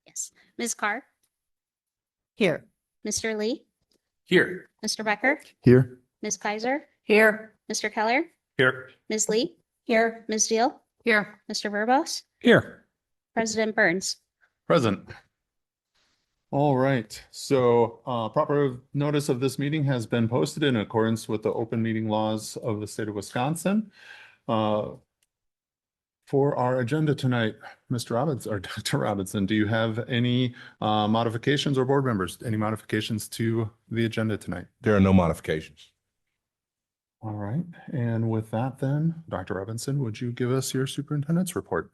Yes. Ms. Carr, Here. Mr. Lee, Here. Mr. Becker, Here. Ms. Kaiser, Here. Mr. Keller, Here. Ms. Lee, Here. Ms. Deal, Here. Mr. Verbos, Here. President Burns. Present. All right, so proper notice of this meeting has been posted in accordance with the open meeting laws of the state of Wisconsin. For our agenda tonight, Mr. Robbins or Dr. Robinson, do you have any modifications, or board members, any modifications to the agenda tonight? There are no modifications. All right, and with that then, Dr. Robinson, would you give us your superintendent's report?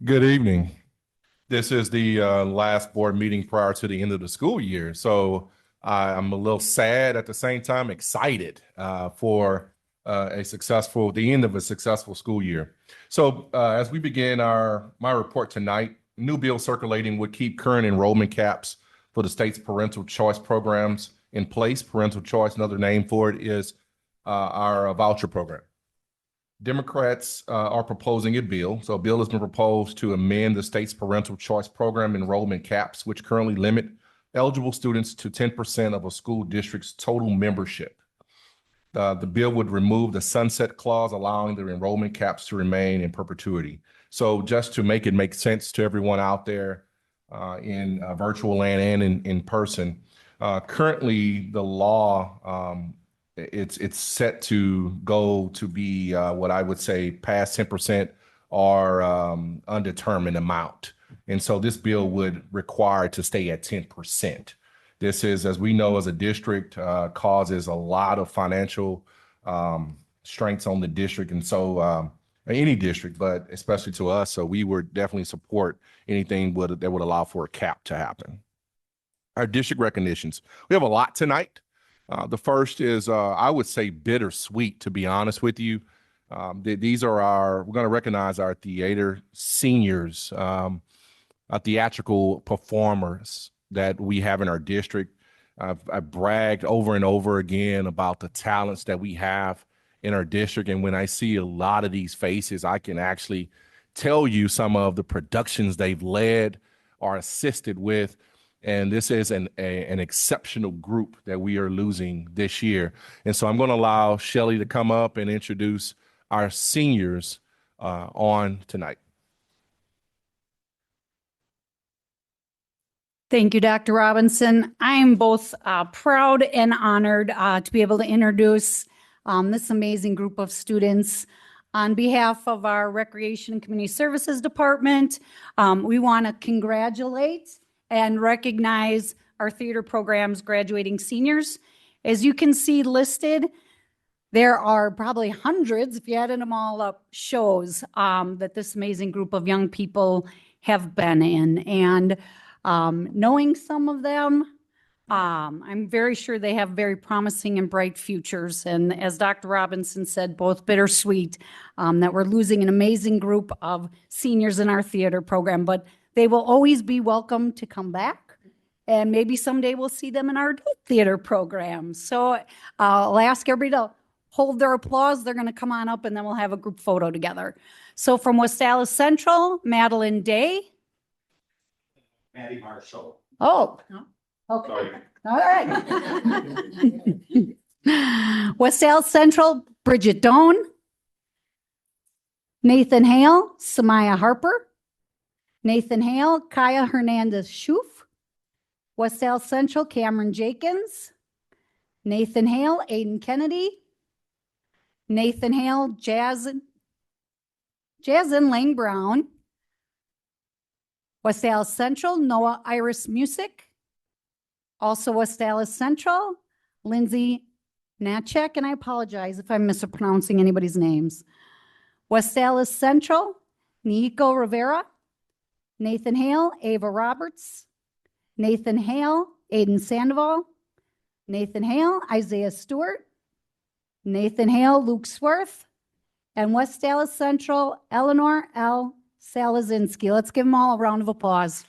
Good evening. This is the last board meeting prior to the end of the school year. So I'm a little sad, at the same time excited for the end of a successful school year. So as we begin my report tonight, new bill circulating would keep current enrollment caps for the state's parental choice programs in place. Parental choice, another name for it, is our voucher program. Democrats are proposing a bill. So a bill has been proposed to amend the state's parental choice program enrollment caps, which currently limit eligible students to 10% of a school district's total membership. The bill would remove the sunset clause, allowing the enrollment caps to remain in perpetuity. So just to make it make sense to everyone out there in virtual land and in person, currently the law, it's set to go to be what I would say past 10% or undetermined amount. And so this bill would require it to stay at 10%. This is, as we know, as a district, causes a lot of financial strengths on the district. And so any district, but especially to us. So we would definitely support anything that would allow for a cap to happen. Our district recognitions. We have a lot tonight. The first is, I would say, bittersweet, to be honest with you. We're going to recognize our theater seniors, our theatrical performers that we have in our district. I've bragged over and over again about the talents that we have in our district. And when I see a lot of these faces, I can actually tell you some of the productions they've led or assisted with. And this is an exceptional group that we are losing this year. And so I'm going to allow Shelley to come up and introduce our seniors on tonight. Thank you, Dr. Robinson. I'm both proud and honored to be able to introduce this amazing group of students. On behalf of our Recreation and Community Services Department, we want to congratulate and recognize our theater program's graduating seniors. As you can see listed, there are probably hundreds, if you added them all up, shows that this amazing group of young people have been in. And knowing some of them, I'm very sure they have very promising and bright futures. And as Dr. Robinson said, both bittersweet that we're losing an amazing group of seniors in our theater program, but they will always be welcome to come back. And maybe someday we'll see them in our adult theater program. So I'll ask everybody to hold their applause. They're going to come on up and then we'll have a group photo together. So from West Allis Central, Madeline Day. Maddie Marshall. Oh, okay. Sorry. All right. West Allis Central, Bridget Doan. Nathan Hale, Samaya Harper. Nathan Hale, Kaya Hernandez-Schuf. West Allis Central, Cameron Jenkins. Nathan Hale, Aiden Kennedy. Nathan Hale, Jazin Lane Brown. West Allis Central, Noah Iris Music. Also West Allis Central, Lindsay Natchek, and I apologize if I'm mispronouncing anybody's names. West Allis Central, Nico Rivera. Nathan Hale, Ava Roberts. Nathan Hale, Aiden Sandoval. Nathan Hale, Isaiah Stewart. Nathan Hale, Luke Swarth. And West Allis Central, Eleanor L. Salazinski. Let's give them all a round of applause.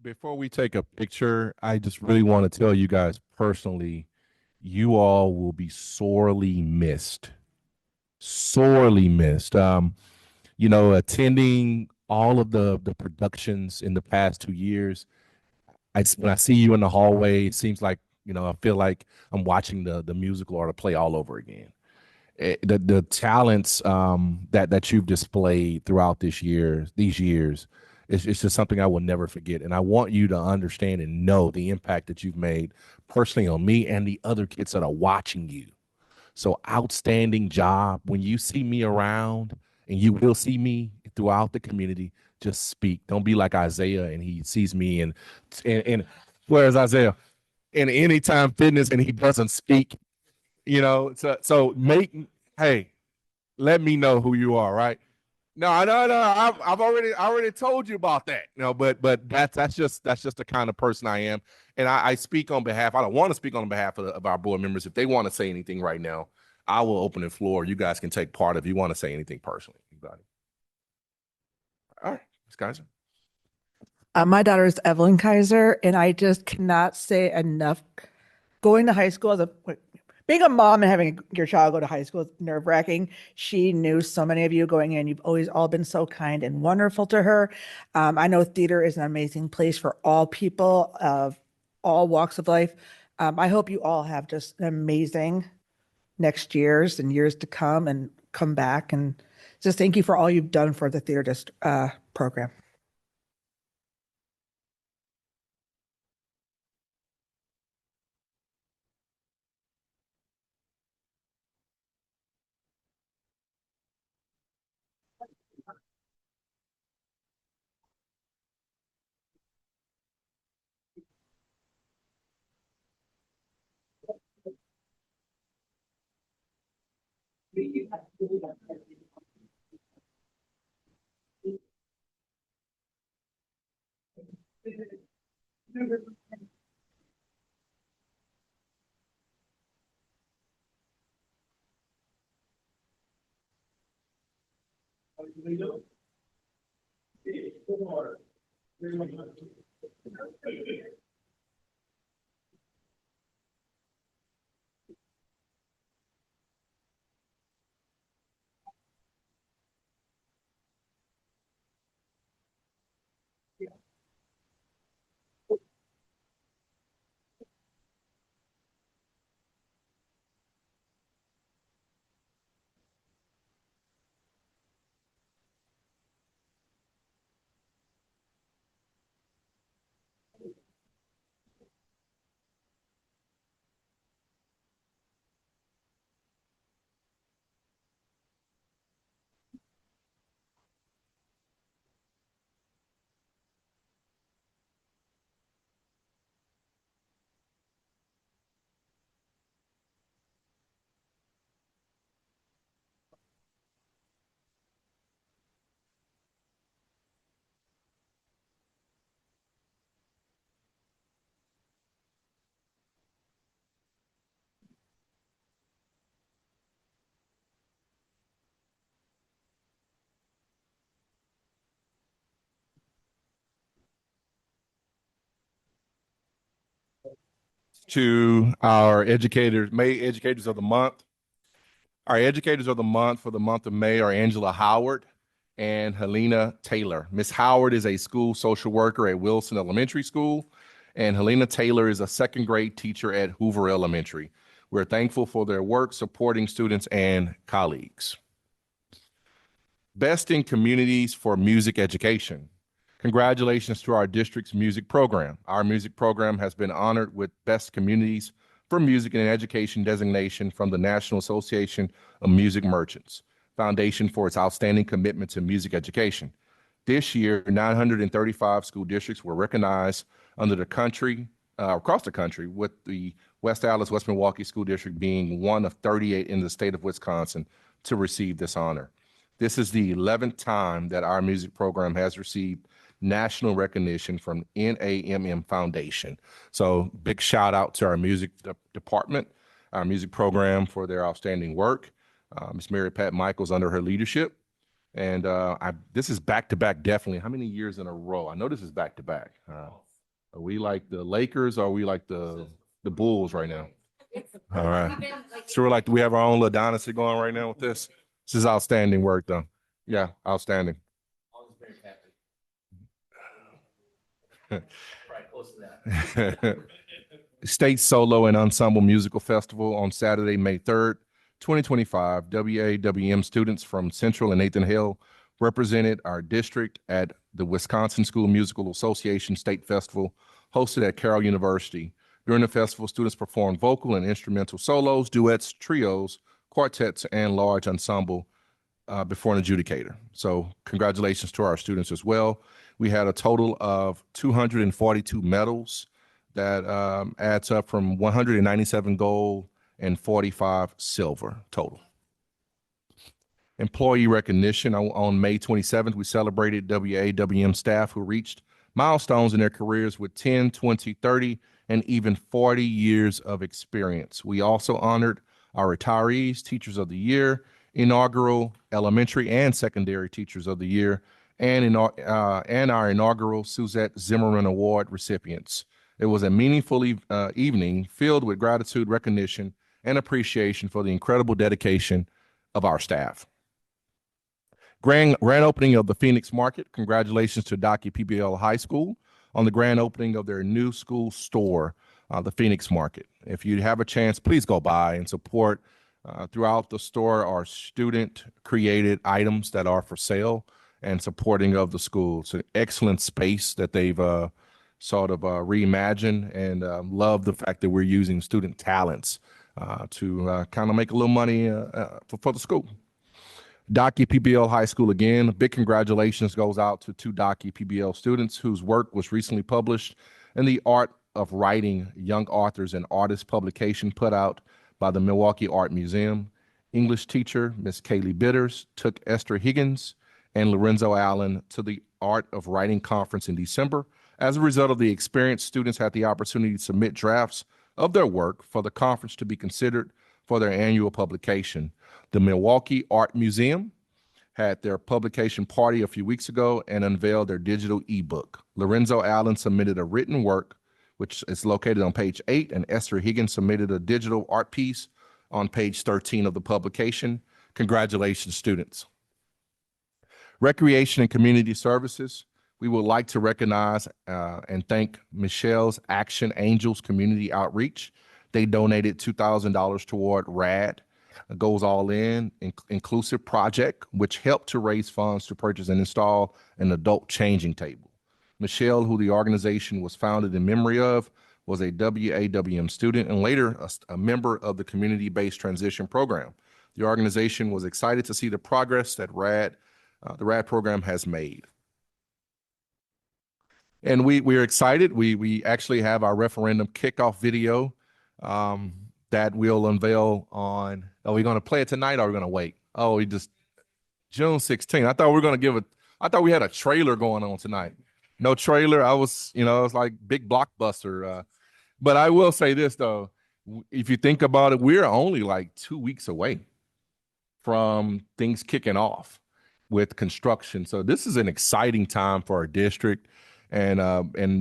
Before we take a picture, I just really want to tell you guys personally, you all will be sorely missed. Sorely missed. Attending all of the productions in the past 2 years, when I see you in the hallway, it seems like, I feel like I'm watching the musical or the play all over again. The talents that you've displayed throughout these years, it's just something I will never forget. And I want you to understand and know the impact that you've made personally on me and the other kids that are watching you. So outstanding job. When you see me around, and you will see me throughout the community, just speak. Don't be like Isaiah and he sees me and where's Isaiah? In Anytime Fitness and he doesn't speak, so hey, let me know who you are, right? No. I've already told you about that. But that's just the kind of person I am, and I speak on behalf. I don't want to speak on behalf of our board members. If they want to say anything right now, I will open the floor. You guys can take part if you want to say anything personally. Anybody? All right, Ms. Kaiser. My daughter is Evelyn Kaiser, and I just cannot say enough. Going to high school being a mom and having your child go to high school is nerve wracking. She knew so many of you going in. You've always all been so kind and wonderful to her. I know theater is an amazing place for all people of all walks of life. I hope you all have just an amazing next years and years to come and come back. And just thank you for all you've done for the theater program. To our May Educators of the Month. Our Educators of the Month for the month of May are Angela Howard and Helena Taylor. Miss Howard is a school social worker at Wilson Elementary School, and Helena Taylor is a second grade teacher at Hoover Elementary. We're thankful for their work supporting students and colleagues. Best in Communities for Music Education. Congratulations to our district's music program. Our music program has been honored with Best Communities for Music and Education designation from the National Association of Music Merchants Foundation for its outstanding commitment to music education. This year, 935 school districts were recognized across the country, with the West Allis, West Milwaukee School District being one of 38 in the state of Wisconsin to receive this honor. This is the 11th time that our music program has received national recognition from NAMM Foundation. So big shout out to our music department, our music program, for their outstanding work. Ms. Mary Pat Michaels under her leadership. And this is back-to-back, definitely. How many years in a row? I know this is back-to-back. Are we like the Lakers or are we like the Bulls right now? All right. So we're like, we have our own little dynasty going right now with this. This is outstanding work, though. Yeah, outstanding. Right, close to that. State Solo and Ensemble Musical Festival on Saturday, May 3rd, 2025. WAWM students from Central and Nathan Hale represented our district at the Wisconsin School Musical Association State Festival hosted at Carroll University. During the festival, students performed vocal and instrumental solos, duets, trios, quartets, and large ensemble before an adjudicator. So congratulations to our students as well. We had a total of 242 medals. That adds up from 197 gold and 45 silver total. Employee recognition. On May 27th, we celebrated WAWM staff who reached milestones in their careers with 10, 20, 30, and even 40 years of experience. We also honored our retirees, Teachers of the Year, inaugural elementary and secondary Teachers of the Year, and our inaugural Suzette Zimmerman Award recipients. It was a meaningful evening filled with gratitude, recognition, and appreciation for the incredible dedication of our staff. Grand opening of the Phoenix Market. Congratulations to Docky PBL High School on the grand opening of their new school store, the Phoenix Market. If you have a chance, please go by and support. Throughout the store are student-created items that are for sale and supporting of the school. It's an excellent space that they've sort of reimagine and love the fact that we're using student talents to kind of make a little money for the school. Docky PBL High School again, big congratulations goes out to 2 Docky PBL students whose work was recently published in the Art of Writing Young Authors and Artists publication put out by the Milwaukee Art Museum. English teacher, Miss Kaylee Bitters, took Esther Higgins and Lorenzo Allen to the Art of Writing Conference in December. As a result of the experience, students had the opportunity to submit drafts of their work for the conference to be considered for their annual publication. The Milwaukee Art Museum had their publication party a few weeks ago and unveiled their digital ebook. Lorenzo Allen submitted a written work, which is located on page 8, and Esther Higgins submitted a digital art piece on page 13 of the publication. Congratulations, students. Recreation and Community Services. We would like to recognize and thank Michelle's Action Angels Community Outreach. They donated $2,000 toward RAD, Goes All In, inclusive project, which helped to raise funds to purchase and install an adult changing table. Michelle, who the organization was founded in memory of, was a WAWM student and later a member of the community-based transition program. The organization was excited to see the progress that the RAD program has made. And we're excited. We actually have our referendum kickoff video that we'll unveil on. Are we going to play it tonight or are we going to wait? Oh, we just June 16th. I thought we were going to I thought we had a trailer going on tonight. No trailer. It was like big blockbuster. But I will say this though, if you think about it, we're only like 2 weeks away from things kicking off with construction. So this is an exciting time for our district. And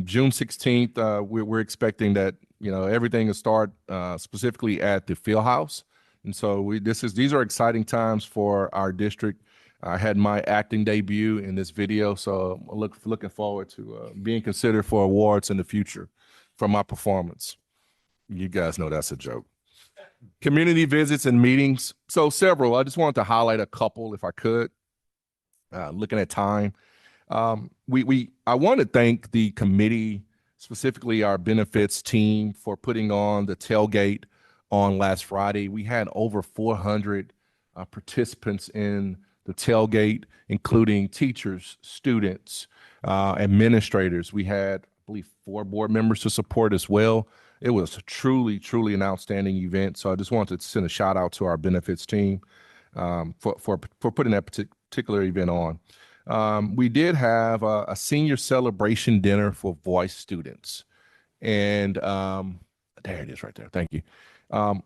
June 16th, we're expecting that everything will start specifically at the field house. And so these are exciting times for our district. I had my acting debut in this video, so I'm looking forward to being considered for awards in the future for my performance. You guys know that's a joke. Community visits and meetings. So several. I just wanted to highlight a couple if I could. Looking at time. I want to thank the committee, specifically our benefits team, for putting on the tailgate on last Friday. We had over 400 participants in the tailgate, including teachers, students, administrators. We had, I believe, 4 board members to support as well. It was truly, truly an outstanding event. So I just wanted to send a shout out to our benefits team for putting that particular event on. We did have a senior celebration dinner for voice students. And there it is right there. Thank you.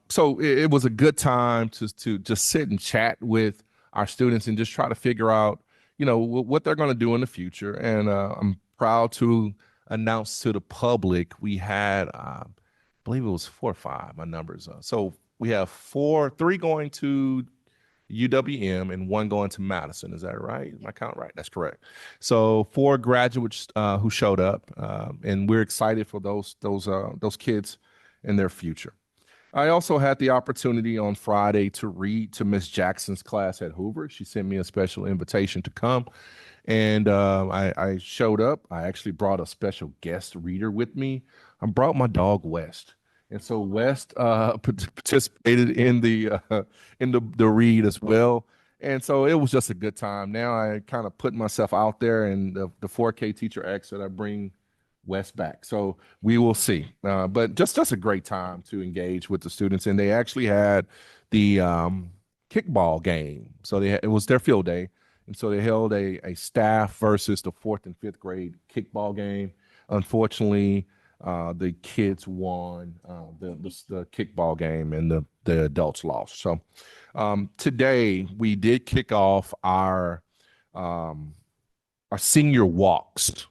So it was a good time to just sit and chat with our students and just try to figure out, what they're going to do in the future. And I'm proud to announced to the public, we had, I believe it was 4 or 5, my numbers. So we have three going to UWM and 1 going to Madison. Is that right? Am I count right? That's correct. So 4 graduates who showed up, and we're excited for those kids and their future. I also had the opportunity on Friday to read to Miss Jackson's class at Hoover. She sent me a special invitation to come, and I showed up. I actually brought a special guest reader with me. I brought my dog West, and so West participated in the read as well. And so it was just a good time. Now I kind of put myself out there, and the 4K teacher asked that I bring West back. So we will see. But just a great time to engage with the students. And they actually had the kickball game. So it was their field day. And so they held a staff versus the 4th and 5th grade kickball game. Unfortunately, the kids won the kickball game, and the adults lost. So today we did kick off our senior walks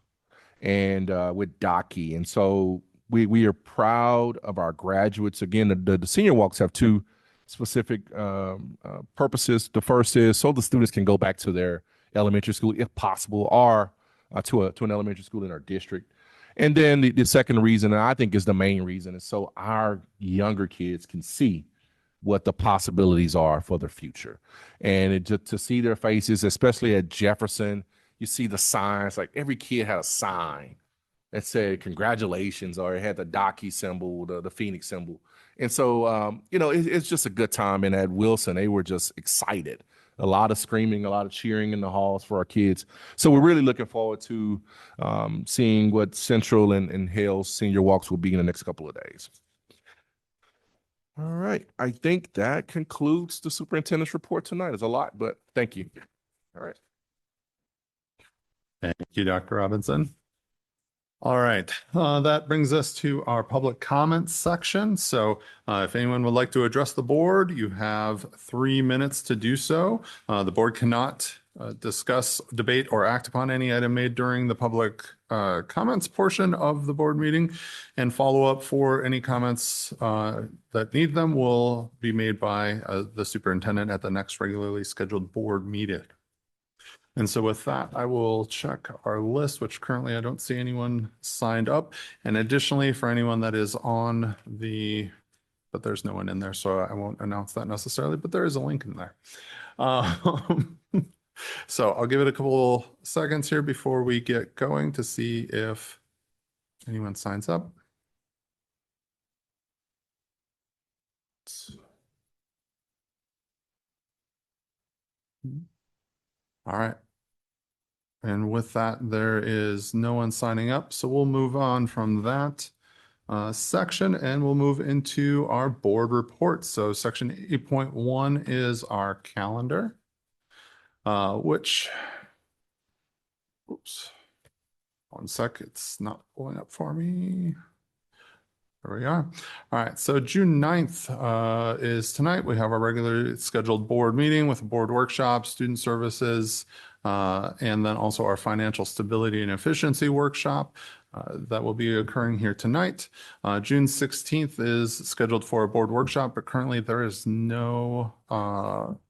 and with Docky. And so we are proud of our graduates. Again, the senior walks have 2 specific purposes. The first is so the students can go back to their elementary school if possible, or to an elementary school in our district. And then the second reason, and I think is the main reason, is so our younger kids can see what the possibilities are for their future. And to see their faces, especially at Jefferson, you see the signs, like every kid had a sign that said congratulations, or it had the Docky symbol, the Phoenix symbol. And so, it's just a good time. And at Wilson, they were just excited. A lot of screaming, a lot of cheering in the halls for our kids. So we're really looking forward to seeing what Central and Hale's senior walks will be in the next couple of days. All right. I think that concludes the superintendent's report tonight. It's a lot, but thank you. All right. Thank you, Dr. Robinson. All right, that brings us to our public comments section. So if anyone would like to address the board, you have 3 minutes to do so. The board cannot discuss, debate, or act upon any item made during the public comments portion of the board meeting, and follow-up for any comments that need them will be made by the superintendent at the next regularly scheduled board meeting. And so with that, I will check our list, which currently I don't see anyone signed up. And additionally, for anyone that is on but there's no one in there, so I won't announce that necessarily, but there is a link in there. So I'll give it a couple seconds here before we get going to see if anyone signs up. All right. And with that, there is no one signing up. So we'll move on from that section, and we'll move into our board reports. So section 8.1 is our calendar, which, oops, 1 sec, it's not pulling up for me. There we are. All right, so June 9th is tonight. We have our regular scheduled board meeting with a board workshop, student services, and then also our financial stability and efficiency workshop. That will be occurring here tonight. June 16th is scheduled for a board workshop, but currently there is no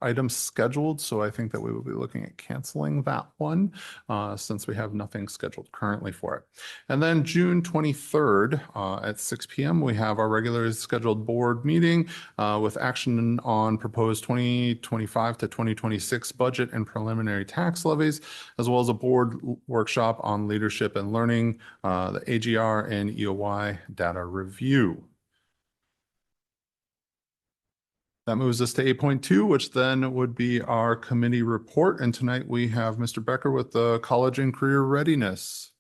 items scheduled. So I think that we will be looking at canceling that one since we have nothing scheduled currently for it. And then June 23rd at 6 p.m. we have our regularly scheduled board meeting with action on proposed 2025 to 2026 budget and preliminary tax levies, as well as a board workshop on leadership and learning, the AGR and EOY data review. That moves us to 8.2, which then would be our committee report. And tonight we have Mr. Becker with the College and Career Readiness.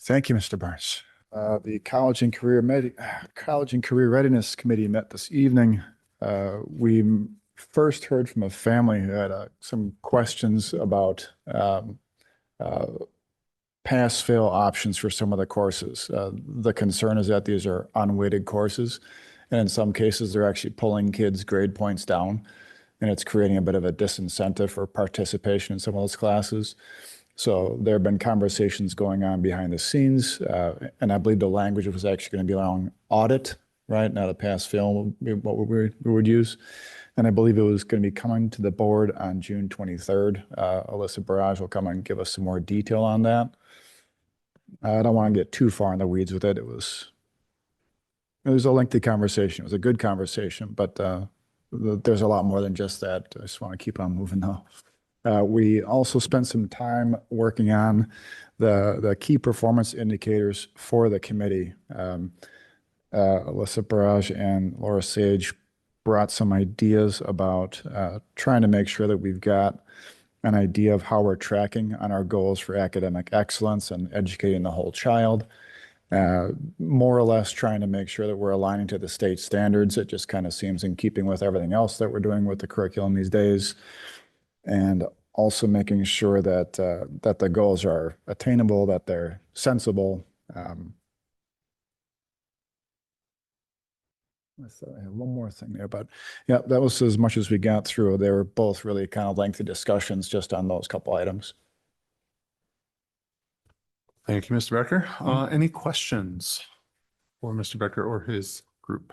Thank you, Mr. Burns. The College and Career Readiness Committee met this evening. We first heard from a family who had some questions about pass-fail options for some of the courses. The concern is that these are unweighted courses, and in some cases, they're actually pulling kids' grade points down, and it's creating a bit of a disincentive for participation in some of those classes. So there have been conversations going on behind the scenes, and I believe the language was actually going to be around audit, right? Not a pass-fail, what we would use. And I believe it was going to be coming to the board on June 23rd. Alyssa Barrage will come and give us some more detail on that. I don't want to get too far in the weeds with it. It was a lengthy conversation. It was a good conversation, but there's a lot more than just that. I just want to keep on moving though. We also spent some time working on the key performance indicators for the committee. Alyssa Barrage and Laura Sage brought some ideas about trying to make sure that we've got an idea of how we're tracking on our goals for academic excellence and educating the whole child. More or less trying to make sure that we're aligning to the state standards. It just kind of seems in keeping with everything else that we're doing with the curriculum these days. And also making sure that that the goals are attainable, that they're sensible. I have one more thing there, but yeah, that was as much as we got through. They were both really kind of lengthy discussions just on those couple items. Thank you, Mr. Becker. Any questions for Mr. Becker or his group?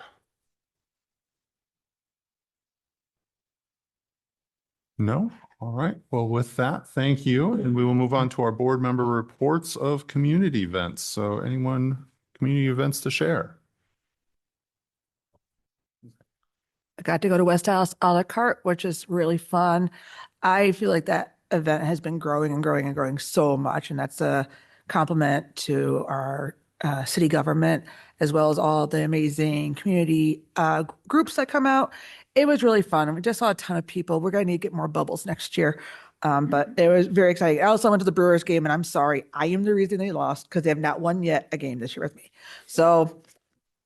No? All right. Well, with that, thank you. And we will move on to our board member reports of community events. So anyone, community events to share? I got to go to West Dallas a la carte, which is really fun. I feel like that event has been growing and growing and growing so much. And that's a compliment to our city government, as well as all the amazing community groups that come out. It was really fun. We just saw a ton of people. We're going to need to get more bubbles next year. But it was very exciting. I also went to the Brewers game, and I'm sorry, I am the reason they lost because they have not won yet a game this year with me. So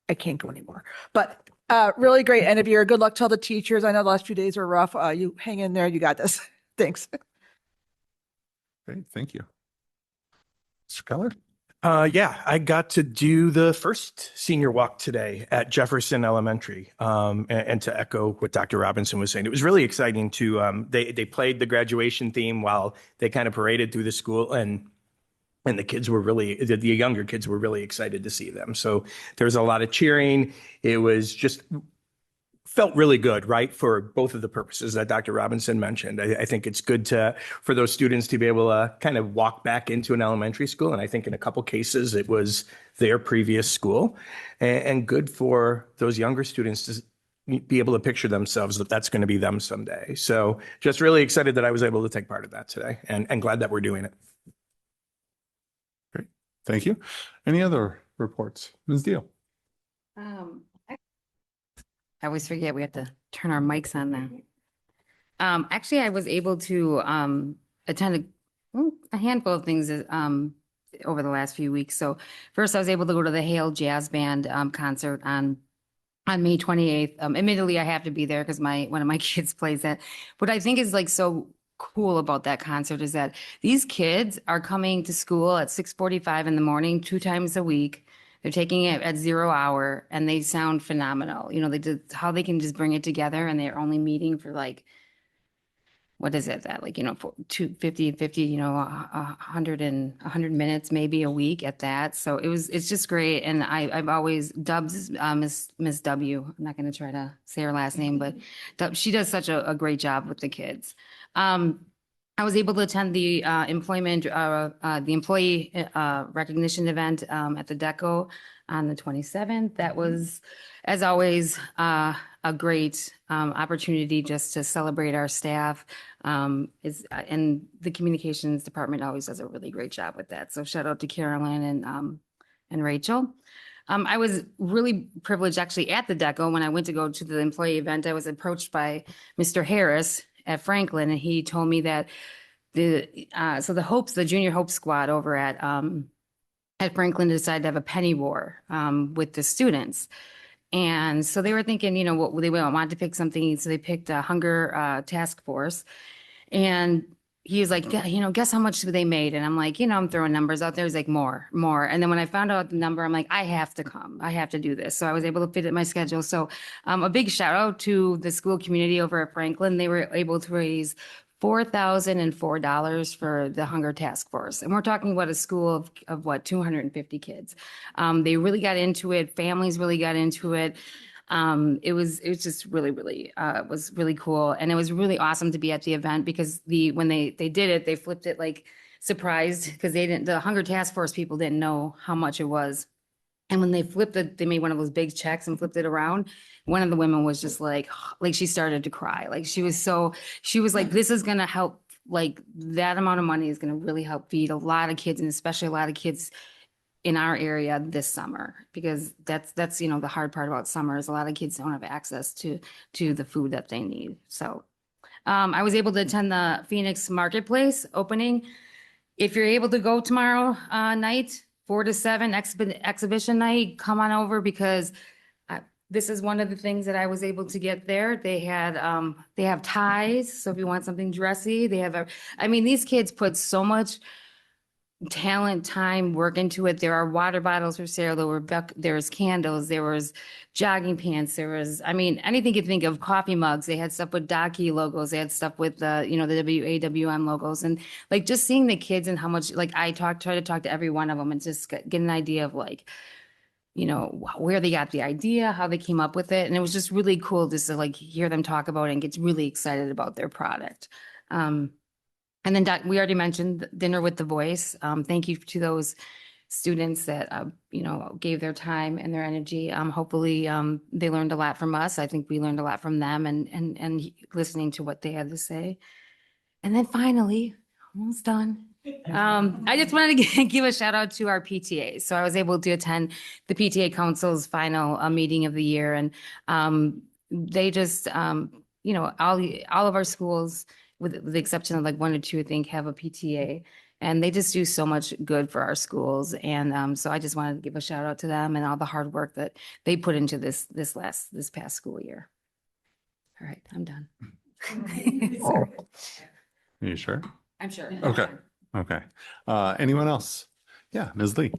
I can't go anymore. But really great end of year. Good luck to all the teachers. I know the last few days were rough. You hang in there. You got this. Thanks. Great. Thank you. Mr. Keller? Yeah, I got to do the first senior walk today at Jefferson Elementary. And to echo what Dr. Robinson was saying, it was really exciting to, they played the graduation theme while they kind of paraded through the school, and the kids were really, the younger kids were really excited to see them. So there was a lot of cheering. It was just, felt really good, right? For both of the purposes that Dr. Robinson mentioned. I think it's good for those students to be able to kind of walk back into an elementary school. And I think in a couple cases, it was their previous school, and good for those younger students to be able to picture themselves that that's going to be them someday. So just really excited that I was able to take part of that today, and glad that we're doing it. Great. Thank you. Any other reports? Ms. Deal? I always forget we have to turn our mics on now. Actually, I was able to attend a handful of things over the last few weeks. So first, I was able to go to the Hale Jazz Band concert on May 28th. Admittedly, I have to be there because one of my kids plays that. What I think is like so cool about that concert is that these kids are coming to school at 6:45 in the morning, 2 times a week. They're taking it at 0 hour, and they sound phenomenal. You know, how they can just bring it together, and they're only meeting for like, what is it that, like, you know, 50, you know, 100 minutes maybe a week at that. So it's just great. And I've always dubbed Miss W. I'm not going to try to say her last name, but she does such a great job with the kids. I was able to attend the employee recognition event at the DECO on the 27th. That was, as always, a great opportunity just to celebrate our staff. And the communications department always does a really great job with that. So shout out to Carolyn and Rachel. I was really privileged actually at the DECO. When I went to go to the employee event, I was approached by Mr. Harris at Franklin, and he told me that the Junior Hope Squad over at Franklin decided to have a penny war with the students. And so they were thinking, you know, what they wanted to pick something. So they picked a hunger task force. And he was like, you know, guess how much they made? And I'm like, you know, I'm throwing numbers out there. He's like, more. And then when I found out the number, I'm like, I have to come. I have to do this. So I was able to fit it in my schedule. So a big shout out to the school community over at Franklin. They were able to raise $4,004 for the Hunger Task Force. And we're talking about a school of what, 250 kids. They really got into it. Families really got into it. It was just really, really, was really cool. And it was really awesome to be at the event because when they did it, they flipped it like surprised because the Hunger Task Force people didn't know how much it was. And when they flipped it, they made one of those big checks and flipped it around. One of the women was just like she started to cry. Like she was like, this is going to help, like that amount of money is going to really help feed a lot of kids and especially a lot of kids in our area this summer, because that's, the hard part about summer is a lot of kids don't have access to the food that they need. So, I was able to attend the Phoenix Marketplace opening. If you're able to go tomorrow, night, 4 to 7 exhibition night, come on over because this is one of the things that I was able to get there. They have ties. So if you want something dressy, these kids put so much talent, time, work into it. There are water bottles for sale. There was candles. There was jogging pants. There was, anything you think of, coffee mugs. They had stuff with Docky logos. They had stuff with the WAWM logos. And like just seeing the kids and how much, like I try to talk to every one of them and just get an idea of like, where they got the idea, how they came up with it. And it was just really cool just to like hear them talk about it and get really excited about their product. And then we already mentioned Dinner with the Voice. Thank you to those students that, gave their time and their energy. Hopefully they learned a lot from us. I think we learned a lot from them and listening to what they had to say. And then finally, almost done. I just wanted to give a shout out to our PTA. So I was able to attend the PTA Council's final meeting of the year. And they just, all of our schools, with the exception of like 1 or 2, I think, have a PTA, and they just do so much good for our schools. And so I just wanted to give a shout out to them and all the hard work that they put into this past school year. All right, I'm done. Are you sure? I'm sure. Okay. Anyone else? Yeah, Ms. Lee.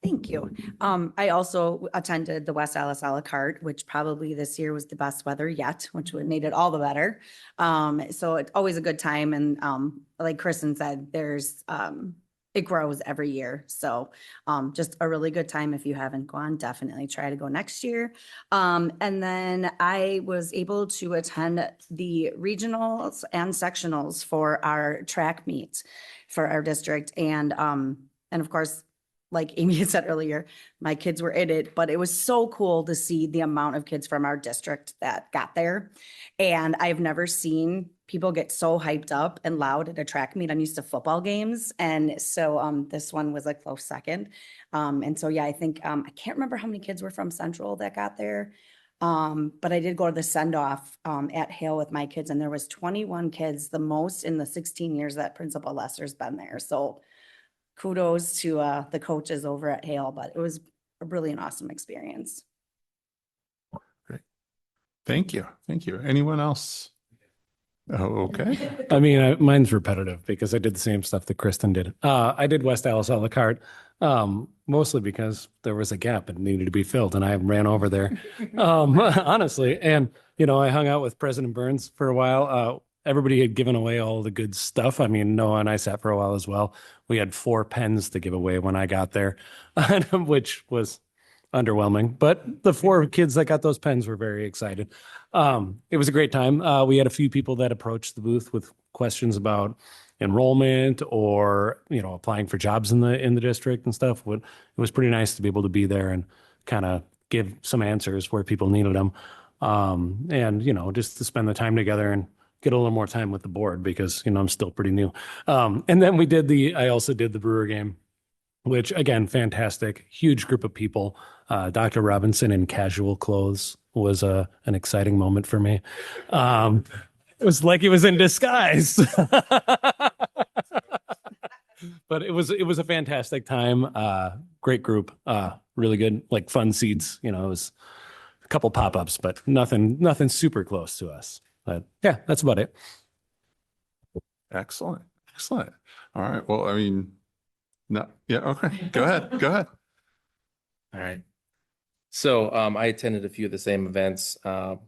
Thank you. I also attended the West Allis a la carte, which probably this year was the best weather yet, which would made it all the better. So it's always a good time. And like Kristen said, it grows every year. So just a really good time. If you haven't gone, definitely try to go next year. And then I was able to attend the regionals and sectionals for our track meet for our district. And of course, like Amy had said earlier, my kids were in it, but it was so cool to see the amount of kids from our district that got there. And I've never seen people get so hyped up and loud at a track meet. I'm used to football games. And so this one was a close second. And so, yeah, I think, I can't remember how many kids were from Central that got there. But I did go to the send off at Hale with my kids, and there was 21 kids, the most in the 16 years that Principal Lester's been there. So kudos to the coaches over at Hale, but it was really an awesome experience. Great. Thank you. Anyone else? Oh, okay. Mine's repetitive because I did the same stuff that Kristen did. I did West Allis a la carte, mostly because there was a gap and needed to be filled, and I ran over there, honestly. And, I hung out with President Burns for a while. Everybody had given away all the good stuff. Noah and I sat for a while as well. We had 4 pens to give away when I got there, which was underwhelming. But the 4 kids that got those pens were very excited. It was a great time. We had a few people that approached the booth with questions about enrollment or, applying for jobs in the district and stuff. It was pretty nice to be able to be there and kind of give some answers where people needed them. And, just to spend the time together and get a little more time with the board because, I'm still pretty new. And then I also did the Brewer game, which again, fantastic, huge group of people. Dr. Robinson in casual clothes was an exciting moment for me. It was like he was in disguise. But it was a fantastic time. Great group, really good, like fun seats. It was a couple pop-ups, but nothing super close to us. But yeah, that's about it. Excellent. All right. Well, no, yeah. Okay. Go ahead. All right. So I attended a few of the same events. The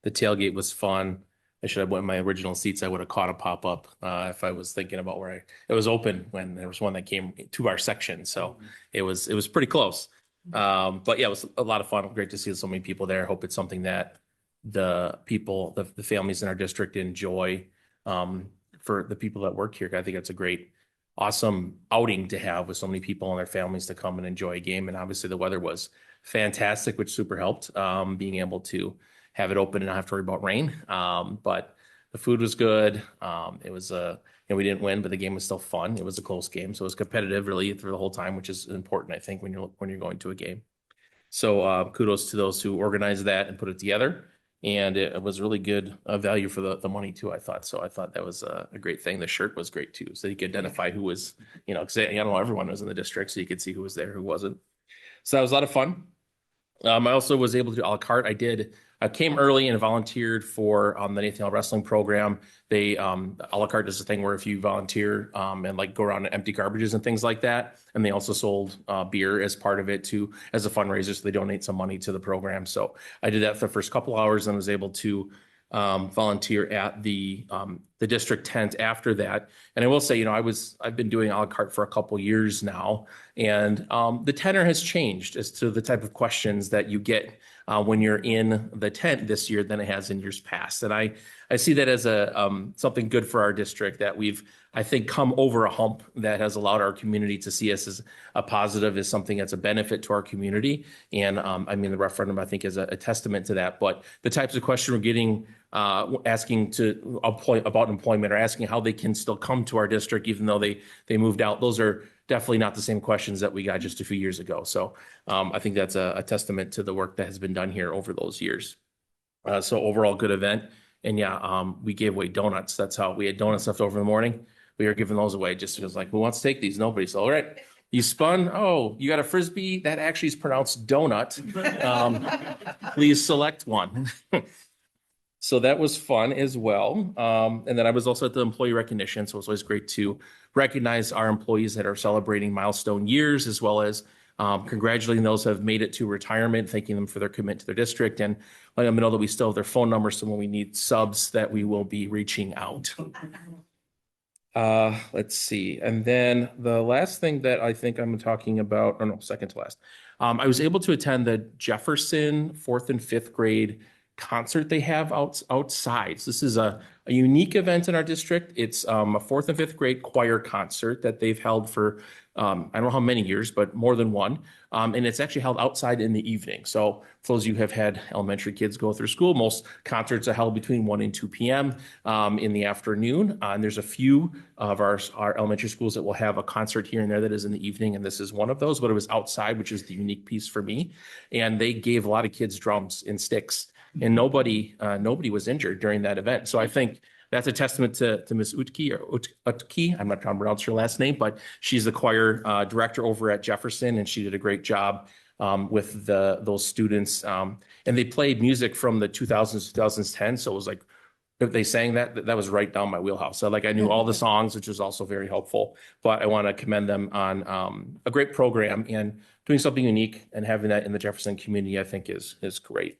tailgate was fun. I should have went in my original seats. I would have caught a pop up if I was thinking about where it was open when there was one that came to our section. So it was pretty close. But yeah, it was a lot of fun. Great to see so many people there. Hope it's something that the people, the families in our district enjoy. For the people that work here, I think it's a great, awesome outing to have with so many people and their families to come and enjoy a game. And obviously the weather was fantastic, which super helped, being able to have it open and not have to worry about rain. But the food was good. It was we didn't win, but the game was still fun. It was a close game, so it was competitive really through the whole time, which is important, I think, when you're going to a game. So kudos to those who organized that and put it together. And it was really good value for the money too, I thought. So I thought that was a great thing. The shirt was great too. So you could identify who was, because I don't know, everyone was in the district, so you could see who was there, who wasn't. So that was a lot of fun. I also was able to do a la carte. I came early and volunteered for the Nathan Hale Wrestling program. They a la carte is a thing where if you volunteer and like go around and empty garbages and things like that. And they also sold beer as part of it too, as a fundraiser. So they donate some money to the program. So I did that for the first couple hours and was able to volunteer at the district tent after that. And I will say, I've been doing a la carte for a couple years now, and the tenor has changed as to the type of questions that you get when you're in the tent this year than it has in years past. And I see that as something good for our district, that we've, I think, come over a hump that has allowed our community to see us as a positive, as something that's a benefit to our community. And the referendum, I think, is a testament to that. But the types of questions we're getting, asking about employment, or asking how they can still come to our district even though they moved out, those are definitely not the same questions that we got just a few years ago. So I think that's a testament to the work that has been done here over those years. So overall, good event. And we gave away donuts. That's how we had donuts left over in the morning. We were giving those away just because, who wants to take these? Nobody. So, all right, you spun. Oh, you got a Frisbee? That actually is pronounced donut. Please select one. So that was fun as well. And then I was also at the employee recognition. So it was always great to recognize our employees that are celebrating milestone years, as well as congratulating those who have made it to retirement, thanking them for their commitment to their district, and letting them know that we still have their phone numbers. So when we need subs, that we will be reaching out. Let's see. And then the last thing that I think I'm talking about, or no, second to last, I was able to attend the Jefferson 4th and 5th grade concert they have outside. So this is a unique event in our district. It's a 4th and 5th grade choir concert that they've held for I don't know how many years, but more than one. And it's actually held outside in the evening. So for those of you who have had elementary kids go through school, most concerts are held between 1 and 2 p.m. In the afternoon. And there's a few of our elementary schools that will have a concert here and there that is in the evening. And this is one of those, but it was outside, which is the unique piece for me. And they gave a lot of kids drums and sticks. And nobody was injured during that event. So I think that's a testament to Miss Utke. I'm not trying to pronounce her last name, but she's the choir director over at Jefferson, and she did a great job with those students. And they played music from the 2000s, 2010. So it was like, if they sang that was right down my wheelhouse. So I knew all the songs, which was also very helpful. But I want to commend them on a great program and doing something unique, and having that in the Jefferson community, I think is great.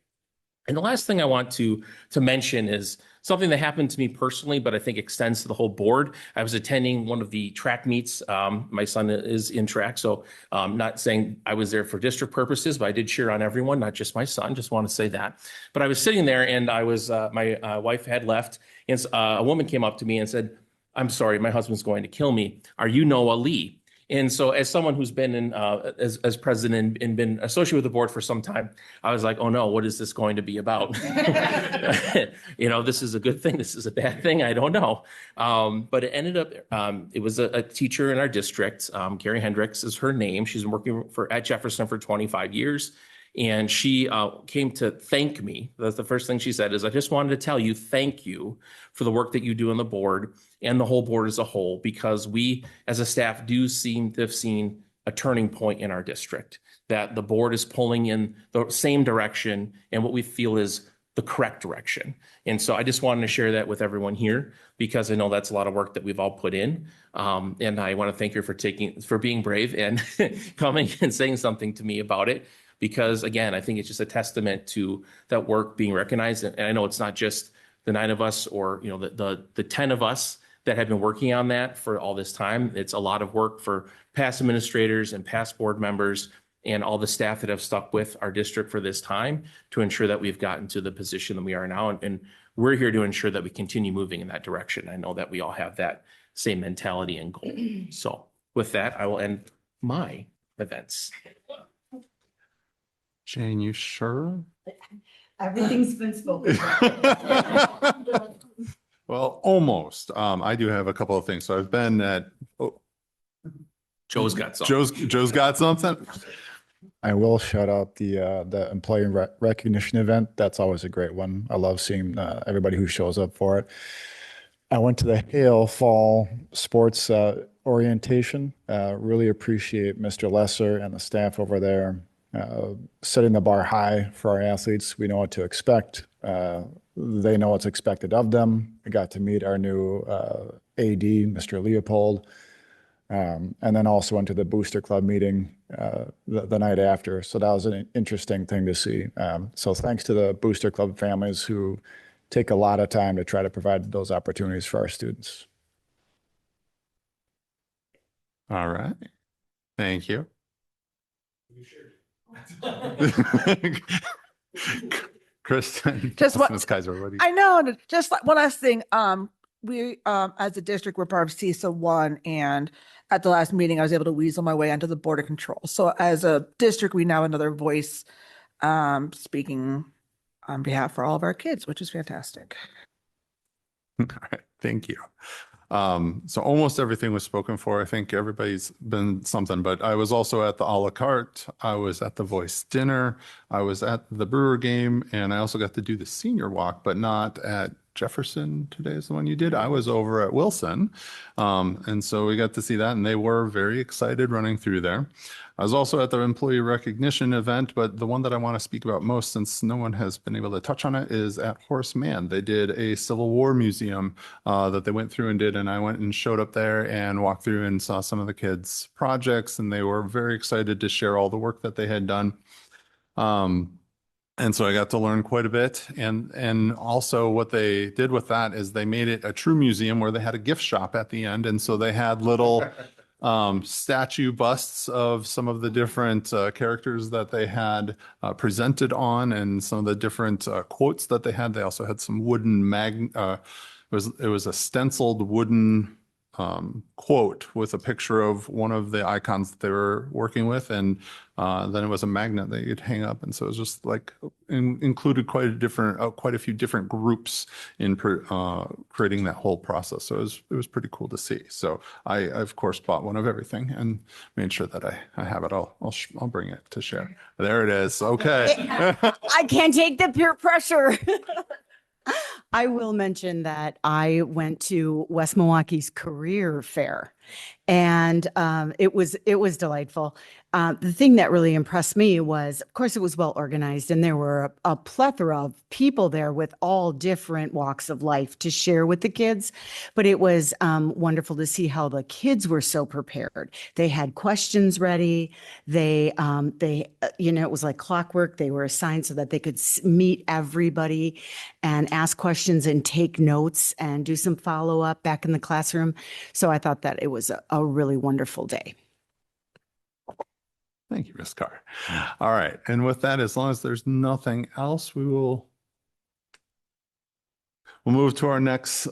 And the last thing I want to mention is something that happened to me personally, but I think extends to the whole board. I was attending one of the track meets. My son is in track, so I'm not saying I was there for district purposes, but I did cheer on everyone, not just my son. Just want to say that. But I was sitting there, and I was my wife had left, and a woman came up to me and said, "I'm sorry, my husband's going to kill me. Are you Noah Lee?" And so, as someone who's been in as president and been associated with the board for some time, I was like, "Oh no, what is this going to be about?" This is a good thing. This is a bad thing. I don't know. But it ended up, it was a teacher in our district. Carrie Hendricks is her name. She's been working at Jefferson for 25 years. And she came to thank me. That's the first thing she said, is I just wanted to tell you, thank you for the work that you do on the board and the whole board as a whole, because we as a staff do seem to have seen a turning point in our district, that the board is pulling in the same direction and what we feel is the correct direction. And so I just wanted to share that with everyone here, because I know that's a lot of work that we've all put in. And I want to thank you for being brave and coming and saying something to me about it. Because again, I think it's just a testament to that work being recognized. And I know it's not just the 9 of us or, you know, the 10 of us that have been working on that for all this time. It's a lot of work for past administrators and past board members and all the staff that have stuck with our district for this time to ensure that we've gotten to the position that we are now. And we're here to ensure that we continue moving in that direction. I know that we all have that same mentality and goal. So with that, I will end my events. Jane, you sure? Everything's been spoken. Well, almost. I do have a couple of things. So I've been at, Joe's got something. Joe's got something. I will shout out the employee recognition event. That's always a great one. I love seeing everybody who shows up for it. I went to the Hale Fall Sports orientation. Really appreciate Mr. Lesser and the staff over there setting the bar high for our athletes. We know what to expect. They know what's expected of them. I got to meet our new AD, Mr. Leopold. And then also went to the Booster Club meeting the night after. So that was an interesting thing to see. So thanks to the Booster Club families who take a lot of time to try to provide those opportunities for our students. All right. Thank you. Kristen. Just what- Ms. Kaiser, what do you? I know, and just like one last thing, we, as a district, we're part of CISA 1, and at the last meeting, I was able to weasel my way onto the Board of Control. So as a district, we now have another voice speaking on behalf for all of our kids, which is fantastic. All right, thank you. So almost everything was spoken for. I think everybody's been something, but I was also at the a la carte. I was at the voice dinner. I was at the Brewer game, and I also got to do the senior walk, but not at Jefferson. Today is the one you did. I was over at Wilson. And so we got to see that, and they were very excited running through there. I was also at the employee recognition event, but the one that I want to speak about most, since no one has been able to touch on it, is at Horace Mann. They did a Civil War museum that they went through and did, and I went and showed up there and walked through and saw some of the kids' projects, and they were very excited to share all the work that they had done. And so I got to learn quite a bit. And also what they did with that is they made it a true museum where they had a gift shop at the end. And so they had little statue busts of some of the different characters that they had presented on, and some of the different quotes that they had. They also had some wooden it was a stenciled wooden quote with a picture of one of the icons that they were working with, and then it was a magnet that you'd hang up, and so it was just like included quite a few different groups in creating that whole process. So it was pretty cool to see. So I of course bought one of everything and made sure that I have it. I'll bring it to share. There it is. Okay. I can't take the peer pressure. I will mention that I went to West Milwaukee's career fair, and it was delightful. The thing that really impressed me was, of course, it was well organized, and there were a plethora of people there with all different walks of life to share with the kids. But it was wonderful to see how the kids were so prepared. They had questions ready. They it was like clockwork. They were assigned so that they could meet everybody and ask questions and take notes and do some follow up back in the classroom. So I thought that it was a really wonderful day. Thank you, Ms. Carr. All right. And with that, as long as there's nothing else, we'll move to our next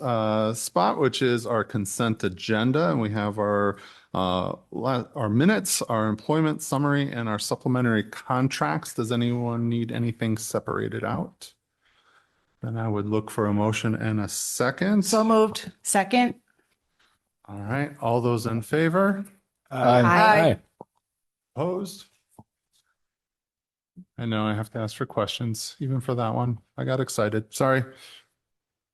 spot, which is our consent agenda. And we have our minutes, our employment summary, and our supplementary contracts. Does anyone need anything separated out? Then I would look for a motion and a second. So moved. Second. All right. All those in favor? Aye. Opposed? I know I have to ask for questions, even for that one. I got excited. Sorry.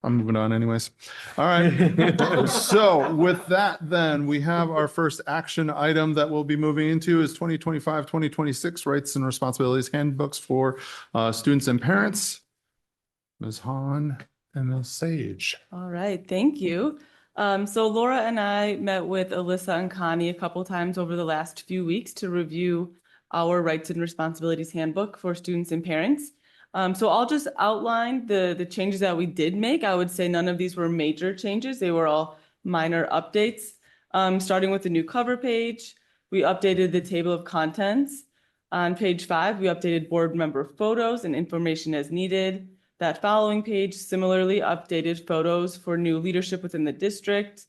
I'm moving on anyways. All right. So with that, then we have our first action item that we'll be moving into is 2025-2026 Rights and Responsibilities Handbooks for Students and Parents. Ms. Hahn and Ms. Sage. All right, thank you. So Laura and I met with Alyssa and Connie a couple times over the last few weeks to review our Rights and Responsibilities Handbook for Students and Parents. So I'll just outline the changes that we did make. I would say none of these were major changes. They were all minor updates. Starting with the new cover page, we updated the table of contents. On page 5, we updated board member photos and information as needed. That following page similarly updated photos for new leadership within the district.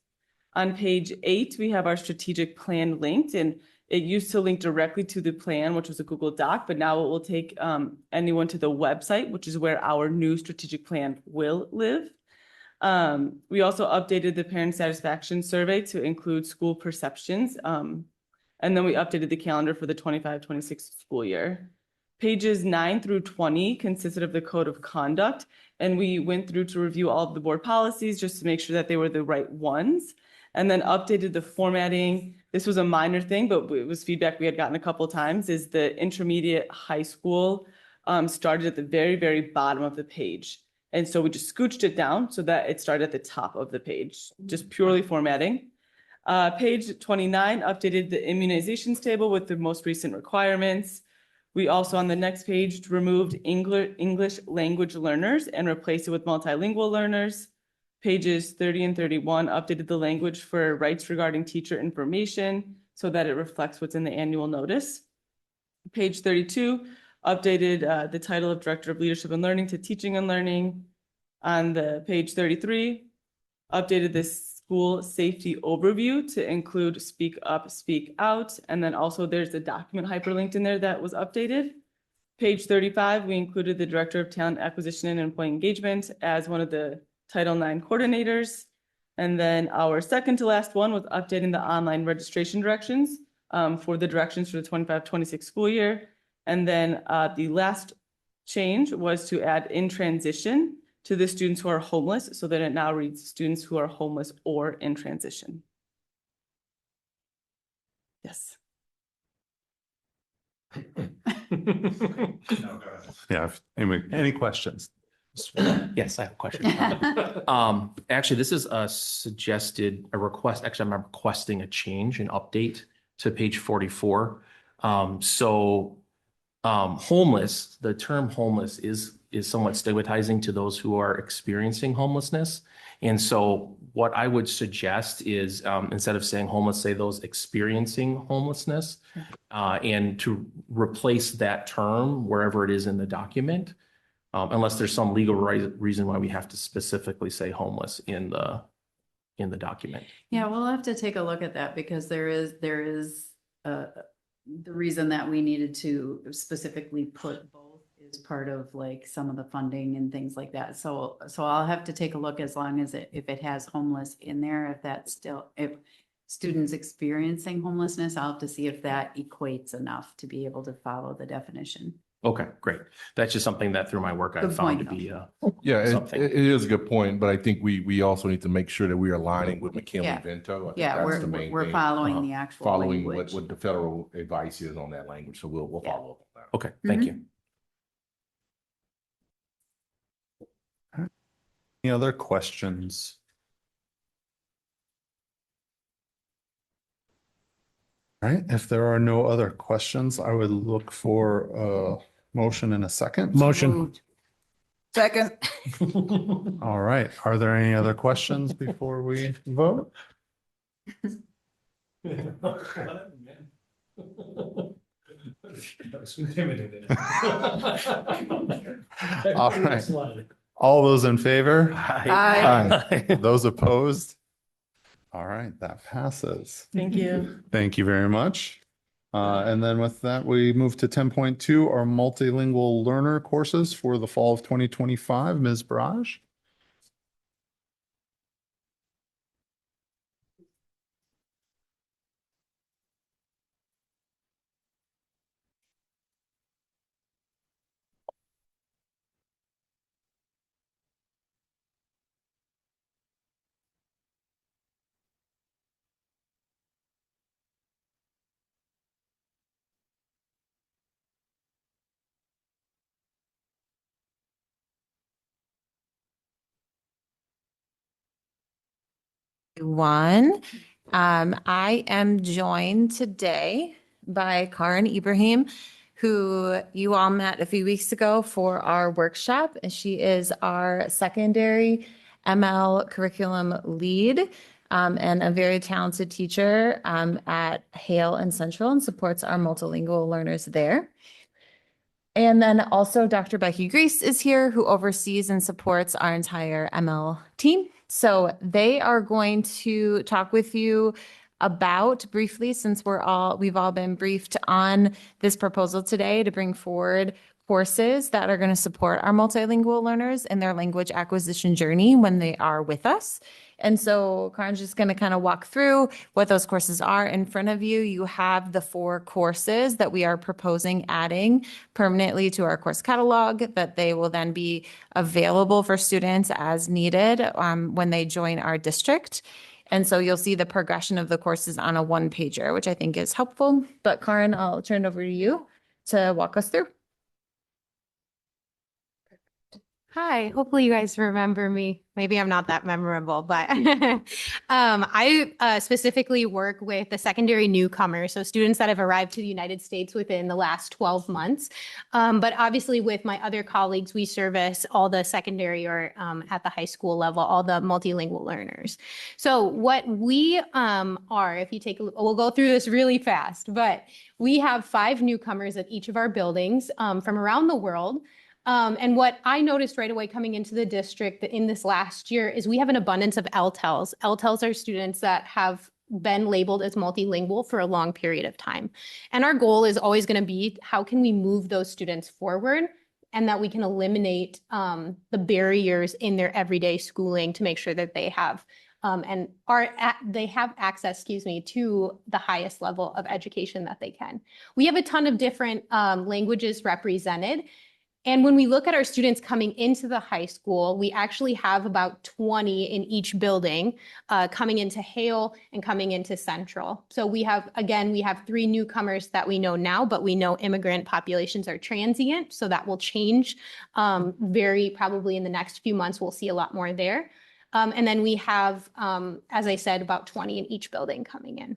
On page 8, we have our strategic plan linked, and it used to link directly to the plan, which was a Google Doc, but now it will take anyone to the website, which is where our new strategic plan will live. We also updated the parent satisfaction survey to include school perceptions. And then we updated the calendar for the 25-26 school year. Pages 9 through 20 consisted of the code of conduct, and we went through to review all of the board policies just to make sure that they were the right ones, and then updated the formatting. This was a minor thing, but it was feedback we had gotten a couple of times, is the intermediate high school started at the very, very bottom of the page. And so we just scooched it down so that it started at the top of the page, just purely formatting. Page 29 updated the immunizations table with the most recent requirements. We also, on the next page, removed English language learners and replaced it with multilingual learners. Pages 30 and 31 updated the language for rights regarding teacher information so that it reflects what's in the annual notice. Page 32 updated the title of Director of Leadership and Learning to Teaching and Learning. On the page 33, updated the school safety overview to include speak up, speak out. And then also there's a document hyperlinked in there that was updated. Page 35, we included the Director of Talent Acquisition and Employee Engagement as one of the Title IX coordinators. And then our second to last one was updating the online registration directions for the directions for the 25-26 school year. And then the last change was to add in transition to the students who are homeless, so that it now reads students who are homeless or in transition. Yes. Yeah, any questions? Yes, I have a question. Actually, this is a request. Actually, I'm requesting a change, an update to page 44. Homeless, the term homeless is somewhat stigmatizing to those who are experiencing homelessness. And so what I would suggest is instead of saying homeless, say those experiencing homelessness, and to replace that term wherever it is in the document, unless there's some legal reason why we have to specifically say homeless in the document. Yeah, we'll have to take a look at that because there is the reason that we needed to specifically put both is part of like some of the funding and things like that. So I'll have to take a look as long as if it has homeless in there, if students experiencing homelessness, I'll have to see if that equates enough to be able to follow the definition. Okay, great. That's just something that through my work I Good found point, to be Yeah, something. it is a good point, but I think we also need to make sure that we are aligning with McKinley Yeah. Vento. I think Yeah, that's the main we're thing. following the actual Following language. what the federal advice is on that language. So we'll Yeah. follow up on that. Okay, thank you. Any other questions? All right, if there are no other questions, I would look for a motion in a second. Motion. Moved. Second. All right, are there any other questions before we vote? All right. All those in favor? Aye. Those opposed? All right, that passes. Thank you. Thank you very much. And then with that, we move to 10.2, our multilingual learner courses for the fall of 2025. Ms. Barrage? Everyone. I am joined today by Karin Ibrahim, who you all met a few weeks ago for our workshop. And she is our secondary ML curriculum lead and a very talented teacher at Hale and Central and supports our multilingual learners there. And then also Dr. Becky Grease is here, who oversees and supports our entire ML team. So they are going to talk with you about briefly, since we've all been briefed on this proposal today, to bring forward courses that are going to support our multilingual learners in their language acquisition journey when they are with us. And so Karen's just going to kind of walk through what those courses are. In front of you, you have the 4 courses that we are proposing adding permanently to our course catalog, that they will then be available for students as needed when they join our district. And so you'll see the progression of the courses on a 1-pager, which I think is helpful. But Karen, I'll turn it over to you to walk us through. Hi, hopefully you guys remember me. Maybe I'm not that memorable, but I specifically work with the secondary newcomers, so students that have arrived to the United States within the last 12 months. But obviously with my other colleagues, we service all the secondary or at the high school level, all the multilingual learners. So what we are, if you take a look, we'll go through this really fast, but we have 5 newcomers at each of our buildings from around the world. And what I noticed right away coming into the district in this last year is we have an abundance of LTELs. LTELs are students that have been labeled as multilingual for a long period of time. And our goal is always going to be, how can we move those students forward and that we can eliminate the barriers in their everyday schooling to make sure that they have access, to the highest level of education that they can. We have a ton of different languages represented. And when we look at our students coming into the high school, we actually have about 20 in each building coming into Hale and coming into Central. So we have 3 newcomers that we know now, but we know immigrant populations are transient. So that will change very probably in the next few months. We'll see a lot more there. And then we have, as I said, about 20 in each building coming in.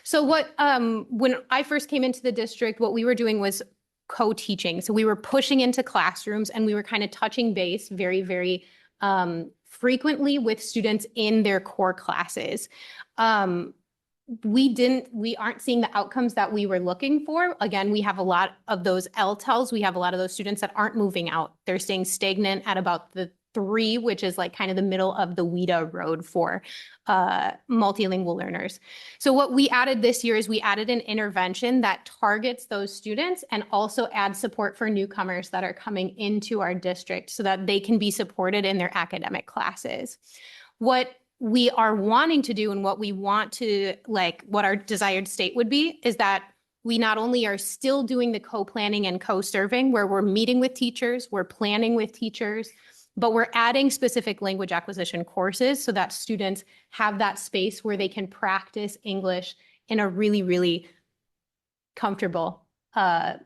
So when I first came into the district, what we were doing was co-teaching. So we were pushing into classrooms and we were kind of touching base very, very frequently with students in their core classes. We aren't seeing the outcomes that we were looking for. Again, we have a lot of those LTELs. We have a lot of those students that aren't moving out. They're staying stagnant at about the 3, which is like kind of the middle of the WIDA road for multilingual learners. So what we added this year is we added an intervention that targets those students and also adds support for newcomers that are coming into our district so that they can be supported in their academic classes. What we are wanting to do and what we want to, what our desired state would be, is that we not only are still doing the co-planning and co-serving where we're meeting with teachers, we're planning with teachers, but we're adding specific language acquisition courses so that students have that space where they can practice English in a really, really comfortable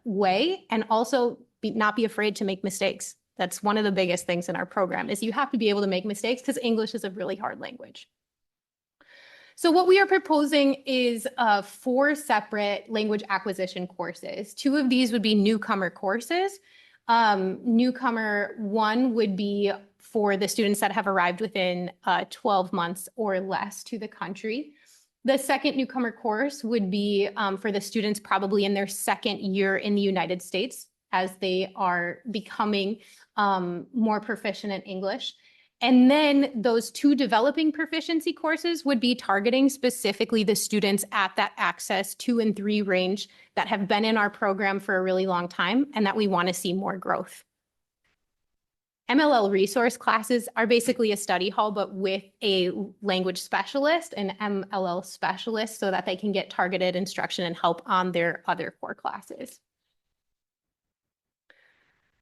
way, and also not be afraid to make mistakes. That's one of the biggest things in our program, is you have to be able to make mistakes because English is a really hard language. So what we are proposing is 4 separate language acquisition courses. 2 of these would be newcomer courses. Newcomer 1 would be for the students that have arrived within 12 months or less to the country. The second newcomer course would be for the students probably in their 2nd year in the United States as they are becoming more proficient in English. And then those 2 developing proficiency courses would be targeting specifically the students at that access 2 and 3 range that have been in our program for a really long time and that we want to see more growth. MLL resource classes are basically a study hall, but with a language specialist, an MLL specialist, so that they can get targeted instruction and help on their other core classes.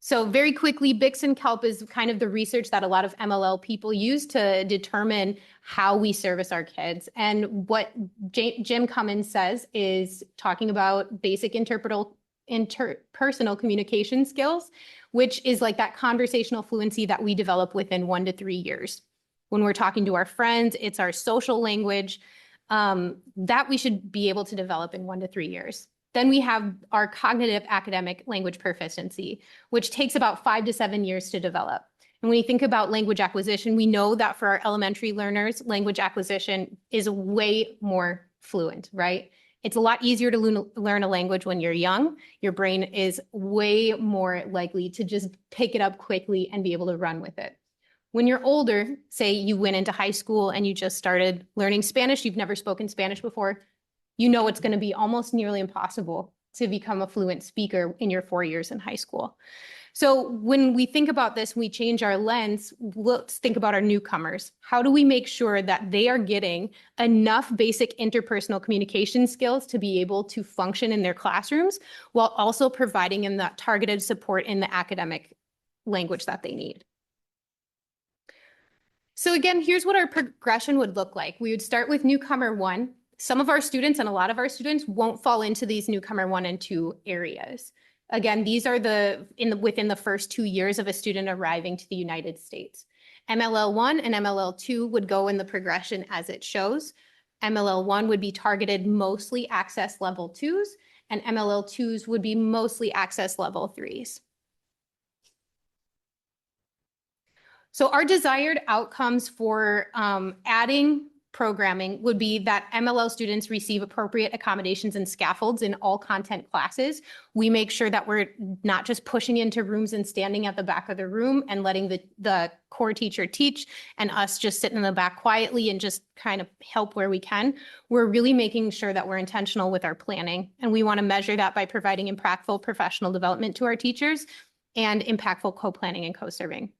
So very quickly, BICS and KELP is kind of the research that a lot of MLL people use to determine how we service our kids. And what Jim Cummins says is talking about basic interpersonal communication skills, which is like that conversational fluency that we develop within 1 to 3 years. When we're talking to our friends, it's our social language that we should be able to develop in 1 to 3 years. Then we have our cognitive academic language proficiency, which takes about 5 to 7 years to develop. And when you think about language acquisition, we know that for our elementary learners, language acquisition is way more fluent, right? It's a lot easier to learn a language when you're young. Your brain is way more likely to just pick it up quickly and be able to run with it. When you're older, say you went into high school and you just started learning Spanish, you've never spoken Spanish before, you know it's going to be almost nearly impossible to become a fluent speaker in your 4 years in high school. So when we think about this, we change our lens, let's think about our newcomers. How do we make sure that they are getting enough basic interpersonal communication skills to be able to function in their classrooms while also providing them that targeted support in the academic language that they need? So again, here's what our progression would look like. We would start with newcomer 1. Some of our students and a lot of our students won't fall into these newcomer 1 and 2 areas. Again, these are within the first 2 years of a student arriving to the United States. MLL1 and MLL2 would go in the progression as it shows. MLL1 would be targeted mostly access level 2s, and MLL2s would be mostly access level 3s. So our desired outcomes for adding programming would be that MLL students receive appropriate accommodations and scaffolds in all content classes. We make sure that we're not just pushing into rooms and standing at the back of the room and letting the core teacher teach and us just sitting in the back quietly and just kind of help where we can. We're really making sure that we're intentional with our planning. And we want to measure that by providing impactful professional development to our teachers and impactful co-planning and co-serving.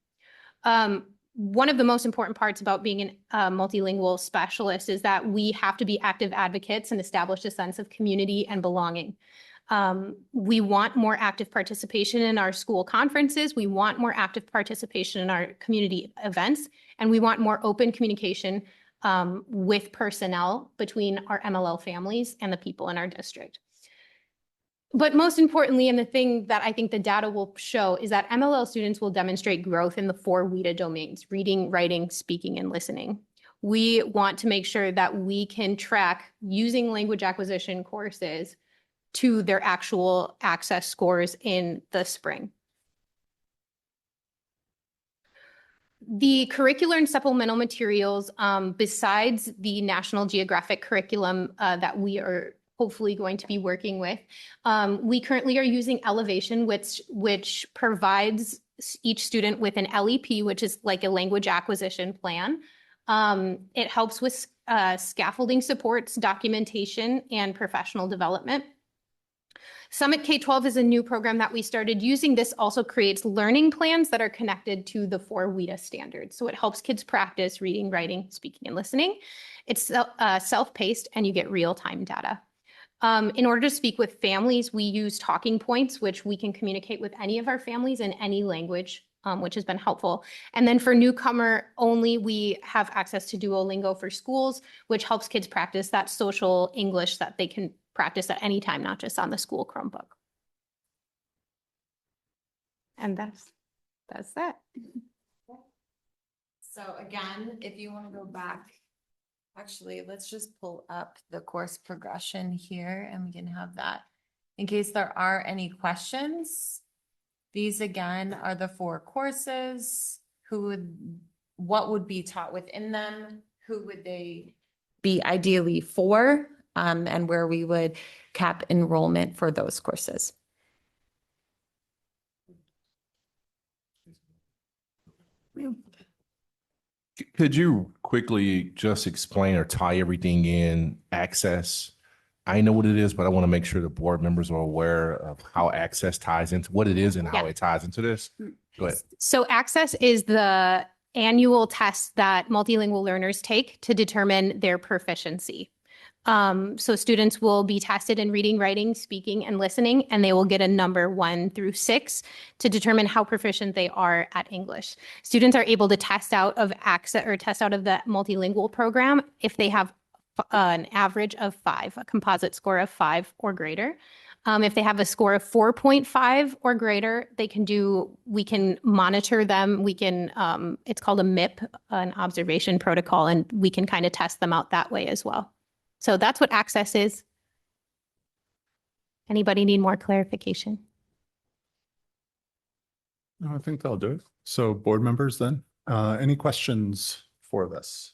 One of the most important parts about being a multilingual specialist is that we have to be active advocates and establish a sense of community and belonging. We want more active participation in our school conferences. We want more active participation in our community events, and we want more open communication with personnel between our MLL families and the people in our district. But most importantly, and the thing that I think the data will show is that MLL students will demonstrate growth in the 4 WIDA domains: reading, writing, speaking, and listening. We want to make sure that we can track using language acquisition courses to their actual access scores in the spring. The curricular and supplemental materials, besides the National Geographic curriculum that we are hopefully going to be working with. We currently are using Elevation, which provides each student with an LEP, which is like a language acquisition plan. It helps with scaffolding supports, documentation, and professional development. Summit K-12 is a new program that we started using. This also creates learning plans that are connected to the 4 WIDA standards. So it helps kids practice reading, writing, speaking, and listening. It's self-paced, and you get real-time data. In order to speak with families, we use talking points, which we can communicate with any of our families in any language, which has been helpful. And then for newcomer only, we have access to Duolingo for schools, which helps kids practice that social English that they can practice at any time, not just on the school Chromebook. And that's that. So again, if you want to go back, actually, let's just pull up the course progression here and we can have that. In case there are any questions, these again are the 4 courses. What would be taught within them? Who would they be ideally for? And where we would cap enrollment for those courses. Could you quickly just explain or tie everything in access? I know what it is, but I want to make sure the board members are aware of how access ties into what it is and how it ties into this. Go ahead. So access is the annual test that multilingual learners take to determine their proficiency. So students will be tested in reading, writing, speaking, and listening, and they will get a number 1 through 6 to determine how proficient they are at English. Students are able to test out of access or test out of the multilingual program if they have an average of 5, a composite score of 5 or greater. If they have a score of 4.5 or greater, we can monitor them. We can, it's called a MIP, an observation protocol, and we can kind of test them out that way as well. So that's what access is. Anybody need more clarification? No, I think that'll do it. So board members then, any questions for this?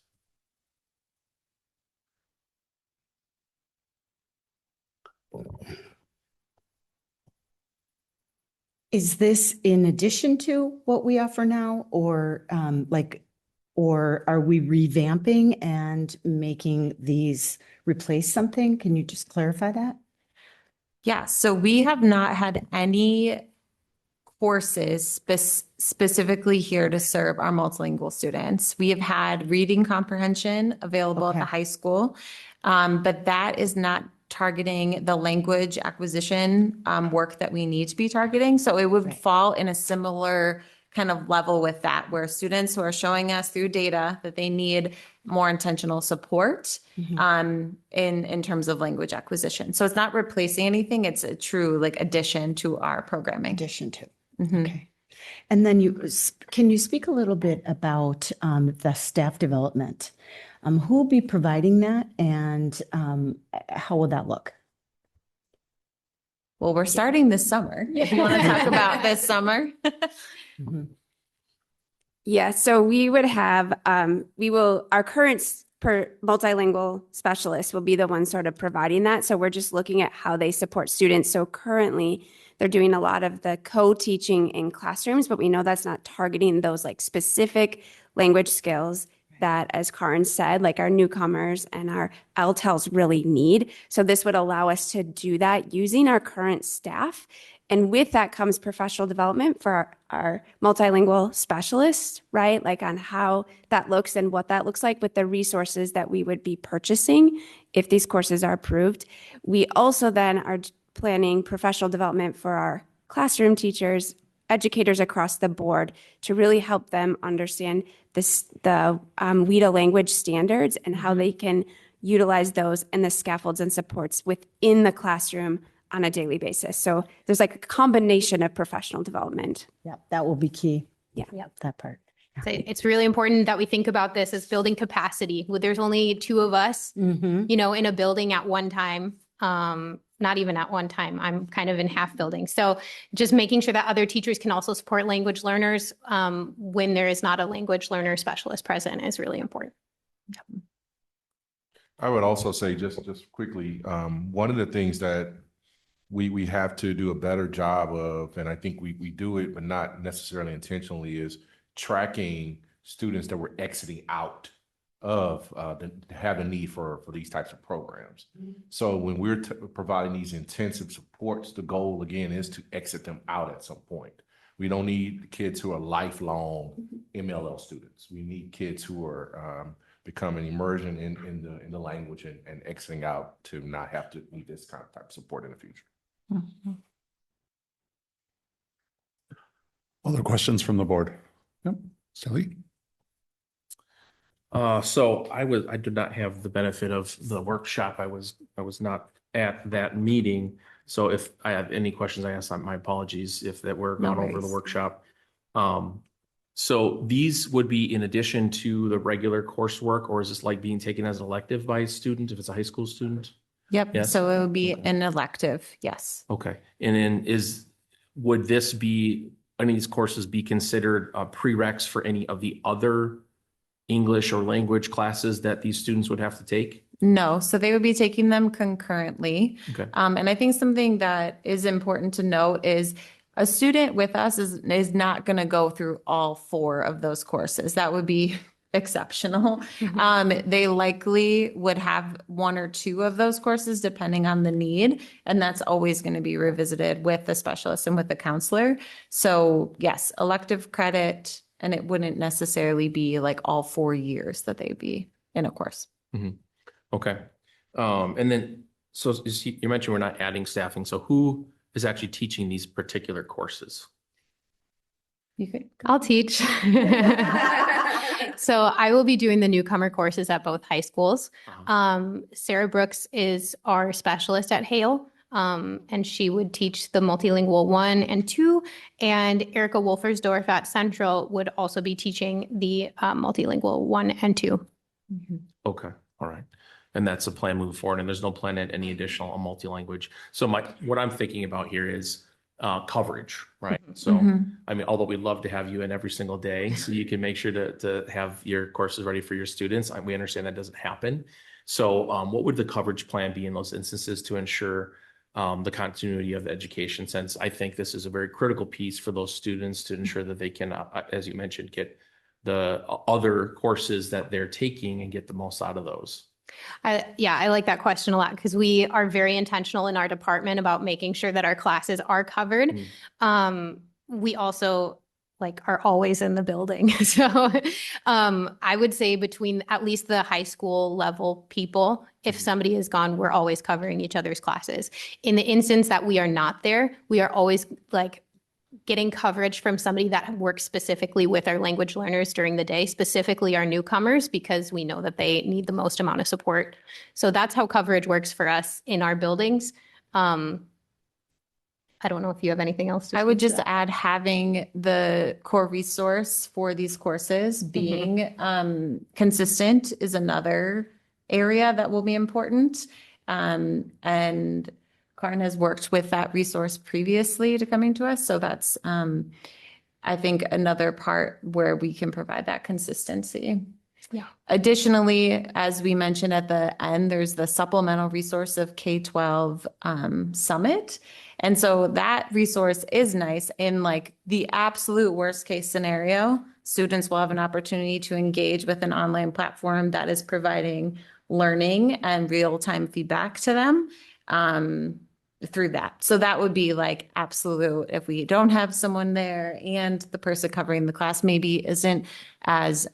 Is this in addition to what we offer now, or or are we revamping and making these replace something? Can you just clarify that? Yeah, so we have not had any courses specifically here to serve our multilingual students. We have had reading comprehension available at the Okay. high school, but that is not targeting the language acquisition work that we need to be targeting. So it would Right. fall in a similar kind of level with that, where students who are showing us through data that they need more intentional support in terms of language acquisition. So it's not replacing anything. It's a true like addition to our programming. Addition to. Mhm. Okay. And then can you speak a little bit about the staff development? Who will be providing that, and how will that look? Well, we're starting this summer. If you want to talk about this summer. Yeah, so we would have, our current multilingual specialist will be the one sort of providing that. So we're just looking at how they support students. So currently they're doing a lot of the co-teaching in classrooms, but we know that's not targeting those like specific language skills that, as Karin said, like our newcomers and our LTELs really need. So this would allow us to do that using our current staff. And with that comes professional development for our multilingual specialists, right? Like on how that looks and what that looks like with the resources that we would be purchasing if these courses are approved. We also then are planning professional development for our classroom teachers, educators across the board, to really help them understand the WIDA language standards and how they can utilize those and the scaffolds and supports within the classroom on a daily basis. So there's like a combination of professional development. Yeah, that will be key. Yeah. Yep, that part. So it's really important that we think about this as building capacity. There's only two of us, Mm-hmm. in a building at one time. Not even at one time. I'm kind of in half buildings. So just making sure that other teachers can also support language learners when there is not a language learner specialist present is really important. I would also say just quickly, one of the things that we have to do a better job of, and I think we do it, but not necessarily intentionally, is tracking students that were exiting out of have a need for these types of programs. So when we're providing these intensive supports, the goal again is to exit them out at some point. We don't need kids who are lifelong MLL students. We need kids who are becoming immersion in the language and exiting out to not have to need this kind of type of support in the future. Other questions from the board? Yep, Sally? So I did not have the benefit of the workshop. I was not at that meeting. So if I have any questions, I ask, my apologies if that were No gone over the worries. workshop. So these would be in addition to the regular coursework, or is this like being taken as an elective by a student if it's a high school student? Yep. Yes. So it would be an elective. Yes. Okay. And then would any of these courses be considered prereqs for any of the other English or language classes that these students would have to take? No, so they would be taking them concurrently. Okay. And I think something that is important to note is a student with us is not going to go through all 4 of those courses. That would be exceptional. They likely would have 1 or 2 of those courses depending on the need. And that's always going to be revisited with the specialist and with the counselor. So yes, elective credit, and it wouldn't necessarily be like all 4 years that they'd be in a course. Okay. And then, so you mentioned we're not adding staffing. So who is actually teaching these particular courses? You could. I'll teach. So I will be doing the newcomer courses at both high schools. Sarah Brooks is our specialist at Hale. And she would teach the multilingual 1 and 2, and Erica Wolfersdorf at Central would also be teaching the multilingual 1 and 2. Okay. All right. And that's a plan moving forward. And there's no plan at any additional multi-language. So what I'm thinking about here is coverage, right? So, I mean, although we'd love to have you in every single day, so you can make sure to have your courses ready for your students. We understand that doesn't happen. So what would the coverage plan be in those instances to ensure the continuity of the education, since I think this is a very critical piece for those students to ensure that they can, as you mentioned, get the other courses that they're taking and get the most out of those? I like that question a lot because we are very intentional in our department about making sure that our classes are covered. We also are always in the building. So I would say between at least the high school level people, if somebody is gone, we're always covering each other's classes. In the instance that we are not there, we are always getting coverage from somebody that works specifically with our language learners during the day, specifically our newcomers, because we know that they need the most amount of support. So that's how coverage works for us in our buildings. I don't know if you have anything else to I would speak just to that. add having the core resource for these courses being consistent is another area that will be important. And Karin has worked with that resource previously to coming to us. So that's, I think, another part where we can provide that consistency. Yeah. Additionally, as we mentioned at the end, there's the supplemental resource of K-12 Summit. And so that resource is nice. In the absolute worst case scenario, students will have an opportunity to engage with an online platform that is providing learning and real-time feedback to them through that. So that would be absolute, if we don't have someone there and the person covering the class maybe isn't as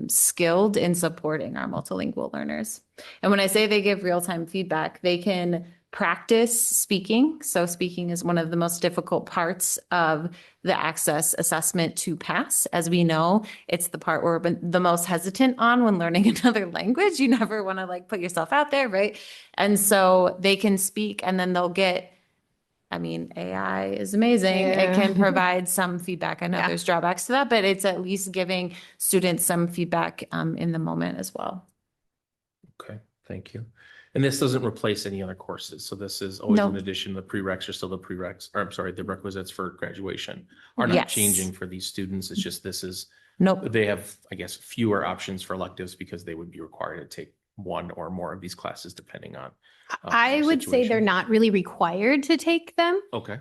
skilled in supporting our multilingual learners. And when I say they give real-time feedback, they can practice speaking. So speaking is one of the most difficult parts of the access assessment to pass. As we know, it's the part we're the most hesitant on when learning another language. You never want to put yourself out there, right? And so they can speak and then they'll get, AI is amazing. It can provide some feedback. I know there's drawbacks to that, but it's at least giving students some feedback in the moment as well. Okay, thank you. And this doesn't replace any other courses. So this is always No. in addition, the prereqs are still the prereqs, or I'm sorry, the requisites for graduation are not Yes. changing for these students. It's just this is, Nope. they have, I guess, fewer options for electives because they would be required to take one or more of these classes depending on. I their would say they're situation. not really required to take them. Okay.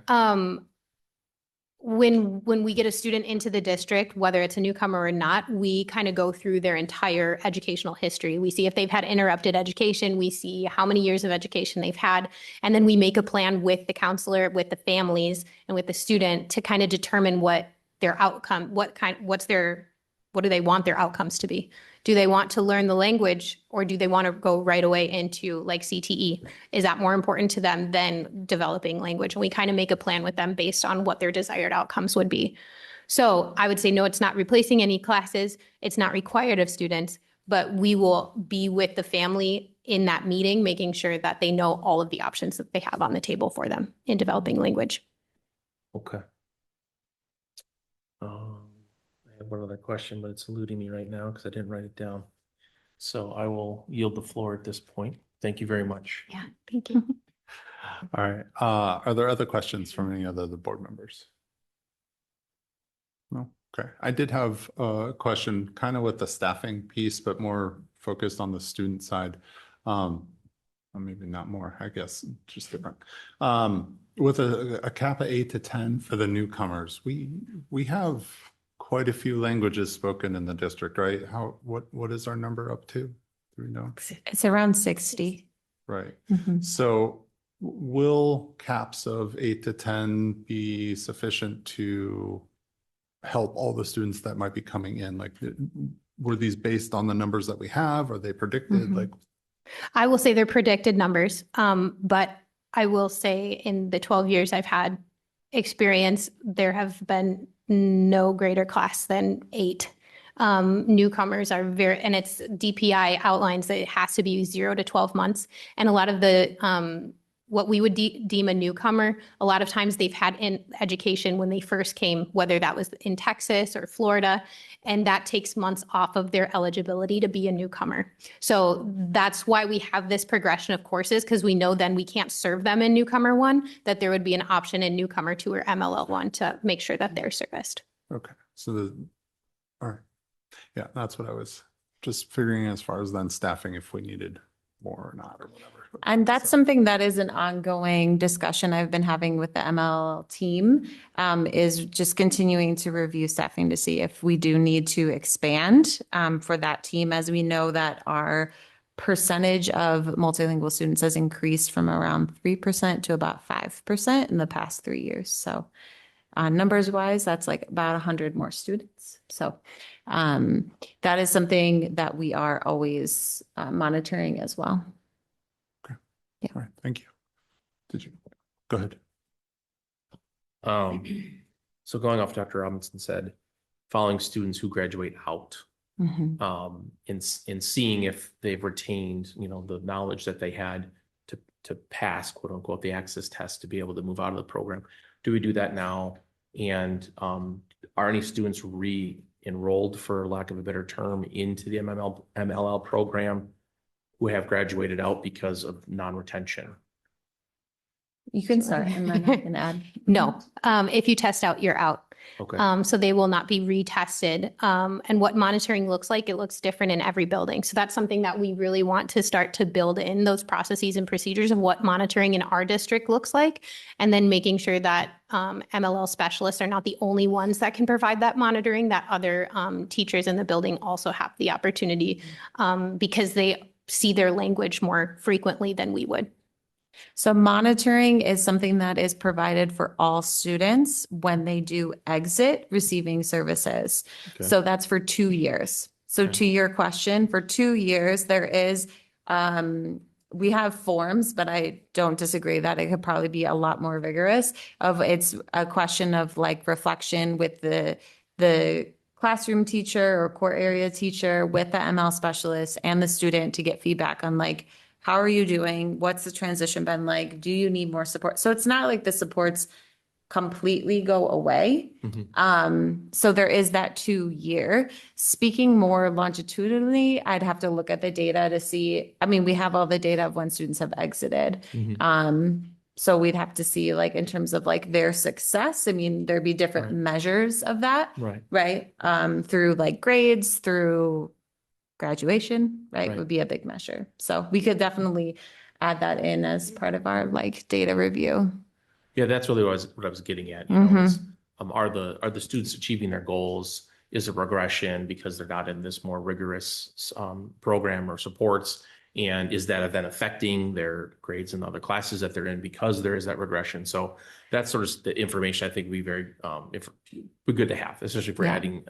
When we get a student into the district, whether it's a newcomer or not, we kind of go through their entire educational history. We see if they've had interrupted education, we see how many years of education they've had, and then we make a plan with the counselor, with the families, and with the student to kind of determine what their outcome, what do they want their outcomes to be? Do they want to learn the language, or do they want to go right away into CTE? Is that more important to them than developing language? And we kind of make a plan with them based on what their desired outcomes would be. So I would say, no, it's not replacing any classes. It's not required of students, but we will be with the family in that meeting, making sure that they know all of the options that they have on the table for them in developing language. Okay. I have one other question, but it's eluding me right now because I didn't write it down. So I will yield the floor at this point. Thank you very much. Yeah, thank you. All right. Are there other questions from any other of the board members? No? Okay. I did have a question kind of with the staffing piece, but more focused on the student side. Or maybe not more, I guess, just different. With a cap of 8 to 10 for the newcomers, we have quite a few languages spoken in the district, right? What is our number up to? Do we know? It's around 60. Right. Mhm. So will caps of 8 to 10 be sufficient to help all the students that might be coming in? Were these based on the numbers that we have? Are they predicted? Mhm. I will say they're predicted numbers, but I will say in the 12 years I've had experience, there have been no greater class than 8. Newcomers are and it's DPI outlines that it has to be 0 to 12 months. And a lot of the what we would deem a newcomer. A lot of times they've had in education when they first came, whether that was in Texas or Florida, and that takes months off of their eligibility to be a newcomer. So that's why we have this progression of courses, because we know then we can't serve them in newcomer 1, that there would be an option in newcomer 2 or MLL 1 to make sure that they're serviced. Okay, so all right. Yeah, that's what I was just figuring as far as then staffing, if we needed more or not or whatever. And that's something that is an ongoing discussion I've been having with the ML team, is just continuing to review staffing to see if we do need to expand for that team, as we know that our percentage of multilingual students has increased from around 3% to about 5% in the past 3 years. So numbers wise, that's like about 100 more students. So that is something that we are always monitoring as well. Yeah. All right, thank you. Did you go ahead? So going off Dr. Robinson said, following students who graduate out, in seeing if they've retained, the knowledge that they had to pass, quote unquote, the access test to be able to move out of the program. Do we do that now? And are any students re-enrolled, for lack of a better term, into the MLL program who have graduated out because of non-retention? You can start and then I can add. No, if you test out, you're out. Okay. So they will not be retested. And what monitoring looks like, it looks different in every building. So that's something that we really want to start to build in, those processes and procedures of what monitoring in our district looks like. And then making sure that MLL specialists are not the only ones that can provide that monitoring, that other teachers in the building also have the opportunity because they see their language more frequently than we would. So monitoring is something that is provided for all students when they do exit receiving services. Okay. So that's for 2 years. So to your question, for 2 years, there is, we have forms, but I don't disagree that it could probably be a lot more vigorous. It's a question of like reflection with the classroom teacher or core area teacher with the ML specialist and the student to get feedback on like, how are you doing? What's the transition been like? Do you need more support? So it's not like the supports completely go away. So there is that 2 year. Speaking more longitudinally, I'd have to look at the data to see. I mean, we have all the data of when students have exited. So we'd have to see like in terms of like their success. I mean, there'd be different measures of that, right? Through like grades, through graduation, right, would be a big measure. So we could definitely add that in as part of our like data review. Yeah, that's really what I was getting at. Is, are the students achieving their goals? Is it regression because they're not in this more rigorous program or supports? And is that then affecting their grades in other classes that they're in because there is that regression? So that's sort of the information I think would be very good to have, especially if we're adding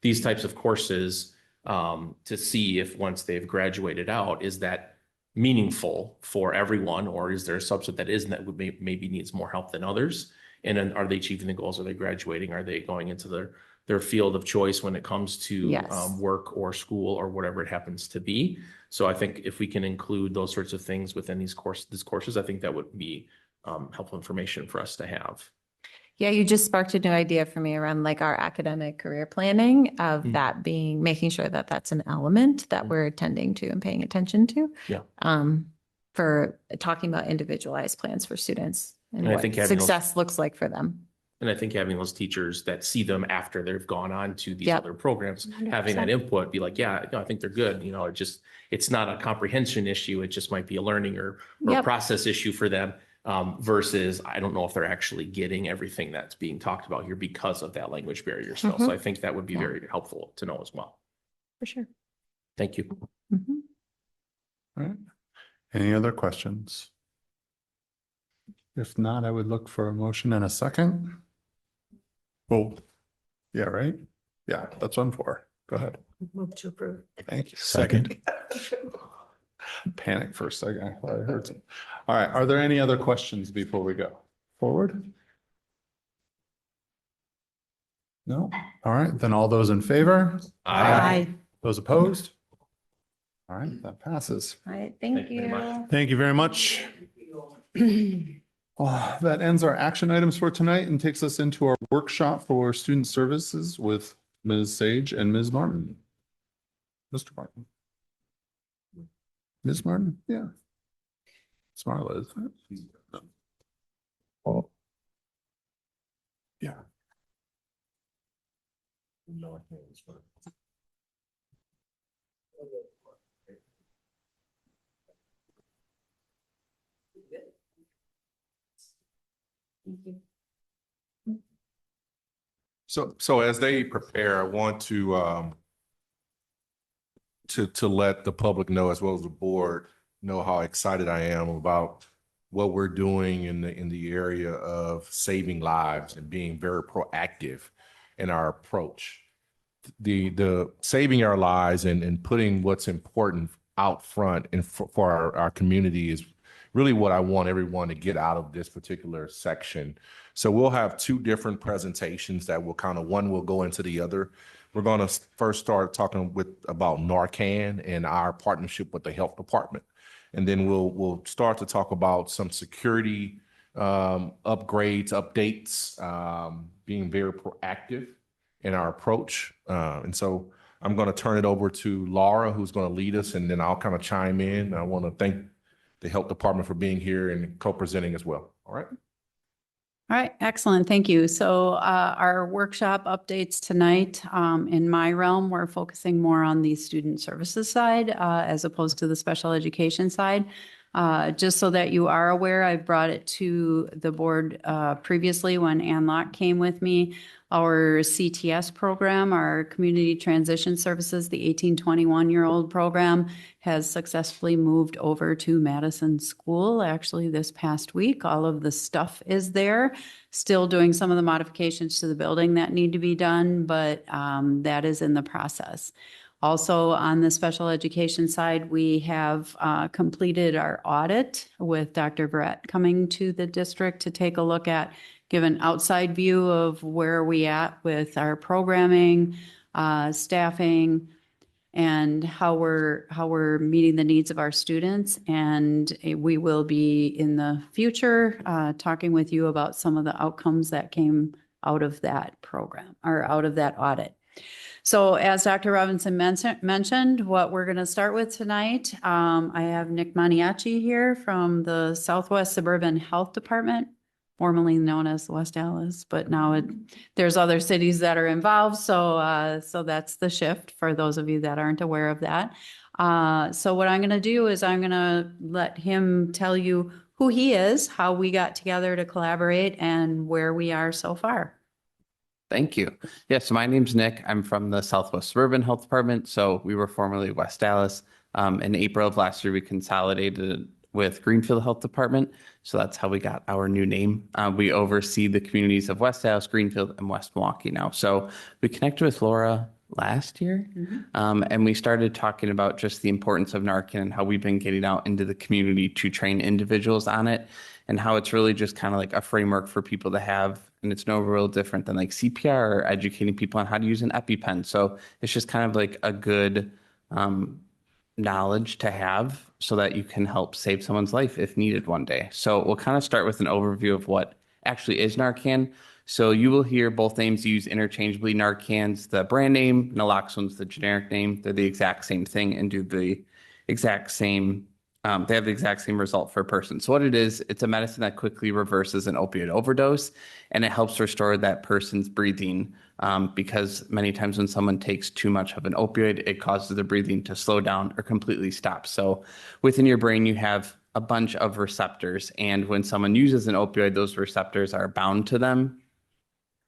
these types of courses. To see if once they've graduated out, is that meaningful for everyone, or is there a subset that isn't, that would maybe needs more help than others? And then are they achieving the goals? Are they graduating? Are they going into their field of choice when it comes to work or school or whatever it happens to be? So I think if we can include those sorts of things within these courses, I think that would be helpful information for us to have. Yeah, you just sparked a new idea for me around like our academic career planning of that being, making sure that that's an element that we're attending to and paying attention to. For talking about individualized plans for students and I what think success looks like for them. And I think having those teachers that see them after they've gone on to these other programs, having that input, be like, yeah, I think they're good. It's not a comprehension issue. It just might be a learning or process issue for them. Versus I don't know if they're actually getting everything that's being talked about here because of that language barrier still. So I think that would be very helpful to know as well. For sure. Thank you. All right. Any other questions? If not, I would look for a motion in a second. Well, yeah, right? Yeah, that's one for. Go ahead. Move to approve. Thank you. Second. Panic for a second. I thought I heard some. All right. Are there any other questions before we go forward? No? All right. Then all those in favor? Aye. Those opposed? All right. That passes. All right. Thank you. Thank you very much. That ends our action items for tonight and takes us into our workshop for student services with Ms. Sage and Ms. Martin. Mr. Martin. Ms. Martin, yeah. It's Marla, isn't it? No. Oh. Yeah. So as they prepare, I want to let the public know, as well as the board, know how excited I am about what we're doing in the area of saving lives and being very proactive in our approach. The saving our lives and putting what's important out front and for our community is really what I want everyone to get out of this particular section. So we'll have two different presentations that will one will go into the other. We're going to first start talking about Narcan and our partnership with the health department. And then we'll start to talk about some security upgrades, updates, being very proactive in our approach. And so I'm going to turn it over to Laura, who's going to lead us, and then I'll kind of chime in. I want to thank the health department for being here and co-presenting as well. All right. All right, excellent. Thank you. So our workshop updates tonight, in my realm, we're focusing more on the student services side as opposed to the special education side. Just so that you are aware, I brought it to the board previously when Ann Locke came with me. Our CTS program, our Community Transition Services, the 18-21-year-old program, has successfully moved over to Madison School. Actually, this past week, all of the stuff is there. Still doing some of the modifications to the building that need to be done, but that is in the process. Also, on the special education side, we have completed our audit with Dr. Brett coming to the district to take a look at, give an outside view of where we at with our programming, staffing, and how we're meeting the needs of our students. And we will be in the future talking with you about some of the outcomes that came out of that program or out of that audit. So as Dr. Robinson mentioned, what we're going to start with tonight, I have Nick Maniaci here from the Southwest Suburban Health Department, formerly known as West Allis, but now there's other cities that are involved. So that's the shift for those of you that aren't aware of that. So what I'm going to do is I'm going to let him tell you who he is, how we got together to collaborate, and where we are so far. Thank you. Yeah, so my name's Nick. I'm from the Southwest Suburban Health Department. So we were formerly West Allis. In April of last year, we consolidated with Greenfield Health Department. So that's how we got our new name. We oversee the communities of West Allis, Greenfield, and West Milwaukee now. So we connected with Laura last year, and we started talking about just the importance of Narcan and how we've been getting out into the community to train individuals on it, and how it's really just kind of like a framework for people to have. And it's no real different than like CPR or educating people on how to use an EpiPen. So it's just kind of like a good knowledge to have so that you can help save someone's life if needed one day. So we'll kind of start with an overview of what actually is Narcan. So you will hear both names used interchangeably. Narcan's the brand name, naloxone's the generic name. They're the exact same thing and do the exact same they have the exact same result for a person. So what it is, it's a medicine that quickly reverses an opioid overdose, and it helps restore that person's breathing because many times when someone takes too much of an opioid, it causes their breathing to slow down or completely stop. So within your brain, you have a bunch of receptors, and when someone uses an opioid, those receptors are bound to them,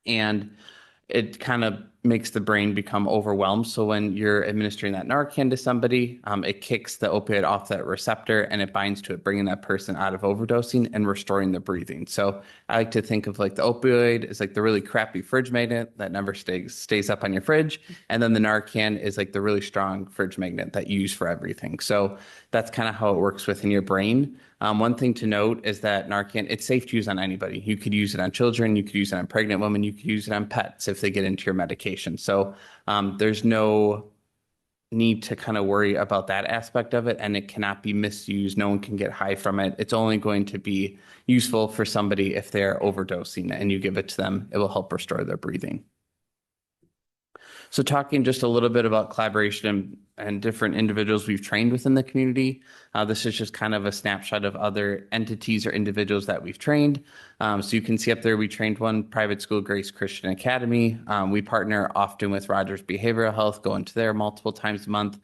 and it kind of makes the brain become overwhelmed. So when you're administering that Narcan to somebody, it kicks the opioid off that receptor and it binds to it, bringing that person out of overdosing and restoring the breathing. So I like to think of like the opioid is like the really crappy fridge magnet that never stays up on your fridge. And then the Narcan is like the really strong fridge magnet that you use for everything. So that's kind of how it works within your brain. One thing to note is that Narcan, it's safe to use on anybody. You could use it on children, you could use it on pregnant women, you could use it on pets if they get into your medication. So there's no need to kind of worry about that aspect of it, and it cannot be misused. No one can get high from it. It's only going to be useful for somebody if they're overdosing and you give it to them. It will help restore their breathing. So talking just a little bit about collaboration and different individuals we've trained within the community. This is just kind of a snapshot of other entities or individuals that we've trained. So you can see up there, we trained one private school, Grace Christian Academy. We partner often with Rogers Behavioral Health, going to there multiple times a month.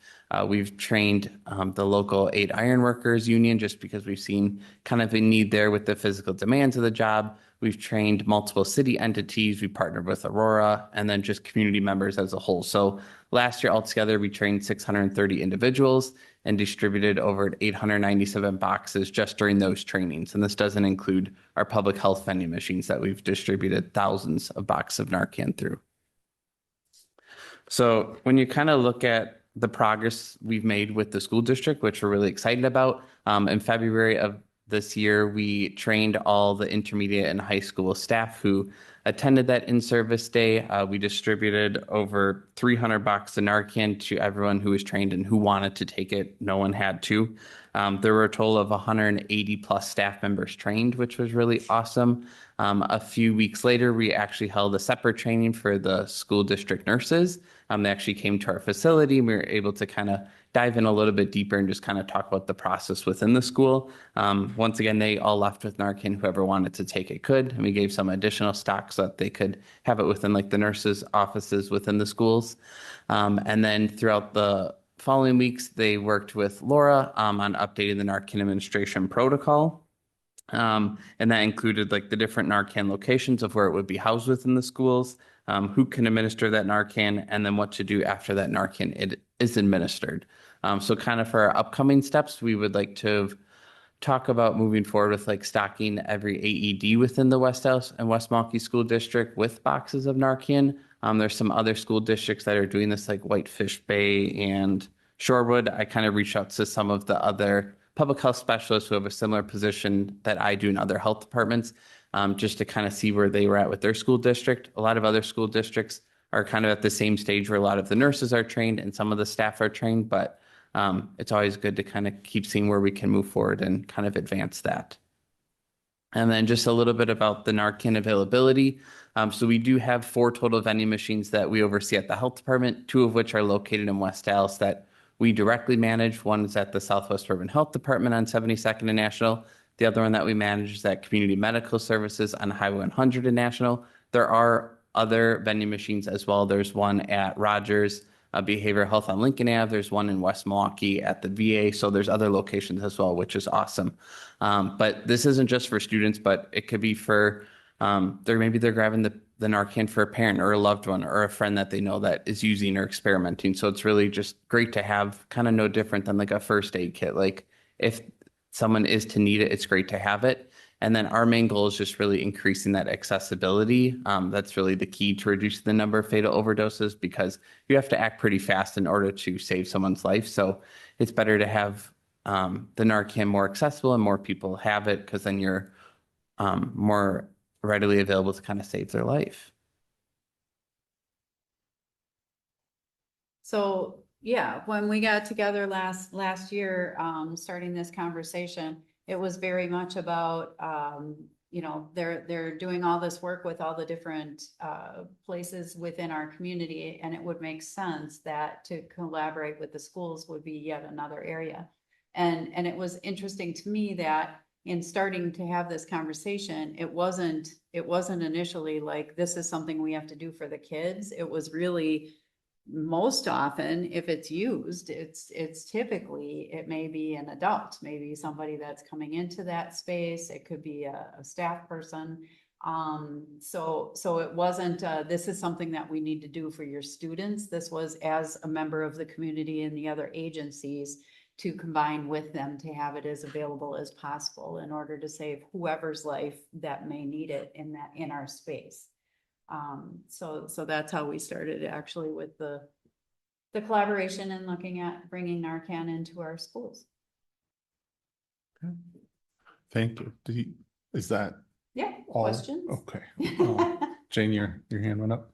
We've trained the local 8 Ironworkers Union just because we've seen kind of a need there with the physical demands of the job. We've trained multiple city entities. We partnered with Aurora and then just community members as a whole. So last year altogether, we trained 630 individuals and distributed over 897 boxes just during those trainings. And this doesn't include our public health vending machines that we've distributed thousands of boxes of Narcan through. So when you kind of look at the progress we've made with the school district, which we're really excited about, in February of this year, we trained all the intermediate and high school staff who attended that in-service day. We distributed over 300 boxes of Narcan to everyone who was trained and who wanted to take it. No one had to. There were a total of 180 plus staff members trained, which was really awesome. A few weeks later, we actually held a separate training for the school district nurses. They actually came to our facility and we were able to kind of dive in a little bit deeper and just kind of talk about the process within the school. Once again, they all left with Narcan. Whoever wanted to take it could, and we gave some additional stock so that they could have it within like the nurses' offices within the schools. And then throughout the following weeks, they worked with Laura on updating the Narcan administration protocol. And that included like the different Narcan locations of where it would be housed within the schools, who can administer that Narcan, and then what to do after that Narcan is administered. So kind of for our upcoming steps, we would like to talk about moving forward with like stocking every AED within the West Dallas and West Milwaukee School District with boxes of Narcan. There's some other school districts that are doing this like Whitefish Bay and Shorewood. I kind of reached out to some of the other public health specialists who have a similar position that I do in other health departments, just to kind of see where they were at with their school district. A lot of other school districts are kind of at the same stage where a lot of the nurses are trained and some of the staff are trained, but it's always good to kind of keep seeing where we can move forward and kind of advance that. And then just a little bit about the Narcan availability. So we do have 4 total vending machines that we oversee at the health department, 2 of which are located in West Dallas that we directly manage. One is at the Southwest Urban Health Department on 72nd and National. The other one that we manage is at Community Medical Services on Highway 100 and National. There are other vending machines as well. There's one at Rogers Behavioral Health on Lincoln Ave. There's one in West Milwaukee at the VA. So there's other locations as well, which is awesome. But this isn't just for students, but it could be for, maybe they're grabbing the Narcan for a parent or a loved one or a friend that they know that is using or experimenting. So it's really just great to have, kind of no different than like a first aid kit. Like if someone is to need it, it's great to have it. And then our main goal is just really increasing that accessibility. That's really the key to reduce the number of fatal overdoses, because you have to act pretty fast in order to save someone's life. So it's better to have the Narcan more accessible and more people have it, because then you're more readily available to kind of save their life. So yeah, when we got together last year, starting this conversation, it was very much about, they're doing all this work with all the different places within our community, and it would make sense that to collaborate with the schools would be yet another area. And it was interesting to me that in starting to have this conversation, it wasn't initially like, this is something we have to do for the kids. It was really, most often, if it's used, it's typically, it may be an adult, maybe somebody that's coming into that space. It could be a staff person. So it wasn't, this is something that we need to do for your students. This was as a member of the community and the other agencies to combine with them to have it as available as possible in order to save whoever's life that may need it in our space. So that's how we started, actually, with the collaboration and looking at bringing Narcan into our schools. Thank you. Is that Yeah, all? questions? Okay. Jane, your hand went up.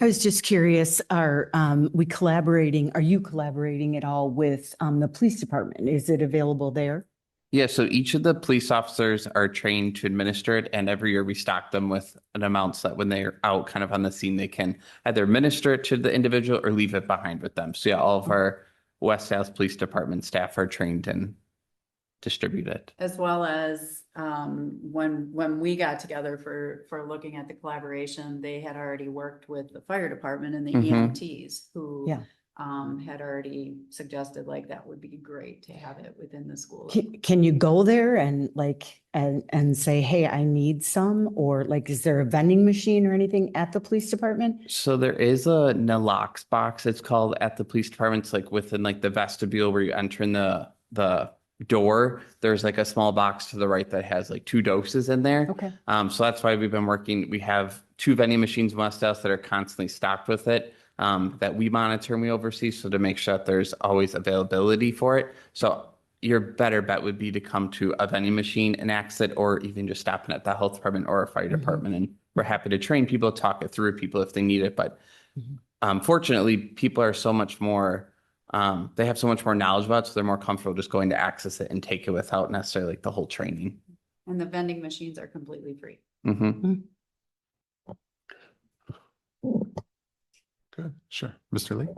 I was just curious, are we collaborating, are you collaborating at all with the police department? Is it available there? Yeah, so each of the police officers are trained to administer it, and every year we stock them with an amount so that when they're out kind of on the scene, they can either administer it to the individual or leave it behind with them. So yeah, all of our West Dallas Police Department staff are trained and distribute it. As well as when we got together for looking at the collaboration, they had already worked with the fire department and the EMTs who Yeah. had already suggested like that would be great to have it within the school. Can you go there and like, and say, hey, I need some? Or like, is there a vending machine or anything at the police department? So there is a nalox box, it's called, at the police department. It's like within like the vestibule where you enter in the door. There's like a small box to the right that has like 2 doses in there. Okay. So that's why we've been working. We have 2 vending machines in West Dallas that are constantly stocked with it, that we monitor and we oversee. So to make sure that there's always availability for it. So your better bet would be to come to a vending machine and access it, or even just stopping at the health department or a fire department. And we're happy to train people, talk it through people if they need it. But fortunately, people are so much more, they have so much more knowledge about it, so they're more comfortable just going to access it and take it without necessarily like the whole training. And the vending machines are completely free. Good, sure. Mr. Lee?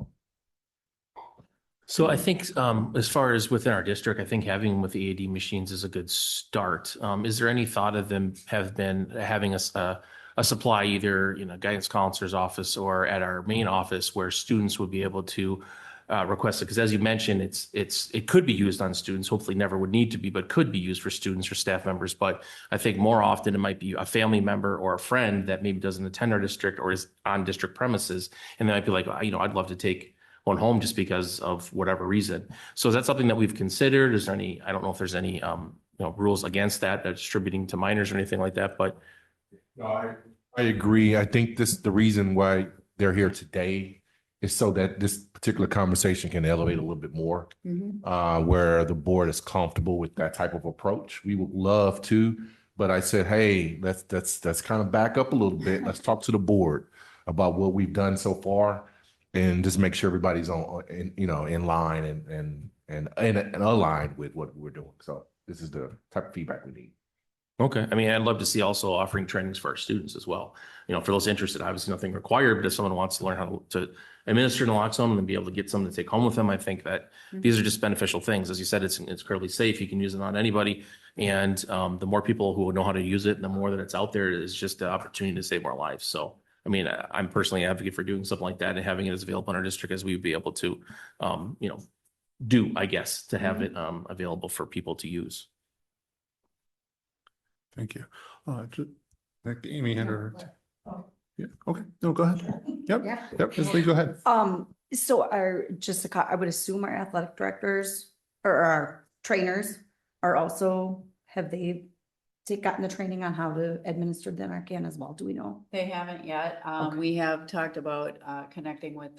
So I think as far as within our district, I think having them with the AED machines is a good start. Is there any thought of them having a supply either in a guidance counselor's office or at our main office where students would be able to request it? Because as you mentioned, it could be used on students, hopefully never would need to be, but could be used for students or staff members. But I think more often it might be a family member or a friend that maybe doesn't attend our district or is on district premises. And they might be like, I'd love to take one home just because of whatever reason. So is that something that we've considered? Is there any, I don't know if there's any rules against that, distributing to minors or anything like that, but. No, I agree. I think the reason why they're here today is so that this particular conversation can elevate a little bit more, where the board is comfortable with that type of approach. We would love to, but I said, hey, let's kind of back up a little bit. Let's talk to the board about what we've done so far, and just make sure everybody's in line and aligned with what we're doing. So this is the type of feedback we need. Okay. I mean, I'd love to see also offering trainings for our students as well. For those interested, obviously nothing required, but if someone wants to learn how to administer naloxone and be able to get something to take home with them, I think that these are just beneficial things. As you said, it's incredibly safe. You can use it on anybody. And the more people who know how to use it, the more that it's out there, is just the opportunity to save more lives. So, I mean, I'm personally an advocate for doing something like that and having it as available in our district as we would be able to, do, I guess, to have it available for people to use. Thank you. Amy had her. Yeah, okay. No, go ahead. Yep. Ms. Lee, go ahead. So I would assume our athletic directors or our trainers are also, have they gotten the training on how to administer the Narcan as well? Do we know? They haven't yet. We have talked about connecting with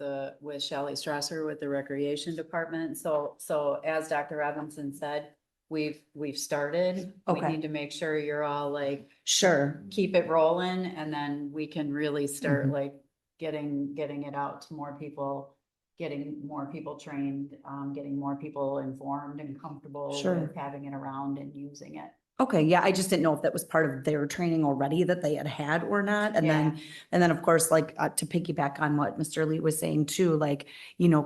Shelley Strasser with the recreation department. So as Dr. Robinson said, we've started. We Okay. need to make sure you're all like, Sure. keep it rolling, and then we can really start like getting it out to more people, getting more people trained, getting more people informed and comfortable Sure. with having it around and using it. Okay, yeah, I just didn't know if that was part of their training already that they had or not. And then of course, like to piggyback on what Mr. Lee was saying too, like,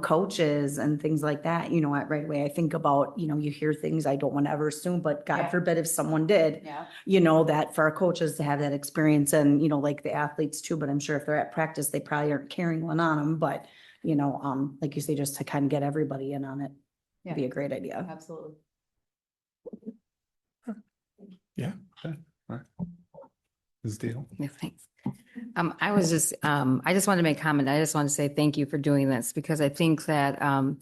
coaches and things like that, right away, I think about, you hear things I don't want to ever assume, but God forbid if someone did, that for our coaches to have that experience and, like the athletes too, but I'm sure if they're at practice, they probably aren't carrying one on them, but, like you say, just to kind of get everybody in on it, would be a great idea. Absolutely. Yeah. Okay. All right. Ms. Deal. Yeah, thanks. I just wanted to make a comment. I just want to say thank you for doing this, because I think that a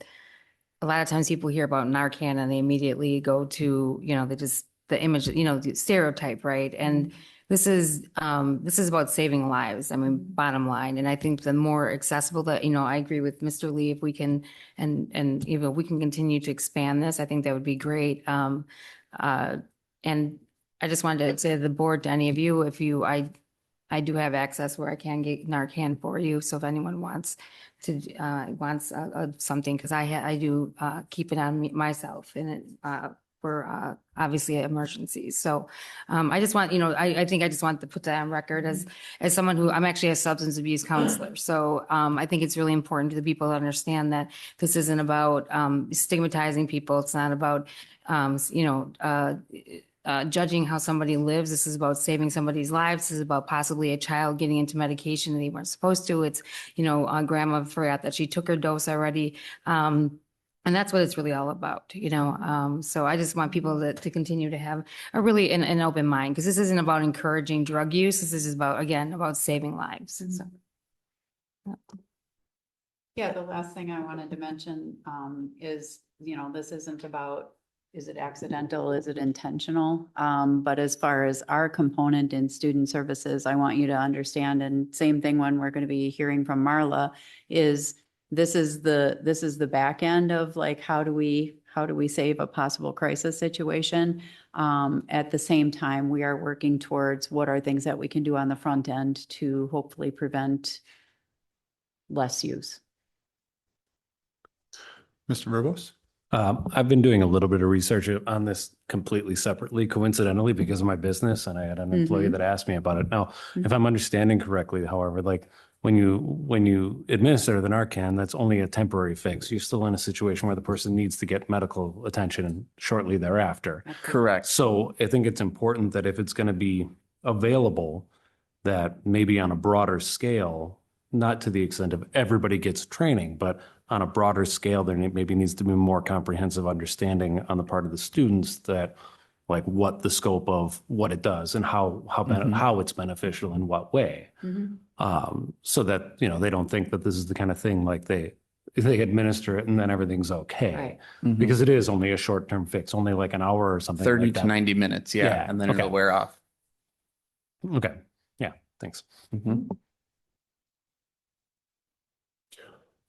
lot of times people hear about Narcan and they immediately go to, the image, the stereotype, right? And this is about saving lives. I mean, bottom line. And I think the more accessible that, I agree with Mr. Lee, if we can, and we can continue to expand this, I think that would be great. And I just wanted to say to the board, to any of you, I do have access where I can get Narcan for you. So if anyone wants to, something, because I do keep it on me myself and it, for obviously emergencies. So I just want, I think I just want to put that on record as someone who, I'm actually a substance abuse counselor. So I think it's really important to the people to understand that this isn't about stigmatizing people. It's not about, judging how somebody lives. This is about saving somebody's lives. This is about possibly a child getting into medication that they weren't supposed to. It's, grandma forgot that she took her dose already. And that's what it's really all about, So I just want people to continue to have a really an open mind, because this isn't about encouraging drug use. This is about, again, about saving lives. So. Yeah, the last thing I wanted to mention is, this isn't about, is it accidental? Is it intentional? But as far as our component in student services, I want you to understand, and same thing when we're going to be hearing from Marla, is this is the back end of like, how do we save a possible crisis situation? At the same time, we are working towards what are things that we can do on the front end to hopefully prevent less use. Mr. Verbos? I've been doing a little bit of research on this completely separately, coincidentally, because of my business, and I had an employee that asked me about it. Now, if I'm understanding correctly, however, like when you administer the Narcan, that's only a temporary fix. You're still in a situation where the person needs to get medical attention shortly thereafter. Correct. So I think it's important that if it's going to be available, that maybe on a broader scale, not to the extent of everybody gets training, but on a broader scale, there maybe needs to be more comprehensive understanding on the part of the students that, like, what the scope of what it does and how it's beneficial in what way. So that, they don't think that this is the kind of thing like they administer it and then everything's okay. Right. Because it is only a short-term fix, only like an hour or something 30 like to that. 90 minutes. Yeah. And then Okay. it'll wear off. Okay. Yeah. Thanks.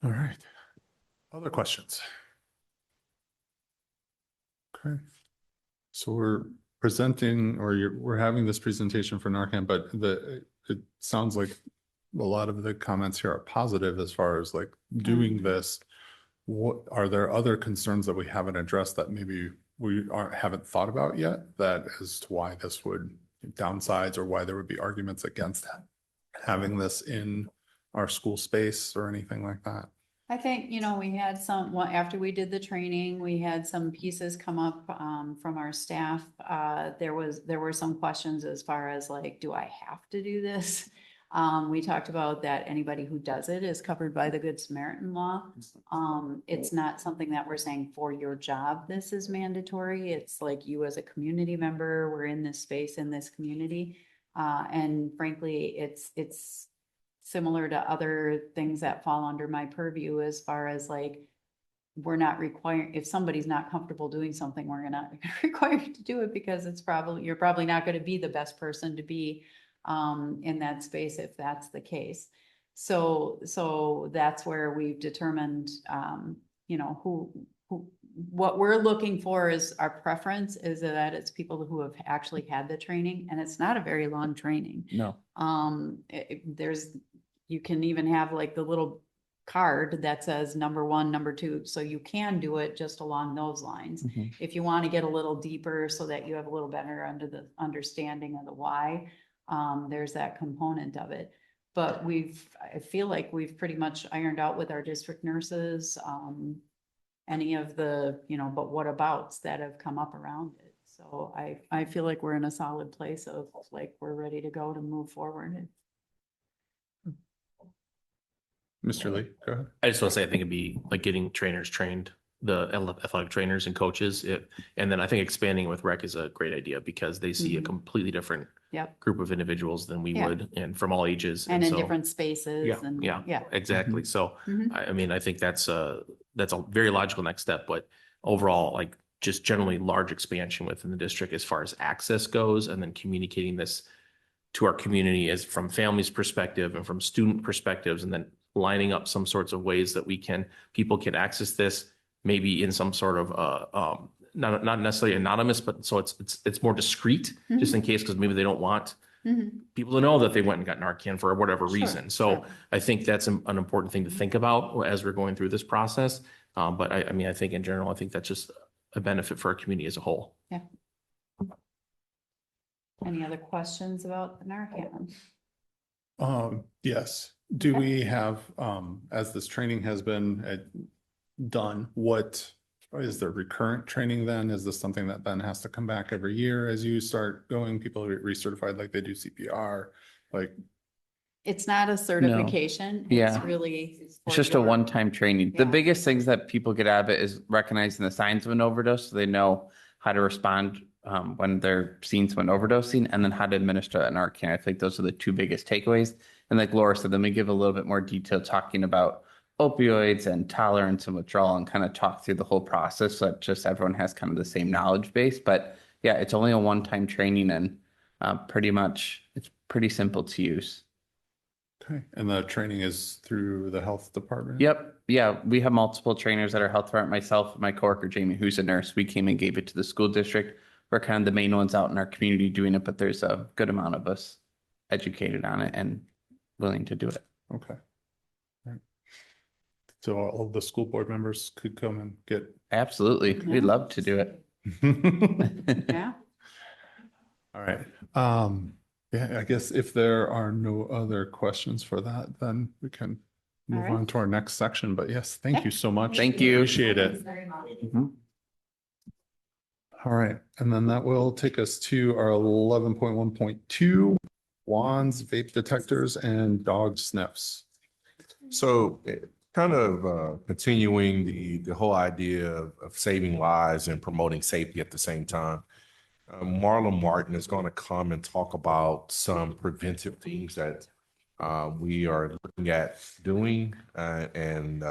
All right. Other questions? Okay. So we're presenting, or we're having this presentation for Narcan, but it sounds like a lot of the comments here are positive as far as like doing this. What are there other concerns that we haven't addressed that maybe we haven't thought about yet, that as to why this would downsides or why there would be arguments against having this in our school space or anything like that? I think, we had after we did the training, we had some pieces come up from our staff. There were some questions as far as like, do I have to do this? We talked about that anybody who does it is covered by the Good Samaritan law. It's not something that we're saying for your job, this is mandatory. It's like you as a community member, we're in this space, in this community. And frankly, it's similar to other things that fall under my purview as far as like, we're not requiring, if somebody's not comfortable doing something, we're not required to do it, because you're probably not going to be the best person to be in that space if that's the case. So that's where we've determined, what we're looking for is our preference is that it's people who have actually had the training, and it's not a very long training. No. You can even have like the little card that says number 1, number 2. So you can do it just along those lines. If you want to get a little deeper so that you have a little better understanding of the why, there's that component of it. But I feel like we've pretty much ironed out with our district nurses, any of the, but what abouts that have come up around it. So I feel like we're in a solid place of like, we're ready to go to move forward. Mr. Lee, go ahead. I just want to say, I think it'd be like getting trainers trained, the athletic trainers and coaches. And then I think expanding with rec is a great idea, because they see a completely different group of individuals than we would, and from all ages. And in so, different spaces. Yeah, exactly. So, I think that's a very logical next step, but overall, like just generally large expansion within the district as far as access goes, and then communicating this to our community as from families' perspective and from student perspectives, and then lining up some sorts of ways that people can access this, maybe in some sort of not necessarily anonymous, but so it's more discreet, just in case, because maybe they don't want people to know that they went and got Narcan for whatever reason. So sure. I think that's an important thing to think about as we're going through this process. But I mean, I think in general, I think that's just a benefit for our community as a whole. Yeah. Any other questions about the Narcan? Yes. Do we have, as this training has been done, what is there recurrent training then? Is this something that then has to come back every year as you start going, people get recertified like they do CPR? Like, It's not a certification. Yeah. It's really. It's just a one-time training. The Yeah. biggest things that people get out of it is recognizing the signs of an overdose, so they know how to respond when they're seeing someone overdosing, and then how to administer that Narcan. I think those are the two biggest takeaways. And like Laura said, then we give a little bit more detail talking about opioids and tolerance and withdrawal, and kind of talk through the whole process so that just everyone has kind of the same knowledge base. But yeah, it's only a one-time training, and pretty much it's pretty simple to use. okay. And the training is through the health department? Yep. Yeah. We have multiple trainers that are health department. Myself, my coworker, Jamie, who's a nurse, we came and gave it to the school district. We're kind of the main ones out in our community doing it, but there's a good amount of us educated on it and willing to do it. Okay. Right. So all of the school board members could come and get. Absolutely. Yeah. We'd love to do it. Yeah. All right. Yeah, I guess if there are no other questions for that, then we can All move right. on to our next section. But yes, thank Yeah. you so much. Thank you. Appreciate it. Mhm. All right. And then that will take us to our 11.1.2 wands, vape detectors, and dog sniffs. So kind of continuing the whole idea of saving lives and promoting safety at the same time. Marla Martin is going to come and talk about some preventive things that we are looking at doing and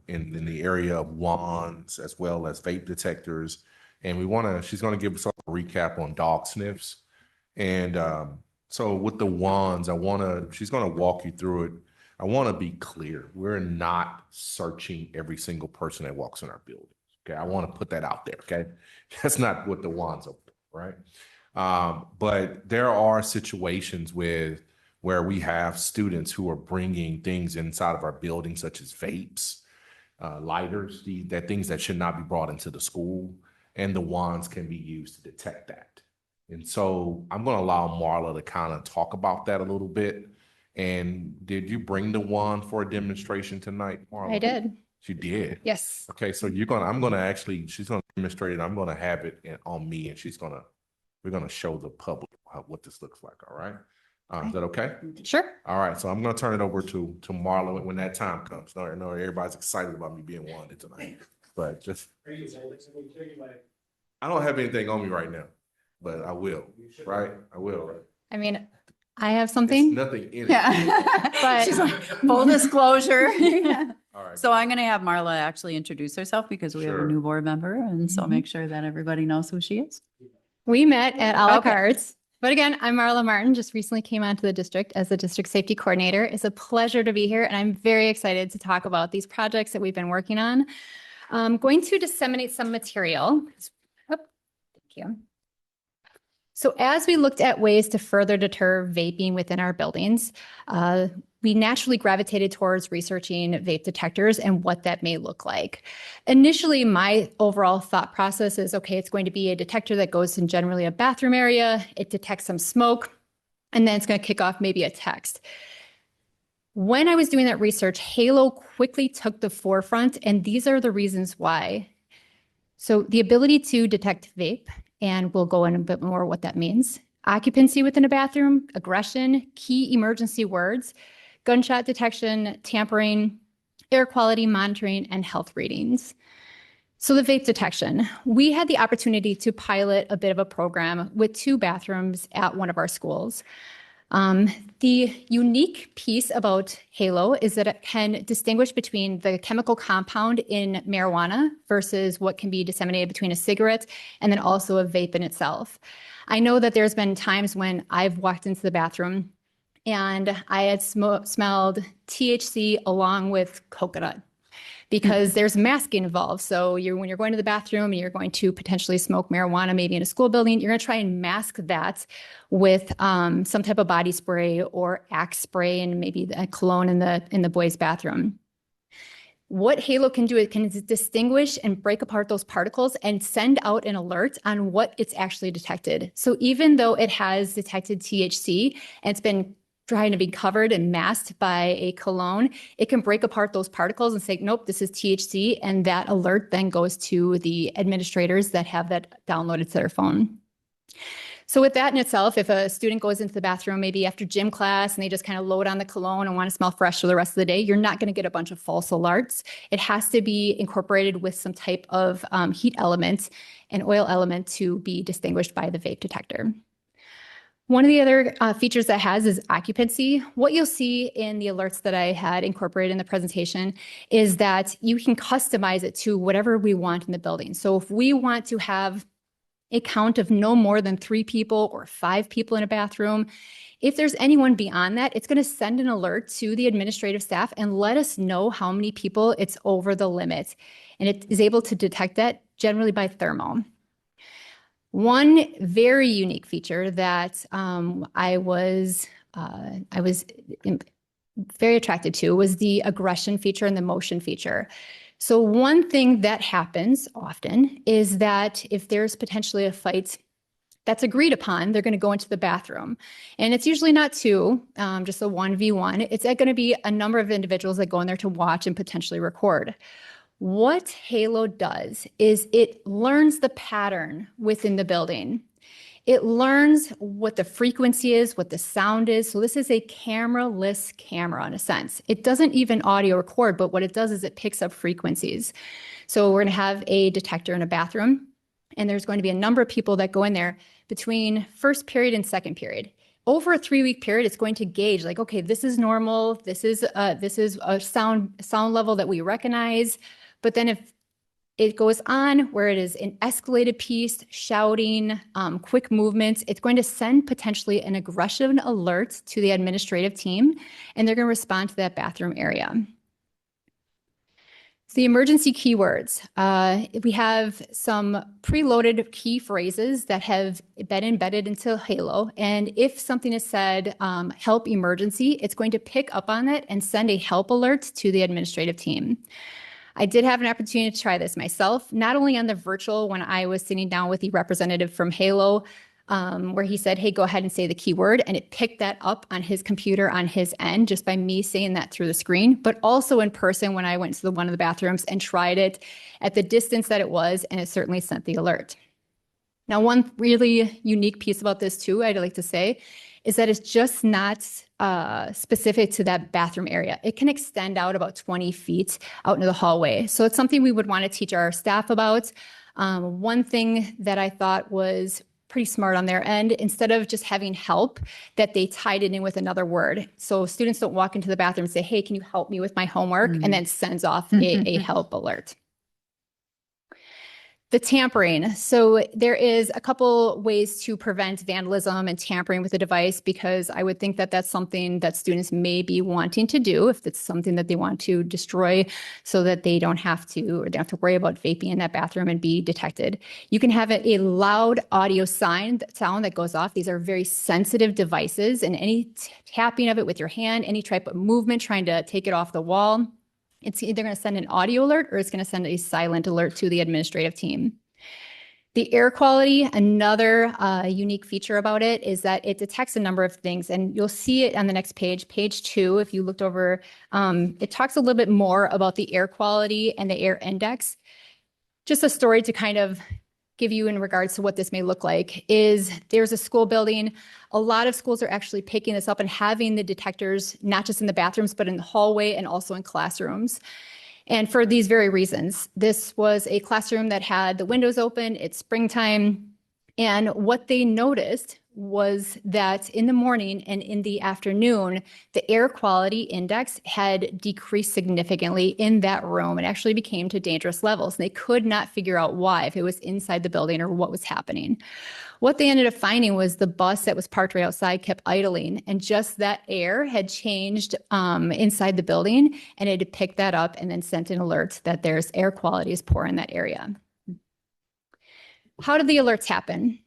in the area of wands as well as vape detectors. And she's going to give us a recap on dog sniffs. And so with the wands, she's going to walk you through it. I want to be clear. We're not searching every single person that walks in our building. Okay. I want to put that out there. Okay. That's not what the wands are for, right? But there are situations where we have students who are bringing things inside of our building, such as vapes, lighters, that things that should not be brought into the school, and the wands can be used to detect that. And so I'm going to allow Marla to kind of talk about that a little bit. And did you bring the wand for a demonstration tonight, Marla? I did. You did? Yes. Okay, so she's going to demonstrate it. I'm going to have it on me, and we're going to show the public what this looks like. All right. Is that okay? Sure. All right. So I'm going to turn it over to Marla when that time comes. I know everybody's excited about me being wanded tonight, but just, I don't have anything on me right now, but I will, right? I will, right? I mean, I have something. There's nothing in it. Yeah. But- She's like, full disclosure. All right. So I'm going to have Marla actually introduce herself because we have a Sure. new board member. And so make sure that everybody knows who she is. We met at a la Okay. carte. But again, I'm Marla Martin, just recently came onto the district as the district safety coordinator. It's a pleasure to be here, and I'm very excited to talk about these projects that we've been working on. I'm going to disseminate some material. Thank you. So as we looked at ways to further deter vaping within our buildings, we naturally gravitated towards researching vape detectors and what that may look like. Initially, my overall thought process is, okay, it's going to be a detector that goes in generally a bathroom area. It detects some smoke, and then it's going to kick off maybe a text. When I was doing that research, Halo quickly took the forefront, and these are the reasons why. So the ability to detect vape, and we'll go in a bit more what that means. Occupancy within a bathroom, aggression, key emergency words, gunshot detection, tampering, air quality monitoring, and health ratings. So the vape detection, we had the opportunity to pilot a bit of a program with 2 bathrooms at one of our schools. The unique piece about Halo is that it can distinguish between the chemical compound in marijuana versus what can be disseminated between a cigarette and then also a vape in itself. I know that there's been times when I've walked into the bathroom and I had smelled THC along with coconut. because there's masking involved. So when you're going to the bathroom and you're going to potentially smoke marijuana, maybe in a school building, you're going to try and mask that with some type of body spray or Axe spray and maybe a cologne in the boys' bathroom. What Halo can do, it can distinguish and break apart those particles and send out an alert on what it's actually detected. So even though it has detected THC and it's been trying to be covered and masked by a cologne, it can break apart those particles and say, nope, this is THC. And that alert then goes to the administrators that have that downloaded to their phone. So with that in itself, if a student goes into the bathroom, maybe after gym class, and they just kind of load on the cologne and want to smell fresh for the rest of the day, you're not going to get a bunch of false alerts. It has to be incorporated with some type of heat element and oil element to be distinguished by the vape detector. One of the other features that has is occupancy. What you'll see in the alerts that I had incorporated in the presentation is that you can customize it to whatever we want in the building. So if we want to have a count of no more than 3 people or 5 people in a bathroom, if there's anyone beyond that, it's going to send an alert to the administrative staff and let us know how many people it's over the limit. And it is able to detect that generally by thermal. One very unique feature that I was very attracted to was the aggression feature and the motion feature. So one thing that happens often is that if there's potentially a fight that's agreed upon, they're going to go into the bathroom. And it's usually not 2, just a 1v1. It's going to be a number of individuals that go in there to watch and potentially record. What Halo does is it learns the pattern within the building. It learns what the frequency is, what the sound is. So this is a camera-less camera in a sense. It doesn't even audio record, but what it does is it picks up frequencies. So we're going to have a detector in a bathroom, and there's going to be a number of people that go in there between first period and second period. Over a 3-week period, it's going to gauge like, okay, this is normal. This is a sound level that we recognize. But then if it goes on where it is an escalated piece, shouting, quick movements, it's going to send potentially an aggression alert to the administrative team, and they're going to respond to that bathroom area. So the emergency keywords. We have some preloaded key phrases that have been embedded into Halo. And if something is said, help emergency, it's going to pick up on it and send a help alert to the administrative team. I did have an opportunity to try this myself, not only on the virtual when I was sitting down with the representative from Halo, where he said, hey, go ahead and say the keyword. And it picked that up on his computer on his end, just by me saying that through the screen, but also in person when I went to one of the bathrooms and tried it at the distance that it was, and it certainly sent the alert. Now, one really unique piece about this too, I'd like to say, is that it's just not specific to that bathroom area. It can extend out about 20 feet out into the hallway. So it's something we would want to teach our staff about. One thing that I thought was pretty smart on their end, instead of just having help, that they tied it in with another word. So students don't walk into the bathroom and say, hey, can you help me with my homework? And then sends off a help alert. The tampering. So there is a couple ways to prevent vandalism and tampering with the device, because I would think that that's something that students may be wanting to do if it's something that they want to destroy, so that they don't have to, or they don't have to worry about vaping in that bathroom and be detected. You can have a loud audio sound that goes off. These are very sensitive devices, and any tapping of it with your hand, any type of movement trying to take it off the wall, it's either going to send an audio alert or it's going to send a silent alert to the administrative team. The air quality, another unique feature about it is that it detects a number of things, and you'll see it on the next page, page 2. If you looked over, it talks a little bit more about the air quality and the air index. Just a story to kind of give you in regards to what this may look like is there's a school building. A lot of schools are actually picking this up and having the detectors, not just in the bathrooms, but in the hallway and also in classrooms. And for these very reasons, this was a classroom that had the windows open. It's springtime. And what they noticed was that in the morning and in the afternoon, the air quality index had decreased significantly in that room. It actually became to dangerous levels. And they could not figure out why, if it was inside the building or what was happening. What they ended up finding was the bus that was parked right outside kept idling, and just that air had changed inside the building, and it had picked that up and then sent an alert that there's air quality is poor in that area. How did the alerts happen?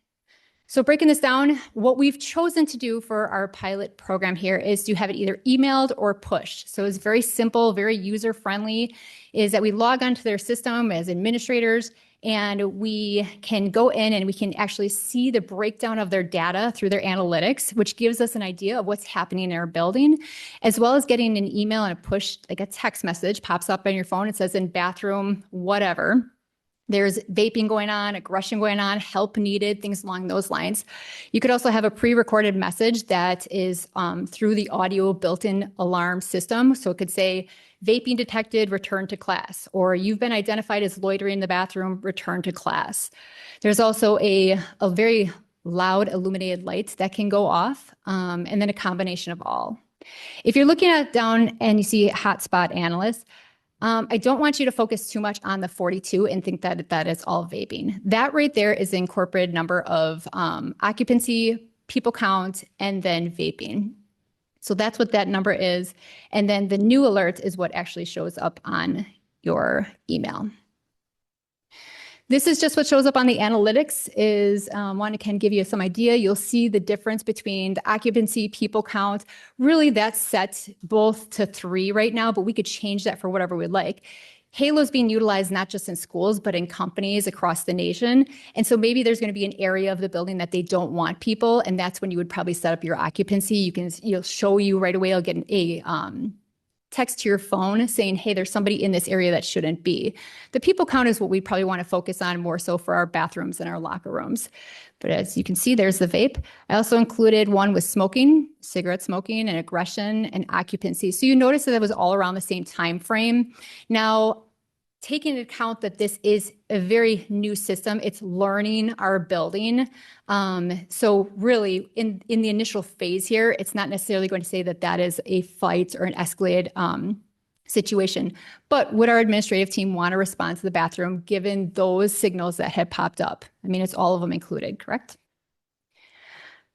So breaking this down, what we've chosen to do for our pilot program here is to have it either emailed or pushed. So it's very simple, very user-friendly, is that we log onto their system as administrators, and we can go in and we can actually see the breakdown of their data through their analytics, which gives us an idea of what's happening in our building, as well as getting an email and a push, like a text message pops up on your phone. It says in bathroom, whatever. There's vaping going on, aggression going on, help needed, things along those lines. You could also have a pre-recorded message that is through the audio built-in alarm system. So it could say, vaping detected, return to class, or you've been identified as loitering in the bathroom, return to class. There's also a very loud illuminated light that can go off, and then a combination of all. If you're looking at down and you see hotspot analyst, I don't want you to focus too much on the 42 and think that that is all vaping. That right there is the incorporated number of occupancy, people count, and then vaping. So that's what that number is. And then the new alert is what actually shows up on your email. This is just what shows up on the analytics is one can give you some idea. You'll see the difference between the occupancy, people count. Really that's set both to 3 right now, but we could change that for whatever we'd like. Halo is being utilized not just in schools, but in companies across the nation. And so maybe there's going to be an area of the building that they don't want people. And that's when you would probably set up your occupancy. You'll show you right away, you'll get a text to your phone saying, hey, there's somebody in this area that shouldn't be. The people count is what we probably want to focus on more so for our bathrooms and our locker rooms. But as you can see, there's the vape. I also included one with smoking, cigarette smoking, and aggression and occupancy. So you notice that it was all around the same time frame. Now, taking into account that this is a very new system, it's learning our building. So really in the initial phase here, it's not necessarily going to say that that is a fight or an escalated situation, but would our administrative team want to respond to the bathroom given those signals that had popped up? I mean, it's all of them included, correct?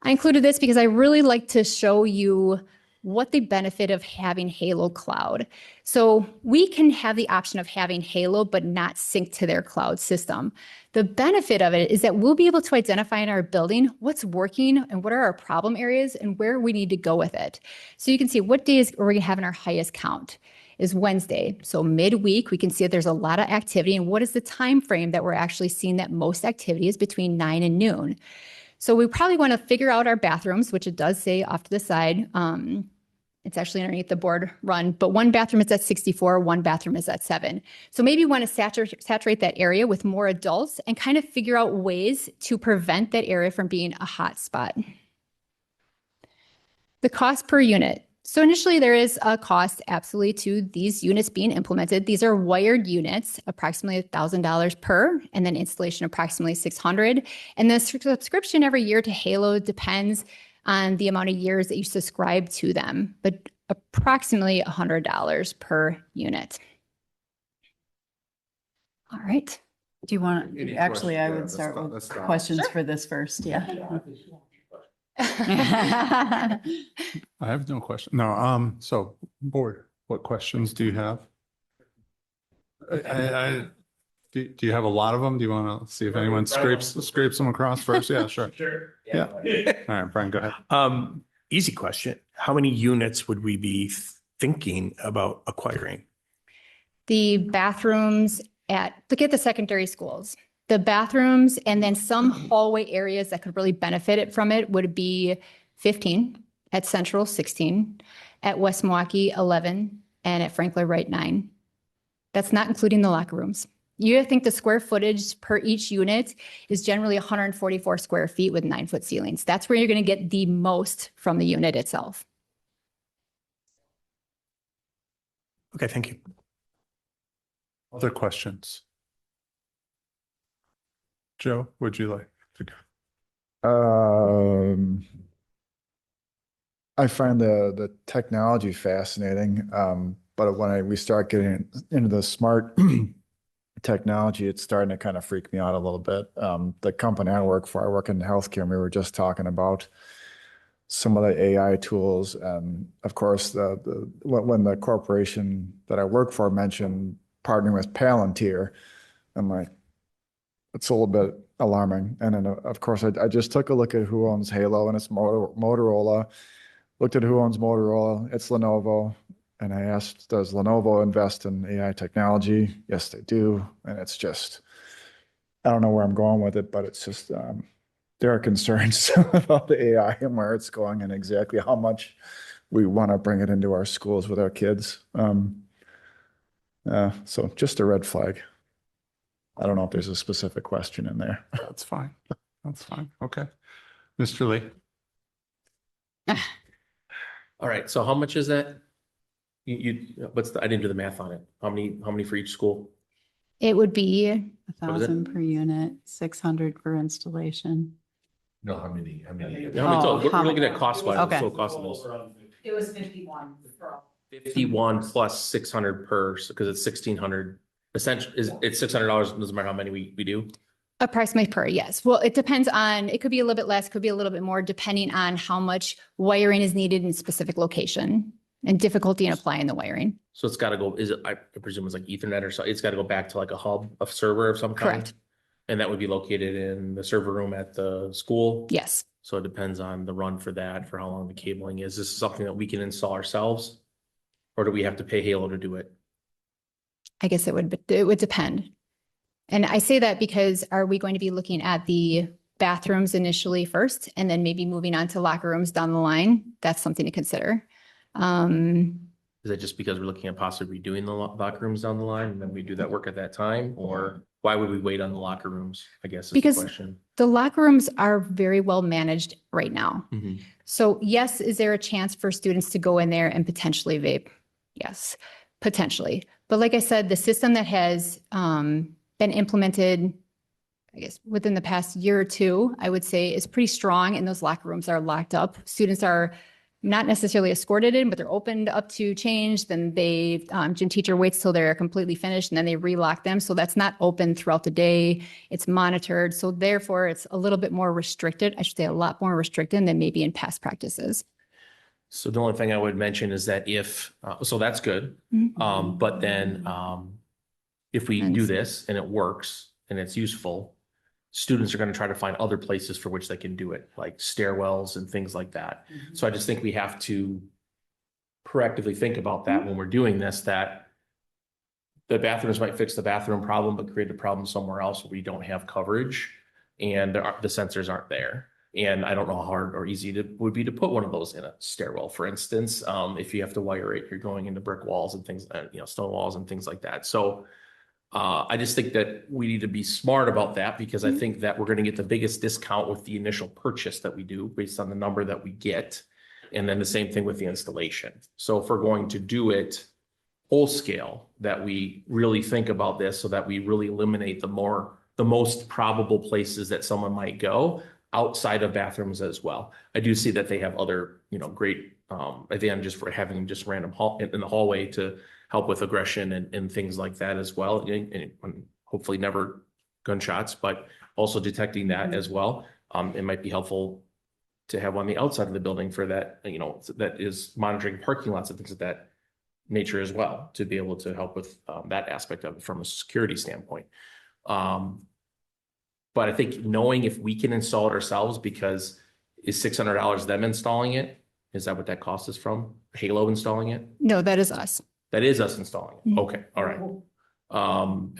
I included this because I really like to show you what the benefit of having Halo Cloud. So we can have the option of having Halo, but not sync to their cloud system. The benefit of it is that we'll be able to identify in our building what's working and what are our problem areas and where we need to go with it. So you can see what days are we having our highest count is Wednesday. So midweek, we can see that there's a lot of activity, and what is the time frame that we're actually seeing that most activity is between 9 and noon. So we probably want to figure out our bathrooms, which it does say off to the side. It's actually underneath the board run, but one bathroom is at 64, one bathroom is at 7. So maybe you want to saturate that area with more adults and kind of figure out ways to prevent that area from being a hot spot. The cost per unit. So initially there is a cost absolutely to these units being implemented. These are wired units, approximately $1,000 per, and then installation approximately $600. And the subscription every year to Halo depends on the amount of years that you subscribe to them, but approximately $100 per unit. All right. Do you want, actually, I would start with questions for this first. Yeah. I have no question. No, so board, what questions do you have? Do you have a lot of them? Do you want to see if anyone scrapes them across first? Yeah, sure. Sure. Yeah. All right, Brian, go ahead. Easy question. How many units would we be thinking about acquiring? The bathrooms look at the secondary schools. The bathrooms and then some hallway areas that could really benefit from it would be 15, at Central 16, at West Milwaukee 11, and at Franklin Wright 9. That's not including the locker rooms. You think the square footage per each unit is generally 144 square feet with 9-foot ceilings. That's where you're going to get the most from the unit itself. Okay, thank you. Other questions? Joe, would you like to go? I find the technology fascinating, but when we start getting into the smart technology, it's starting to kind of freak me out a little bit. The company I work for, I work in healthcare, and we were just talking about some of the AI tools, and of course, when the corporation that I work for mentioned partnering with Palantir, I'm like, it's a little bit alarming. And then, of course, I just took a look at who owns Halo, and it's Motorola. Looked at who owns Motorola, it's Lenovo. And I asked, does Lenovo invest in AI technology? Yes, they do. And it's just, I don't know where I'm going with it, but it's just, there are concerns about the AI and where it's going and exactly how much we want to bring it into our schools with our kids. So just a red flag. I don't know if there's a specific question in there. That's fine. That's fine. Okay. Mr. Lee. All right, so how much is that? I didn't do the math on it. How many for each school? It would be 1,000 per unit, 600 per installation. No, how many? How many total? We're looking at cost wise, Okay. total cost of this. It was 51. 51 plus 600 per, because it's 1,600. Essentially, it's $600, doesn't matter how many we do. approximately per, yes. Well, it depends on, it could be a little bit less, could be a little bit more, depending on how much wiring is needed in a specific location and difficulty in applying the wiring. So it's got to go, I presume it's like Ethernet or so, it's got to go back to like a hub, a server of some kind? Correct. And that would be located in the server room at the school? Yes. So it depends on the run for that, for how long the cabling is. This is something that we can install ourselves? Or do we have to pay Halo to do it? I guess it would depend. And I say that because are we going to be looking at the bathrooms initially first and then maybe moving on to locker rooms down the line? That's something to consider. Is that just because we're looking at possibly redoing the locker rooms down the line and then we do that work at that time? Or why would we wait on the locker rooms, I guess is the Because question. the locker rooms are very well managed right now. Mhm. So yes, is there a chance for students to go in there and potentially vape? Yes, potentially. But like I said, the system that has been implemented, I guess, within the past year or two, I would say is pretty strong, and those locker rooms are locked up. Students are not necessarily escorted in, but they're opened up to change. Then they, gym teacher waits till they're completely finished and then they relock them. So that's not open throughout the day. It's monitored. So therefore it's a little bit more restricted. I should say a lot more restricted than maybe in past practices. So the only thing I would mention is that if, so that's good. But then if we do this and it works and it's useful, students are going to try to find other places for which they can do it, like stairwells and things like that. So I just think we have to proactively think about that when we're doing this, that the bathrooms might fix the bathroom problem, but create a problem somewhere else where we don't have coverage and the sensors aren't there. And I don't know how hard or easy it would be to put one of those in a stairwell, for instance. If you have to wire it, you're going into brick walls and things, stone walls and things like that. So I just think that we need to be smart about that because I think that we're going to get the biggest discount with the initial purchase that we do based on the number that we get. And then the same thing with the installation. So if we're going to do it whole scale, that we really think about this so that we really eliminate the most probable places that someone might go outside of bathrooms as well. I do see that they have other, great, again, just for having just random in the hallway to help with aggression and things like that as well. And hopefully never gunshots, but also detecting that as well. It might be helpful to have on the outside of the building for that, that is monitoring parking lots and things of that nature as well, to be able to help with that aspect of it from a security standpoint. But I think knowing if we can install it ourselves, because is $600 them installing it? Is that what that cost is from? Halo installing it? No, that is us. That is us installing it. Okay, all right.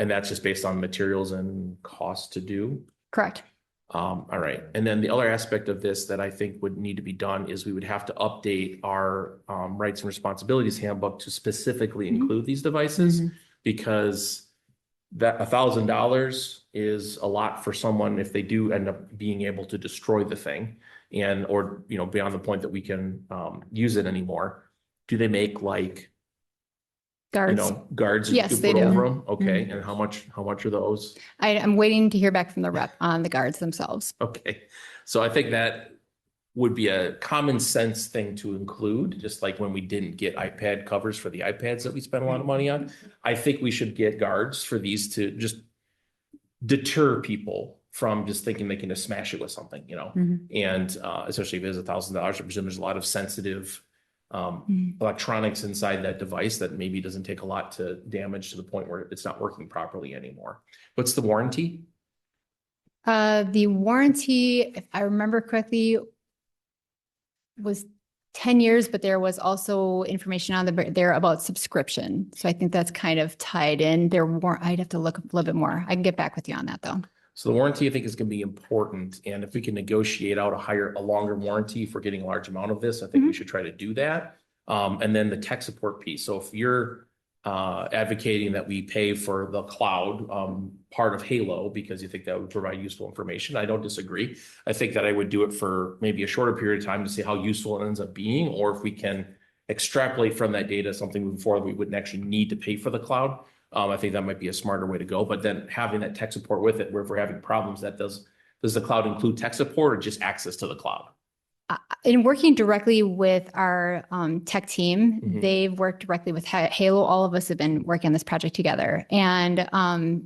And that's just based on materials and cost to do? Correct. All right. And then the other aspect of this that I think would need to be done is we would have to update our rights and responsibilities handbook to specifically include these devices, because that $1,000 is a lot for someone if they do end up being able to destroy the thing or beyond the point that we can use it anymore. Do they make like Guards. Guards that you Yes, could they put do. over them? Okay, Mhm. and how much are those? I'm waiting to hear back from the rep on the guards themselves. Okay, so I think that would be a common sense thing to include, just like when we didn't get iPad covers for the iPads that we spent a lot of money on. I think we should get guards for these to just deter people from just thinking they can just smash it with something, and especially if it is $1,000, I presume there's a lot of sensitive electronics inside that device that maybe doesn't take a lot to damage to the point where it's not working properly anymore. What's the warranty? The warranty, if I remember correctly, was 10 years, but there was also information on there about subscription. So I think that's kind of tied in. I'd have to look a little bit more. I can get back with you on that though. So the warranty, I think, is going to be important. And if we can negotiate out a longer warranty for getting a large amount of this, I think we should try to do that. And then the tech support piece. So if you're advocating that we pay for the cloud part of Halo because you think that would provide useful information, I don't disagree. I think that I would do it for maybe a shorter period of time to see how useful it ends up being, or if we can extrapolate from that data something moving forward, we wouldn't actually need to pay for the cloud. I think that might be a smarter way to go. But then having that tech support with it, where if we're having problems, does the cloud include tech support or just access to the cloud? In working directly with our tech team, they've worked directly with Halo. All of us have been working on this project together, and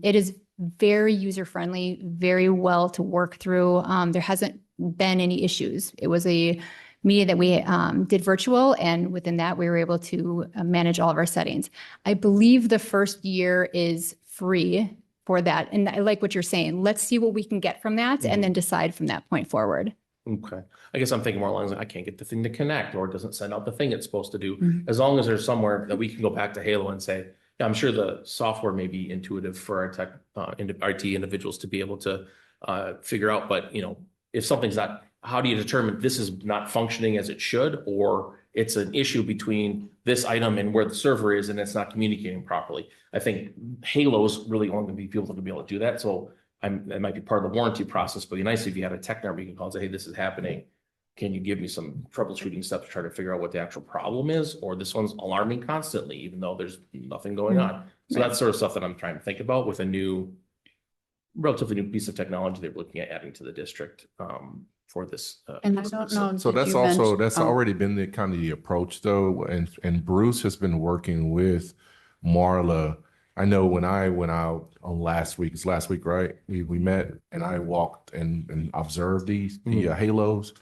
it is very user-friendly, very well to work through. There hasn't been any issues. It was a meeting that we did virtual, and within that, we were able to manage all of our settings. I believe the first year is free for that, and I like what you're saying. Let's see what we can get from that, and then decide from that point forward. Okay. I guess I'm thinking more along, I can't get the thing to connect, or it doesn't send out the thing it's supposed to do. As long as there's somewhere that we can go back to Halo and say, yeah, I'm sure the software may be intuitive for our tech, IT individuals to be able to figure out. But, if something's not, how do you determine this is not functioning as it should, or it's an issue between this item and where the server is and it's not communicating properly? I think Halo's really only going to be people to be able to do that. So that might be part of the warranty process, but it'd be nice if you had a tech number you can call and say, hey, this is happening. Can you give me some troubleshooting steps to try to figure out what the actual problem is? Or this one's alarming constantly, even though there's nothing going on. So that's sort of stuff that I'm trying to think about with a relatively new piece of technology they're looking at adding to the district for this. And I don't know. So that's already been the kind of the approach though. And Bruce has been working with Marla. I know when I went out on last week, right? We met and I walked and observed the Halos.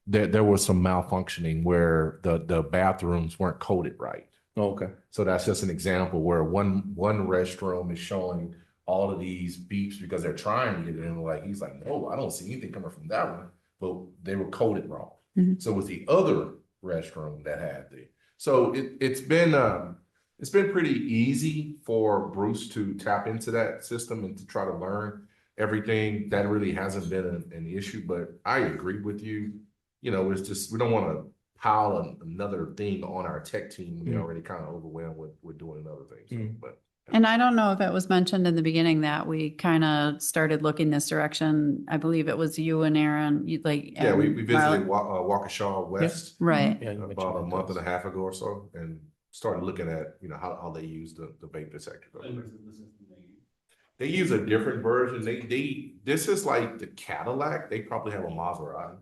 There was some malfunctioning where the bathrooms weren't coded right. Okay. So that's just an example where one restroom is showing all of these beeps because they're trying to get it in. He's like, no, I don't see anything coming from that one. But they were coded wrong. So it was the other restroom that had so it's been pretty easy for Bruce to tap into that system and to try to learn everything. That really hasn't been an issue, but I agree with you. It's just, we don't want to pile another thing on our tech team. We're already kind of overwhelmed with doing other things. And I don't know if it was mentioned in the beginning that we kind of started looking this direction. I believe it was you and Aaron, We visited Waukesha West right about a month and a half ago or so, and started looking at how they use the vape detector. They use a different version. This is like the Cadillac. They probably have a Maserati.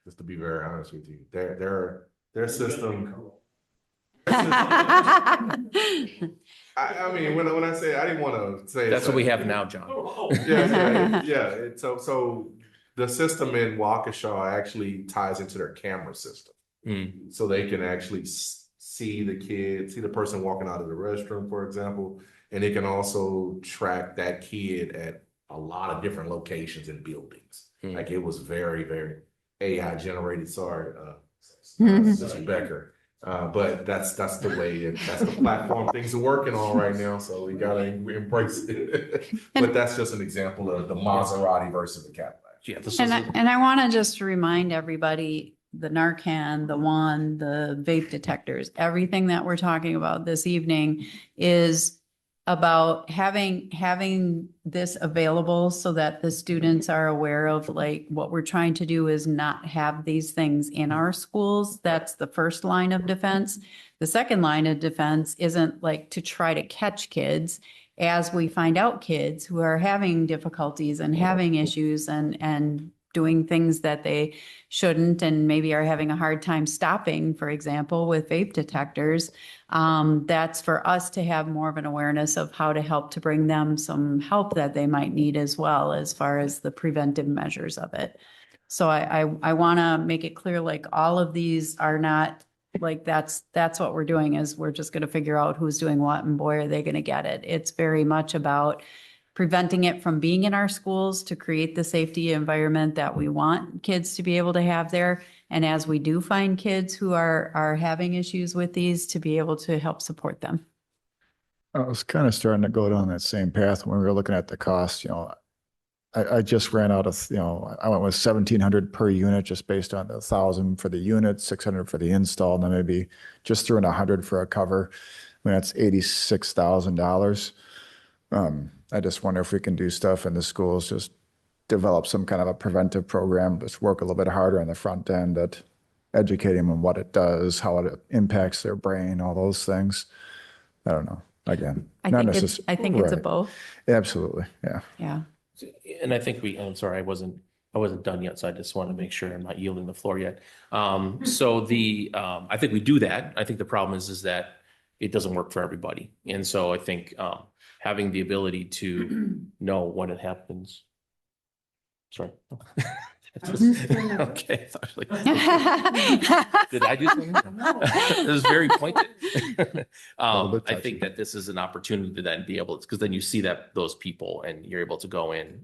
Just to be very honest with you, their system. I mean, when I say, I didn't want to say that's what we have now, John. Yeah. So the system in Waukesha actually ties into their camera system, so they can actually see the person walking out of the restroom, for example, and it can also track that kid at a lot of different locations and buildings. Like it was very, very AI generated. Sorry, Mr. Becker. But that's the way, that's the platform things are working on right now. So we gotta embrace it. But that's just an example of the Maserati versus the Cadillac. Yeah, and I want to just remind everybody, the Narcan, the wand, the vape detectors, everything that we're talking about this evening is about having this available so that the students are aware of what we're trying to do is not have these things in our schools. That's the first line of defense. The second line of defense isn't like to try to catch kids as we find out kids who are having difficulties and having issues and doing things that they shouldn't and maybe are having a hard time stopping, for example, with vape detectors. That's for us to have more of an awareness of how to help to bring them some help that they might need as well, as far as the preventive measures of it. So I want to make it clear, like all of these are not like that's what we're doing is we're just going to figure out who's doing what and boy, are they going to get it. It's very much about preventing it from being in our schools to create the safety environment that we want kids to be able to have there. And as we do find kids who are having issues with these, to be able to help support them. I was kind of starting to go down that same path when we were looking at the cost. I just ran out of, I went with 1,700 per unit just based on the 1,000 for the unit, 600 for the install, and then maybe just threw in 100 for a cover. I mean, that's $86,000. I just wonder if we can do stuff in the schools, just develop some kind of a preventive program, just work a little bit harder on the front end at educating them on what it does, how it impacts their brain, all those things. I don't know. Again, I not think it's necessarily. a Right. both. Absolutely. Yeah. Yeah. And I think I'm sorry, I wasn't done yet, so I just want to make sure I'm not yielding the floor yet. So I think we do that. I think the problem is that it doesn't work for everybody. And so I think having the ability to know when it happens. Sorry. Okay. Did I do something? It was very pointed. I think that this is an opportunity to then be able to, because then you see those people and you're able to go in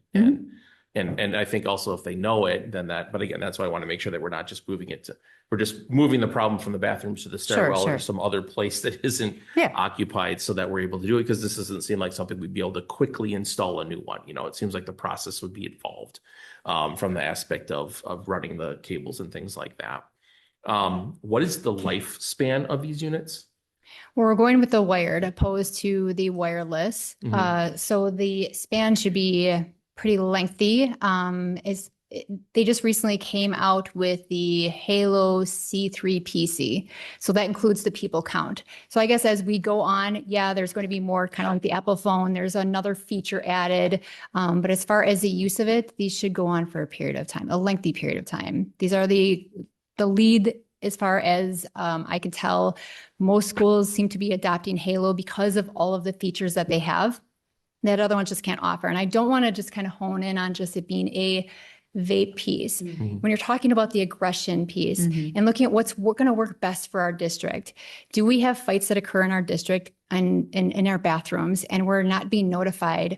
and I think also if they know it, then but again, that's why I want to make sure that we're not just we're just moving the problem from the bathrooms to the stairwell or some other place that isn't occupied so that we're able to do it. Because this doesn't seem like something we'd be able to quickly install a new one. It seems like the process would be involved from the aspect of running the cables and things like that. What is the lifespan of these units? We're going with the wired opposed to the wireless. So the span should be pretty lengthy. They just recently came out with the Halo C3 PC. So that includes the people count. So I guess as we go on, there's going to be more kind of like the Apple phone. There's another feature added. But as far as the use of it, these should go on for a period of time, a lengthy period of time. These are the lead as far as I can tell. Most schools seem to be adopting Halo because of all of the features that they have that other ones just can't offer. And I don't want to just kind of hone in on just it being a vape piece. When you're talking about the aggression piece and looking at what's going to work best for our district, do we have fights that occur in our district and in our bathrooms and we're not being notified?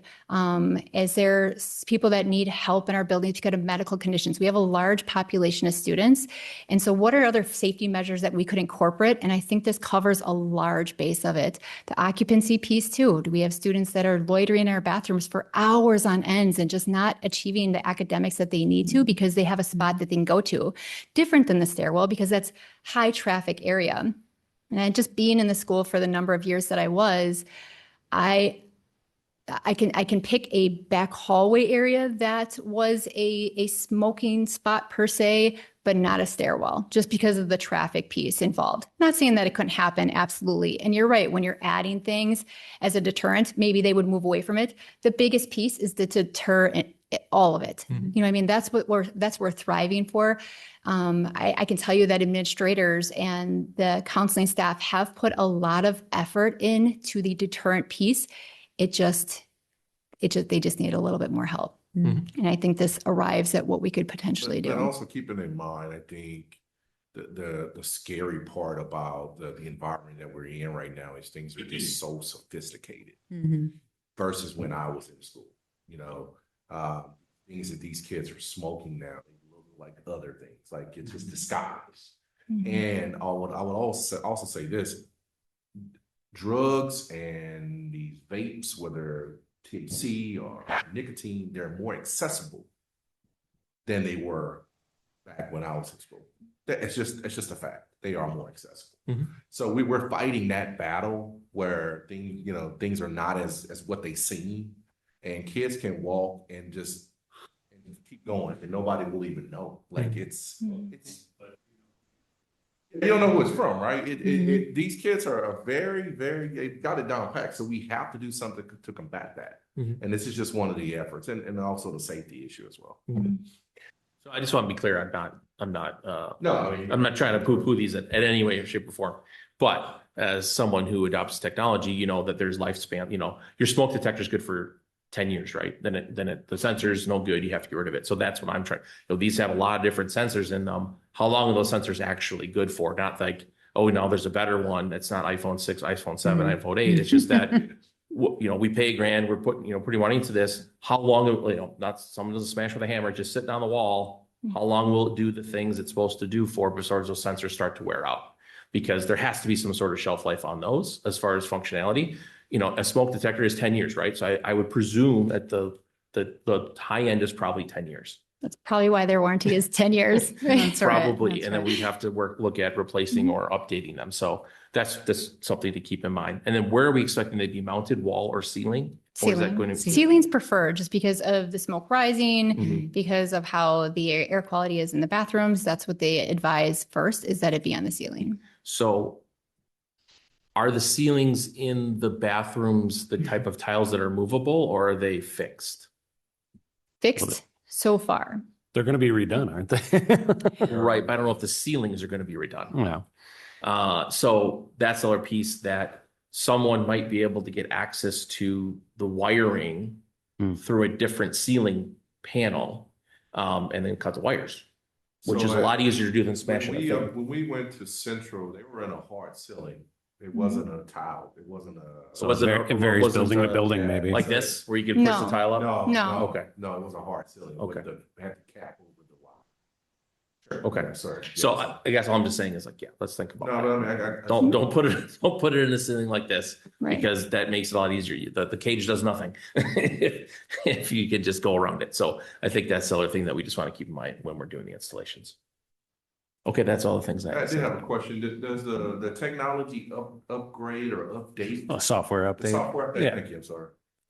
Is there people that need help in our building to go to medical conditions? We have a large population of students. And so what are other safety measures that we could incorporate? And I think this covers a large base of it. The occupancy piece too. Do we have students that are loitering in our bathrooms for hours on ends and just not achieving the academics that they need to because they have a spot that they can go to? Different than the stairwell because that's high traffic area. And just being in the school for the number of years that I was, I can pick a back hallway area that was a smoking spot per se, but not a stairwell, just because of the traffic piece involved. Not saying that it couldn't happen, absolutely. And you're right, when you're adding things as a deterrent, maybe they would move away from it. The biggest piece is to deter all of it. You know what I mean? That's what we're thriving for. I can tell you that administrators and the counseling staff have put a lot of effort into the deterrent piece. They just need a little bit more help. And I think this arrives at what we could potentially do. But also keeping in mind, I think the scary part about the environment that we're in right now is things are just so sophisticated versus when I was in school. Things that these kids are smoking now look like other things, like it's just disguised. And I would also say this: drugs and these vapes, whether THC or nicotine, they're more accessible than they were back when I was in school. It's just a fact. They are more accessible. So we're fighting that battle where things are not as what they seem, and kids can walk and just keep going, and nobody will even know. Like it's You don't know who it's from, right? These kids are they've got it down packed. So we have to do something to combat that. And this is just one of the efforts, and also the safety issue as well. So I just want to be clear, I'm not No. I'm not trying to poo-poo these in any way, shape, or form. But as someone who adopts technology, you know that there's lifespan, your smoke detector is good for 10 years, right? The sensor is no good. You have to get rid of it. So that's what I'm trying. These have a lot of different sensors in them. How long are those sensors actually good for? Not like, oh, now there's a better one. That's not iPhone 6, iPhone 7, iPhone 8. It's just that, we pay $1,000. We're putting, putting money into this. How long, not someone doesn't smash with a hammer, just sitting on the wall. How long will it do the things it's supposed to do for before those sensors start to wear out? Because there has to be some sort of shelf life on those as far as functionality. A smoke detector is 10 years, right? So I would presume that the high end is probably 10 years. That's probably why their warranty is 10 years. That's right. Probably. That's And then right. we'd have to look at replacing or updating them. So that's something to keep in mind. And then where are we expecting they be mounted, wall or ceiling? Or is that going to be? Ceiling's preferred just because of the smoke rising, Mhm. because of how the air quality is in the bathrooms. That's what they advise first, is that it be on the ceiling. So are the ceilings in the bathrooms the type of tiles that are movable, or are they fixed? Fixed so far. They're going to be redone, aren't they? Right, but I don't know if the ceilings are going to be redone. Yeah. So that's the other piece that someone might be able to get access to the wiring through a different ceiling panel, and then cut the wires, which is a lot easier to do than smashing a thing. When we went to Central, they were in a hard ceiling. It wasn't a tile. It wasn't a. So it varies building to building, maybe. Like this, where you can push the tile up? No. Okay. No, it was a hard ceiling. Okay. It had the cap over the wire. Okay. Sorry. So I guess all I'm just saying is let's think about that. No, I mean, Don't put it in the ceiling like this, Right. because that makes it a lot easier. The cage does nothing if you can just go around it. So I think that's the other thing that we just want to keep in mind when we're doing the installations. Okay, that's all the things I that did have a question. Does the technology upgrade or update? A software The update. software update? Yeah. Thank you, I'm sorry.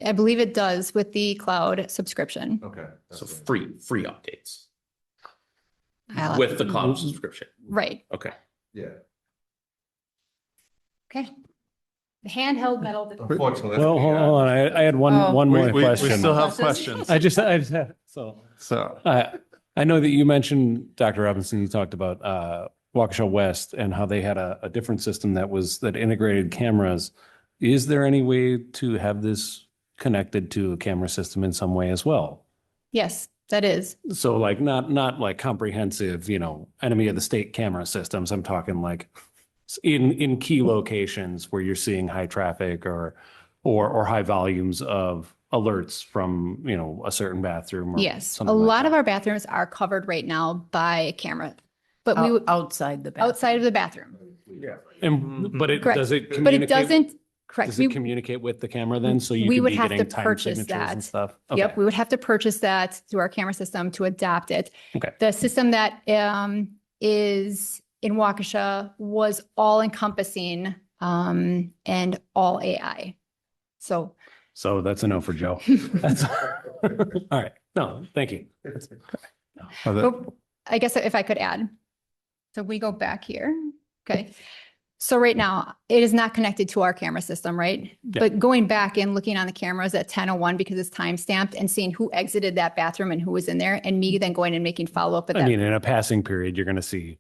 I believe it does with the cloud subscription. Okay. So free updates I'll- with the cloud subscription. Right. Okay. Yeah. Okay. The handheld metal. Unfortunately. Well, hold on. I had one Oh. more We question. still have questions. I just had, so I know that you mentioned, Dr. Robinson, you talked about Waukesha West and how they had a different system that integrated cameras. Is there any way to have this connected to a camera system in some way as well? Yes, that is. So like not like comprehensive, enemy of the state camera systems. I'm talking like in key locations where you're seeing high traffic or high volumes of alerts from, a certain bathroom. Or Yes. A something like lot that. of our bathrooms are covered right now by camera, but we would outside the bathroom. outside of the bathroom. Yeah. But it Correct. does it But communicate? it doesn't, correct. Does it communicate with the camera then? So you we could would be have getting to time purchase signatures that. and stuff? Yep, we would have to purchase that through our camera system to adapt it. Okay. The system that is in Waukesha was all encompassing and all AI. So So that's a no for Joe. That's all right. No, thank you. oh, I guess if I could add. So we go back here. Okay. So right now it is not connected to our camera system, right? Yeah. But going back and looking on the cameras at 10:01 because it's time stamped and seeing who exited that bathroom and who was in there, and me then going and making follow up with I that. mean, in a passing period, you're going to see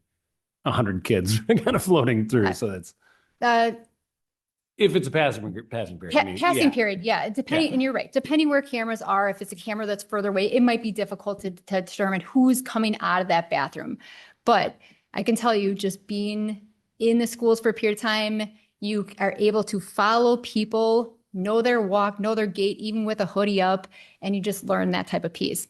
100 kids kind of floating through. So that's if it's a passing period. I mean, Passing yeah. period, yeah. Depending, and you're right. Depending where cameras are, if it's a camera that's further away, it might be difficult to determine who's coming out of that bathroom. But I can tell you, just being in the schools for a period of time, you are able to follow people, know their walk, know their gait, even with a hoodie up, and you just learn that type of piece.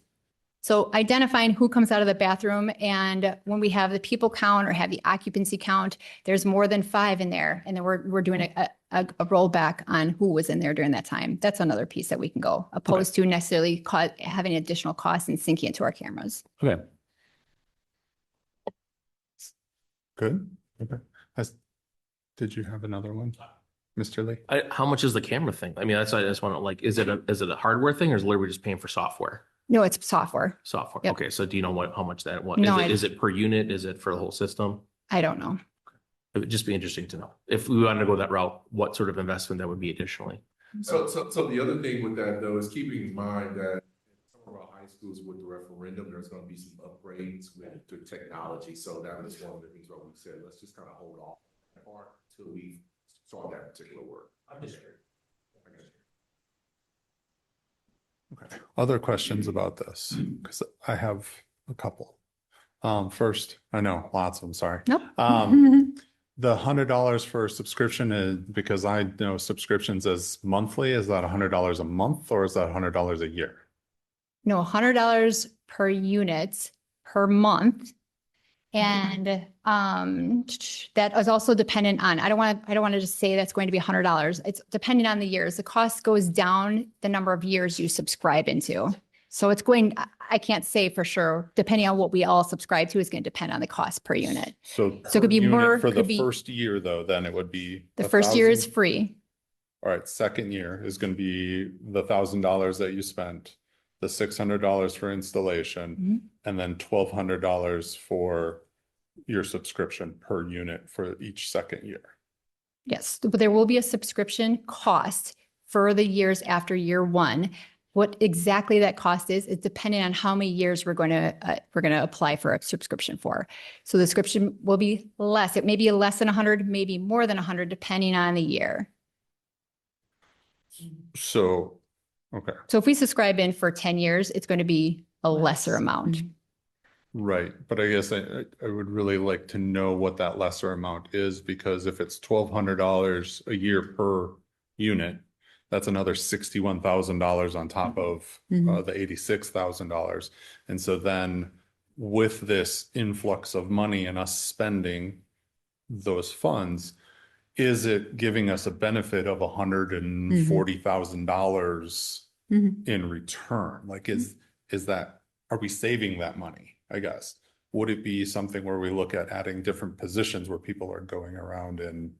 So identifying who comes out of the bathroom, and when we have the people count or have the occupancy count, there's more than 5 in there, and then we're doing a rollback on who was in there during that time. That's another piece that we can go, opposed to necessarily having additional costs and syncing it to our cameras. Okay. Good. Okay. Did you have another one, Mr. Lee? How much is the camera thing? I mean, that's why I just want to is it a hardware thing, or is literally just paying for software? No, it's software. Software. Yep. Okay. So do you know how much that No, is it per unit? Is it for the whole system? I don't know. It would just be interesting to know if we wanted to go that route, what sort of investment that would be additionally. So the other thing with that though is keeping in mind that some of our high schools with the referendum, there's going to be some upgrades with the technology. So that was one of the things where we said, let's just kind of hold off that part until we start that particular work. Okay. Other questions about this? Because I have a couple. First, I know lots of them, sorry. Nope. The $100 for a subscription is because I know subscriptions as monthly. Is that $100 a month or is that $100 a year? No, $100 per unit per month. And that is also dependent on, I don't want to just say that's going to be $100. It's depending on the years. The cost goes down the number of years you subscribe into. So it's going, I can't say for sure, depending on what we all subscribe to is going to depend on the cost per unit. So it could be per unit more, for could the be, first year though, then it would be the first year is 1,000. free. All right, second year is going to be the $1,000 that you spent, the $600 for installation, and then $1,200 for your subscription per unit for each second year. Yes, but there will be a subscription cost for the years after year one. What exactly that cost is depending on how many years we're going to apply for a subscription for. So the subscription will be less. It may be less than 100, maybe more than 100, depending on the year. So, okay. So if we subscribe in for 10 years, it's going to be a lesser amount. Right, but I guess I would really like to know what that lesser amount is, because if it's $1,200 a year per unit, that's another $61,000 on top of the $86,000. And so then with this influx of money and us spending those funds, is it giving us a benefit of $140,000 in return? Like, is that, are we saving that money? I guess. Would it be something where we look at adding different positions where people are going around and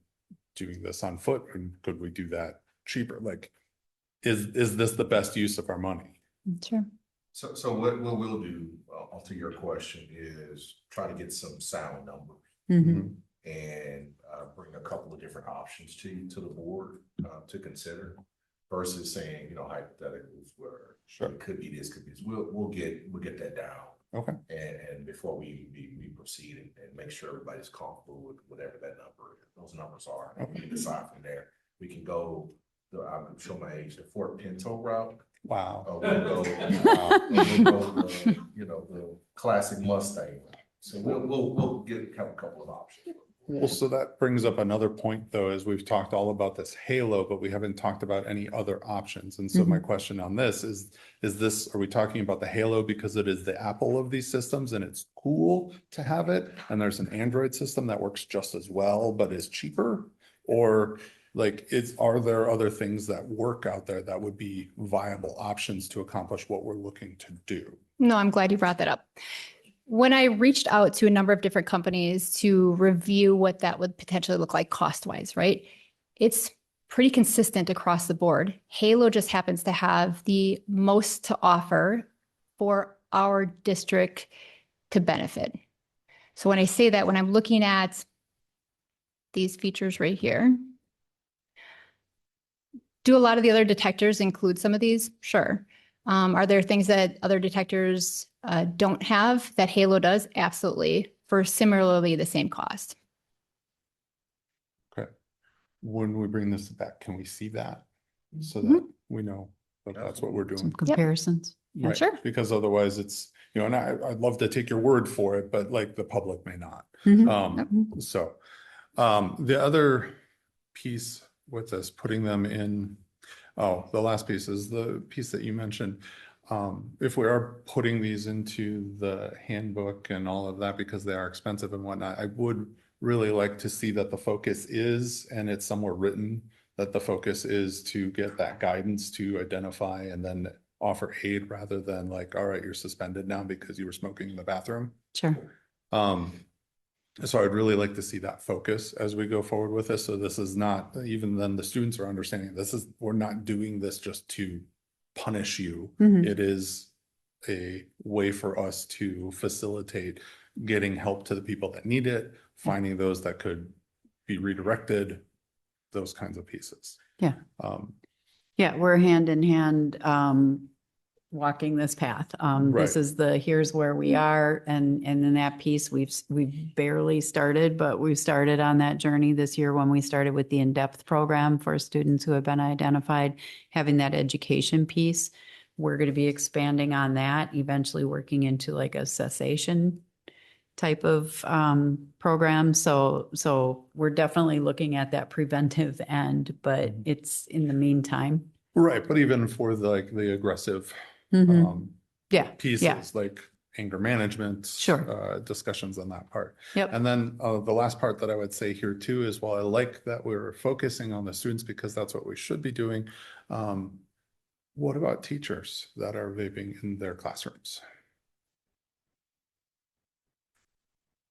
doing this on foot? And could we do that cheaper? Like, is this the best use of our money? Sure. So what we'll do, to your question, is try to get some sound numbers and bring a couple of different options to the board to consider, versus saying, hypotheticals where it could be this, could be this. We'll get that down. Okay. And before we proceed and make sure everybody's comfortable with whatever those numbers are, and we can decide from there. We can go, I'll show my age, the Ford Pinto route. Wow. We'll go, the classic Mustang. So we'll have a couple of options. Well, so that brings up another point though, as we've talked all about this halo, but we haven't talked about any other options. And so my question on this is this, are we talking about the halo because it is the Apple of these systems and it's cool to have it? And there's an Android system that works just as well, but is cheaper? Or like, are there other things that work out there that would be viable options to accomplish what we're looking to do? No, I'm glad you brought that up. When I reached out to a number of different companies to review what that would potentially look like cost-wise, right? It's pretty consistent across the board. Halo just happens to have the most to offer for our district to benefit. So when I say that, when I'm looking at these features right here, do a lot of the other detectors include some of these? Sure. Are there things that other detectors don't have that Halo does? Absolutely, for similarly the same cost. Okay. When we bring this back, can we see that so that we know that that's what we're doing? Some comparisons. Right. Sure. Because otherwise it's, and I'd love to take your word for it, but like the public may not. So the other piece with this, putting them in, the last piece is the piece that you mentioned. If we are putting these into the handbook and all of that, because they are expensive and whatnot, I would really like to see that the focus is, and it's somewhere written, that the focus is to get that guidance to identify and then offer aid, rather than like, all right, you're suspended now because you were smoking in the bathroom. Sure. So I'd really like to see that focus as we go forward with this. So this is not, even then the students are understanding we're not doing this just to punish you. It is a way for us to facilitate getting help to the people that need it, finding those that could be redirected, those kinds of pieces. Yeah. Um, Yeah, we're hand in hand, walking this path. This Right. is here's where we are. And in that piece, we've barely started, but we've started on that journey this year when we started with the in-depth program for students who have been identified, having that education piece. We're going to be expanding on that, eventually working into like a cessation type of program. So we're definitely looking at that preventive end, but it's in the meantime. Right, but even for the aggressive Mhm. Yeah, yeah. pieces like anger management, Sure. discussions on that part. Yep. And then the last part that I would say here too is, while I like that we're focusing on the students because that's what we should be doing, what about teachers that are vaping in their classrooms?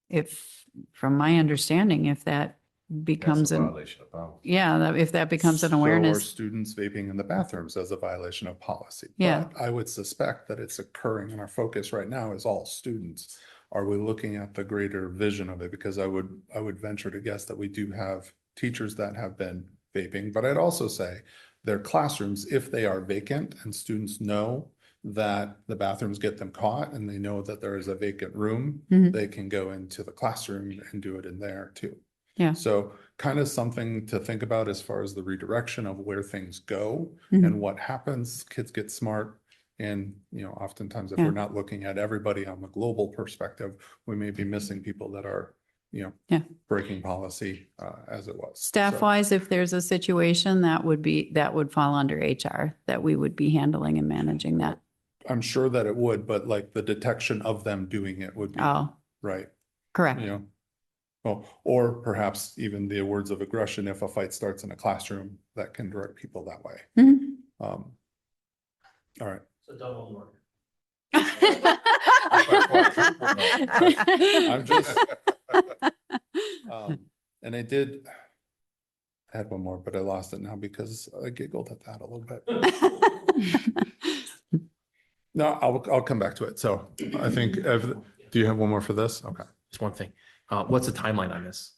If, from my understanding, if that becomes That's a an, violation of policy. yeah, if that becomes an So are awareness, students vaping in the bathrooms as a violation of policy? Yeah. But I would suspect that it's occurring, and our focus right now is all students. Are we looking at the greater vision of it? Because I would venture to guess that we do have teachers that have been vaping, but I'd also say their classrooms, if they are vacant and students know that the bathrooms get them caught and they know that there is a vacant room, Mhm. they can go into the classroom and do it in there too. Yeah. So kind of something to think about as far as the redirection of where things go Mhm. and what happens. Kids get smart. And, oftentimes if Yeah. we're not looking at everybody on the global perspective, we may be missing people that are, Yeah. breaking policy as it was. staff So- wise, if there's a situation that would fall under HR, that we would be handling and managing that. I'm sure that it would, but like the detection of them doing it would be, Oh, right. correct. Well, or perhaps even the words of aggression, if a fight starts in a classroom, that can direct people that way. Mhm. All right. So double more. I'm just, and I had one more, but I lost it now because I giggled at that a little bit. No, I'll come back to it. So I think, do you have one more for this? Okay. Just one thing. What's the timeline on this?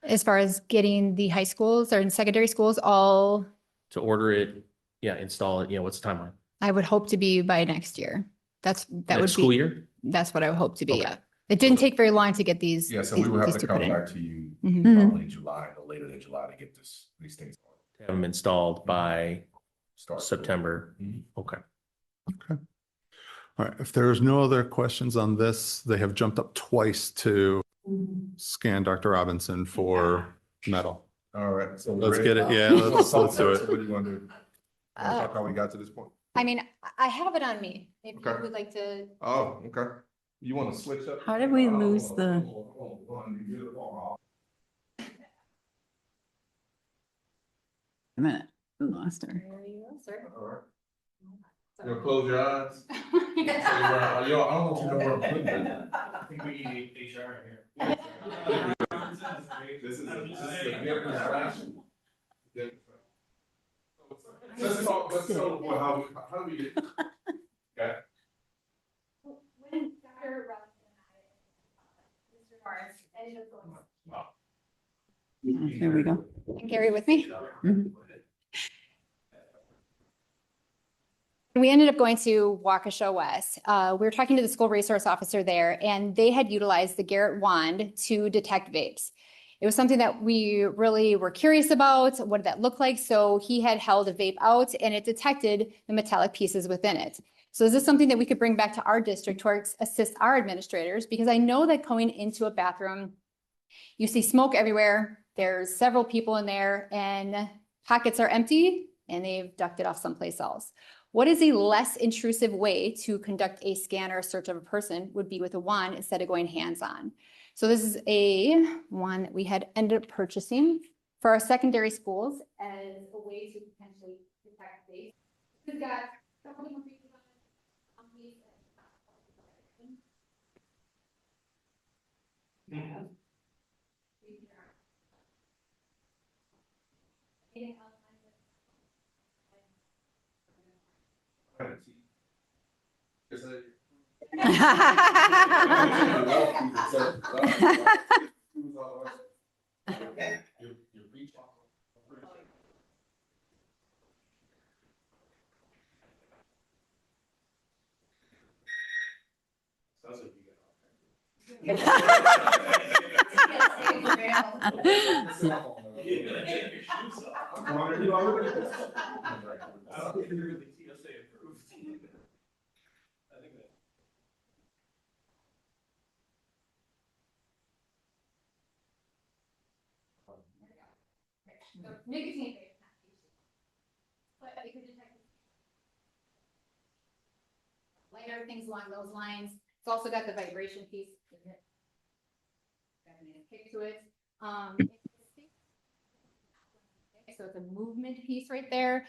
As far as getting the high schools or in secondary schools, all, To order it, install it, what's the timeline? I would hope to be by next year. That would Next school be, year? that's what I would hope to be, Okay. yeah. It didn't take very long to get these. Yeah, so we will have these to two come put in. back to you Mhm. probably in July, no later than July to get these things. Have them installed by Start. September. Mhm. Okay. All right. If there's no other questions on this, they have jumped up twice to scan Dr. Robinson for metal. All right, so. Let's ready? get it. Yeah, let's do So it. what do you want to do? Talk how we got to this point? I mean, I have it on me. If you Okay. would like to. Oh, okay. You want to switch up? How did we lose the? A minute, we lost her. There you go, sir. All right. You'll close your eyes. So I don't want you to know where I'm putting it. I think we need HR here. This is a demonstration. Let's talk about how do we get? Okay. When Dr. Robinson and Mr. Morris ended up going. There we go. And Gary with me. Mhm. We ended up going to Waukesha West. We were talking to the school resource officer there, and they had utilized the Garrett wand to detect vapes. It was something that we really were curious about. What did that look like? So he had held a vape out and it detected the metallic pieces within it. So is this something that we could bring back to our district to assist our administrators? Because I know that going into a bathroom, you see smoke everywhere. There's several people in there and pockets are empty and they've ducked it off someplace else. What is a less intrusive way to conduct a scan or a search of a person would be with a wand instead of going hands-on. So this is a one that we had ended up purchasing for our secondary schools as a way to potentially detect these. We've got several different pieces on it. Nicotine vape. But it could detect lighter things along those lines. It's also got the vibration piece. Got a nice kick to it. So it's a movement piece right there,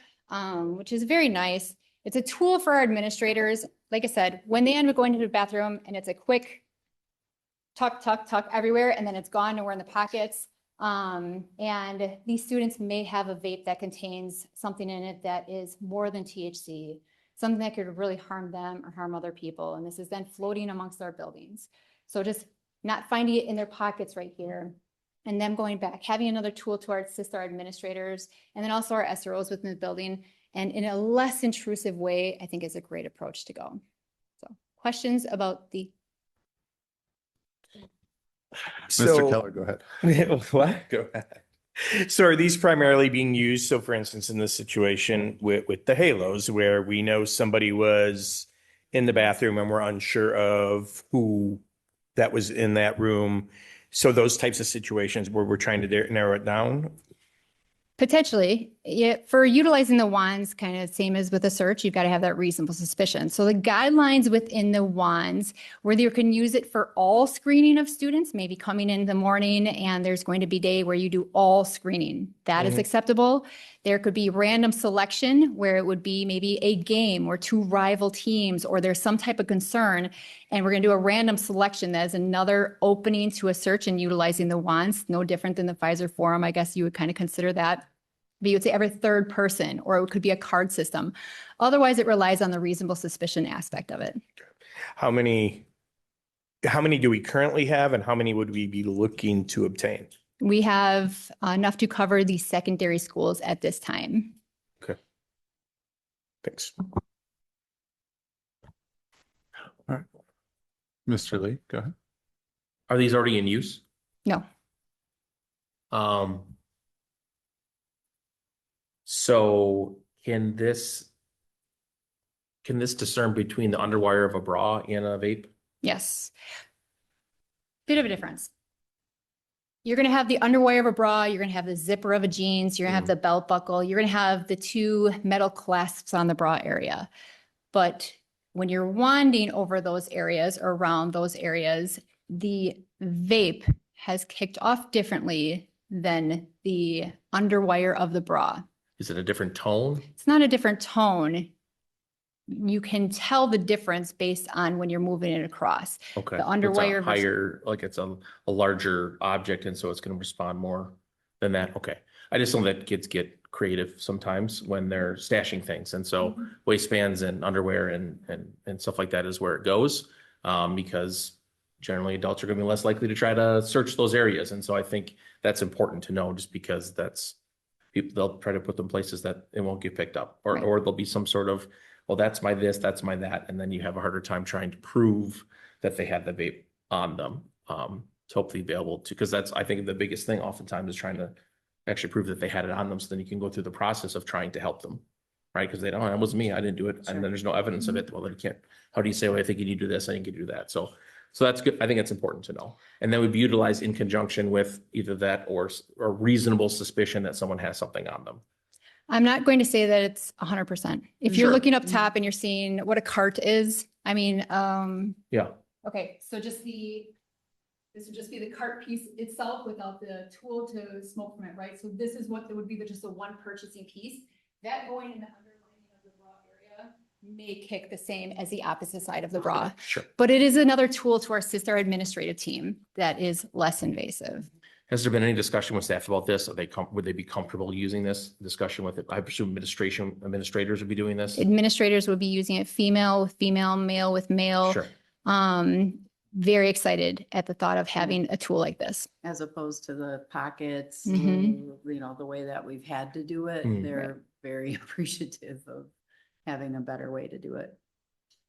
which is very nice. It's a tool for our administrators. Like I said, when they end up going to the bathroom and it's a quick tuck, tuck, tuck everywhere, and then it's gone nowhere in the pockets. And these students may have a vape that contains something in it that is more than THC, something that could really harm them or harm other people. And this is then floating amongst our buildings. So just not finding it in their pockets right here, and them going back, having another tool to assist our administrators, and then also our SROs within the building, and in a less intrusive way, I think is a great approach to go. So questions about the Mr. Keller, go ahead. What? Go ahead. So are these primarily being used? So for instance, in this situation with the halos, where we know somebody was in the bathroom and we're unsure of who that was in that room. So those types of situations where we're trying to narrow it down. Potentially, yeah, for utilizing the wands, kind of same as with a search, you've got to have that reasonable suspicion. So the guidelines within the wands, whether you can use it for all screening of students, maybe coming in the morning and there's going to be a day where you do all screening, that is acceptable. There could be random selection where it would be maybe a game or two rival teams, or there's some type of concern, and we're going to do a random selection. That is another opening to a search and utilizing the wands, no different than the Pfizer forum. I guess you would kind of consider that. But you would say every third person, or it could be a card system. Otherwise, it relies on the reasonable suspicion aspect of it. How many do we currently have, and how many would we be looking to obtain? We have enough to cover the secondary schools at this time. Okay. Thanks. All right. Mr. Lee, go ahead. Are these already in use? No. So can this discern between the underwire of a bra and a vape? Yes. Bit of a difference. You're going to have the underwire of a bra, you're going to have the zipper of a jeans, you're going to have the belt buckle, you're going to have the two metal clasps on the bra area. But when you're wanding over those areas or around those areas, the vape has kicked off differently than the underwire of the bra. Is it a different tone? It's not a different tone. You can tell the difference based on when you're moving it across. Okay. The So it's a underwire versus- higher, like it's a larger object, and so it's going to respond more than that. Okay. I just know that kids get creative sometimes when they're stashing things, and so waistbands and underwear and stuff like that is where it goes, because generally adults are going to be less likely to try to search those areas, and so I think that's important to know, just because they'll try to put them places that it won't get picked up, or there'll be some sort of, well, that's my this, that's my that, and then you have a harder time trying to prove that they had the vape on them, to hopefully be able to, because that's, I think, the biggest thing oftentimes is trying to actually prove that they had it on them, so then you can go through the process of trying to help them, right? Because they don't, that wasn't me, I didn't do it, and then there's no evidence of it. Well, then you can't, how do you say, well, I think you need to do this, I think you do that. So that's good. I think it's important to know. And then would be utilized in conjunction with either that or reasonable suspicion that someone has something on them. I'm not going to say that it's 100%. If you're Sure. looking up top and you're seeing what a cart is, I mean, Yeah. okay, so this would just be the cart piece itself without the tool to smoke from it, right? So this is what would be just the one purchasing piece. That going in the underlining of the bra area may kick the same as the opposite side of the bra. Sure. But it is another tool to assist our administrative team that is less invasive. Has there been any discussion with staff about this? Would they be comfortable using this discussion with it? I presume administrators would be doing this. Administrators would be using it female with female, male with male. Sure. very excited at the thought of having a tool like this. As opposed to the pockets, Mhm. you know, the way that we've had to do it, Mm. they're very appreciative of having a better way to do it.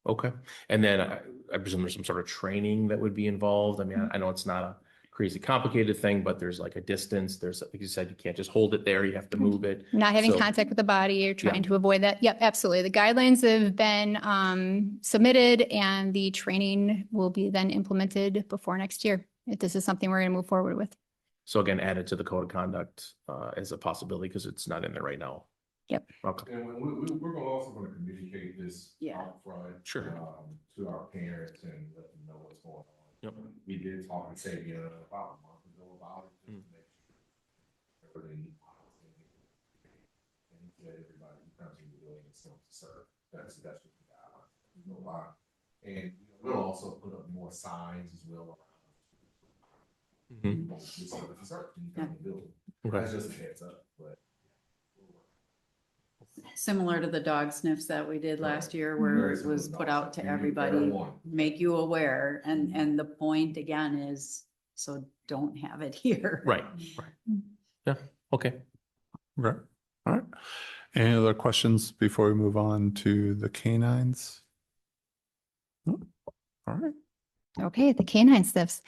Okay. And then I presume there's some sort of training that would be involved. I mean, I know it's not a crazy complicated thing, but there's like a distance. There's, like you said, you can't just hold it there. You have to move it. Not having So- contact with the body or trying Yeah. to avoid that. Yep, absolutely. The guidelines have been submitted and the training will be then implemented before next year. If this is something we're going to move forward with. So again, added to the code of conduct as a possibility because it's not in there right now. Yep. Okay. And we're also going to communicate this out front. Sure. To our parents and let them know what's going on. Yep. We did talk to Sabian about a month ago about it. Mm. Just to make sure everything. And he said everybody who comes in the building is still to serve. That's what we got. And we'll also put up more signs as well around. Mhm. This is a dessert when you come in the building. Okay. That's just a heads up, but. Similar to the dog sniffs that we did last year where it was put out to everybody, make you aware. And the point again is, so don't have it here. Right. Yeah. Okay. Okay. All right. Any other questions before we move on to the canines? No? All right. Okay, the canine sniffs.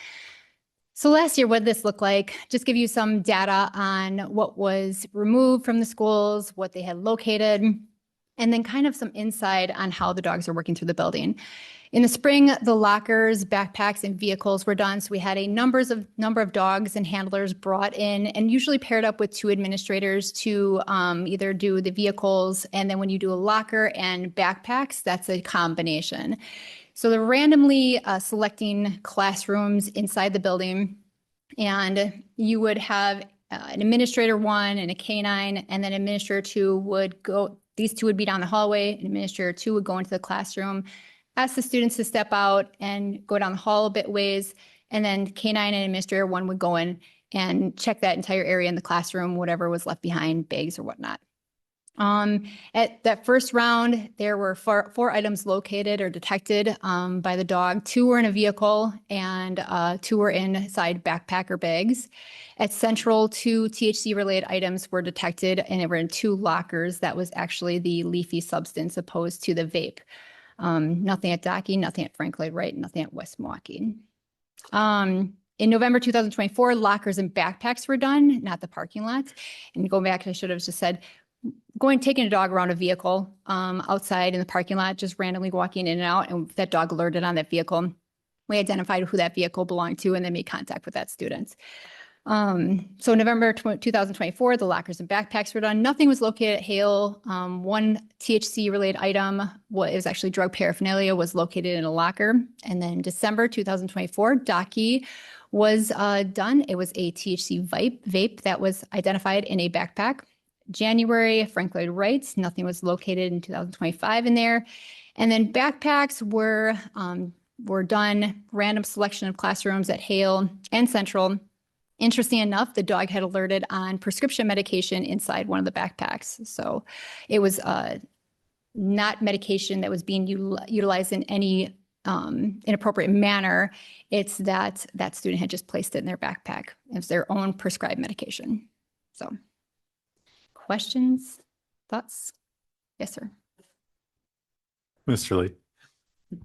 So last year, what did this look like? Just give you some data on what was removed from the schools, what they had located, and then kind of some insight on how the dogs are working through the building. In the spring, the lockers, backpacks, and vehicles were done. So we had a number of dogs and handlers brought in and usually paired up with 2 administrators to either do the vehicles. And then when you do a locker and backpacks, that's a combination. So they're randomly selecting classrooms inside the building, and you would have an administrator 1 and a canine, and then administrator 2 would go, these 2 would be down the hallway, and administrator 2 would go into the classroom, ask the students to step out and go down the hall a bit ways, and then canine and administrator 1 would go in and check that entire area in the classroom, whatever was left behind, bags or whatnot. At that first round, there were 4 items located or detected by the dog. 2 were in a vehicle and 2 were inside backpack or bags. At Central, 2 THC-related items were detected, and they were in 2 lockers. That was actually the leafy substance opposed to the vape. Nothing at Docky, nothing at Frank Lloyd Wright, nothing at West Milwaukee. In November 2024, lockers and backpacks were done, not the parking lots. And going back, I should have just said, taking a dog around a vehicle outside in the parking lot, just randomly walking in and out, and that dog alerted on that vehicle. We identified who that vehicle belonged to and then made contact with that student. So November 2024, the lockers and backpacks were done. Nothing was located at Hale. 1 THC-related item, what is actually drug paraphernalia, was located in a locker. And then December 2024, Docky was done. It was a THC vape that was identified in a backpack. January, Frank Lloyd Wright, nothing was located in 2025 in there. And then backpacks were done, random selection of classrooms at Hale and Central. Interesting enough, the dog had alerted on prescription medication inside one of the backpacks. So it was not medication that was being utilized in any inappropriate manner. It's that that student had just placed it in their backpack. It's their own prescribed medication. So questions, thoughts? Yes, sir. Mr. Lee.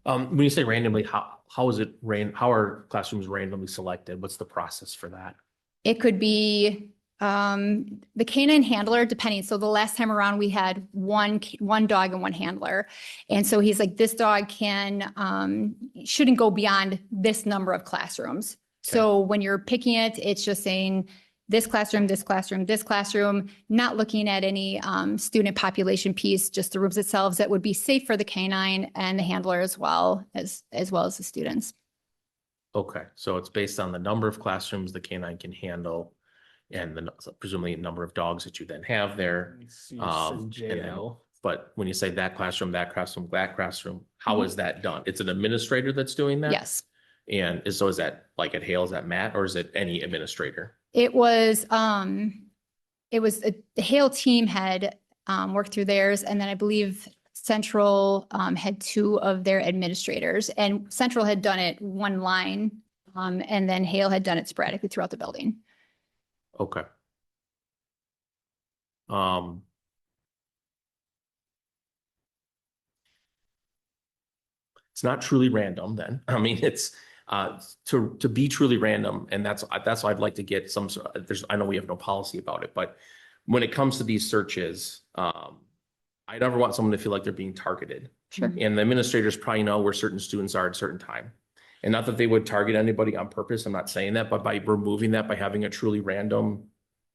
When you say randomly, how is it how are classrooms randomly selected? What's the process for that? It could be the canine handler, depending. So the last time around, we had one dog and 1 handler. And so he's like, this dog shouldn't go beyond this number of classrooms. Okay. So when you're picking it, it's just saying this classroom, this classroom, this classroom, not looking at any student population piece, just the rooms itself that would be safe for the canine and the handler as well as the students. Okay, so it's based on the number of classrooms the canine can handle and presumably number of dogs that you then have there. But when you say that classroom, how is that done? It's an administrator that's doing that? Yes. And is that like at Hale, is that Matt, or is it any administrator? It was the Hale team had worked through theirs, and then I believe Central had 2 of their administrators, and Central had done it one line, and then Hale had done it sporadically throughout the building. Okay. It's not truly random then. I mean, it's to be truly random, and that's why I'd like to get some sort of, I know we have no policy about it, but when it comes to these searches, I never want someone to feel like they're being targeted. Sure. And the administrators probably know where certain students are at a certain time. And not that they would target anybody on purpose, I'm not saying that, but by removing that, by having a truly random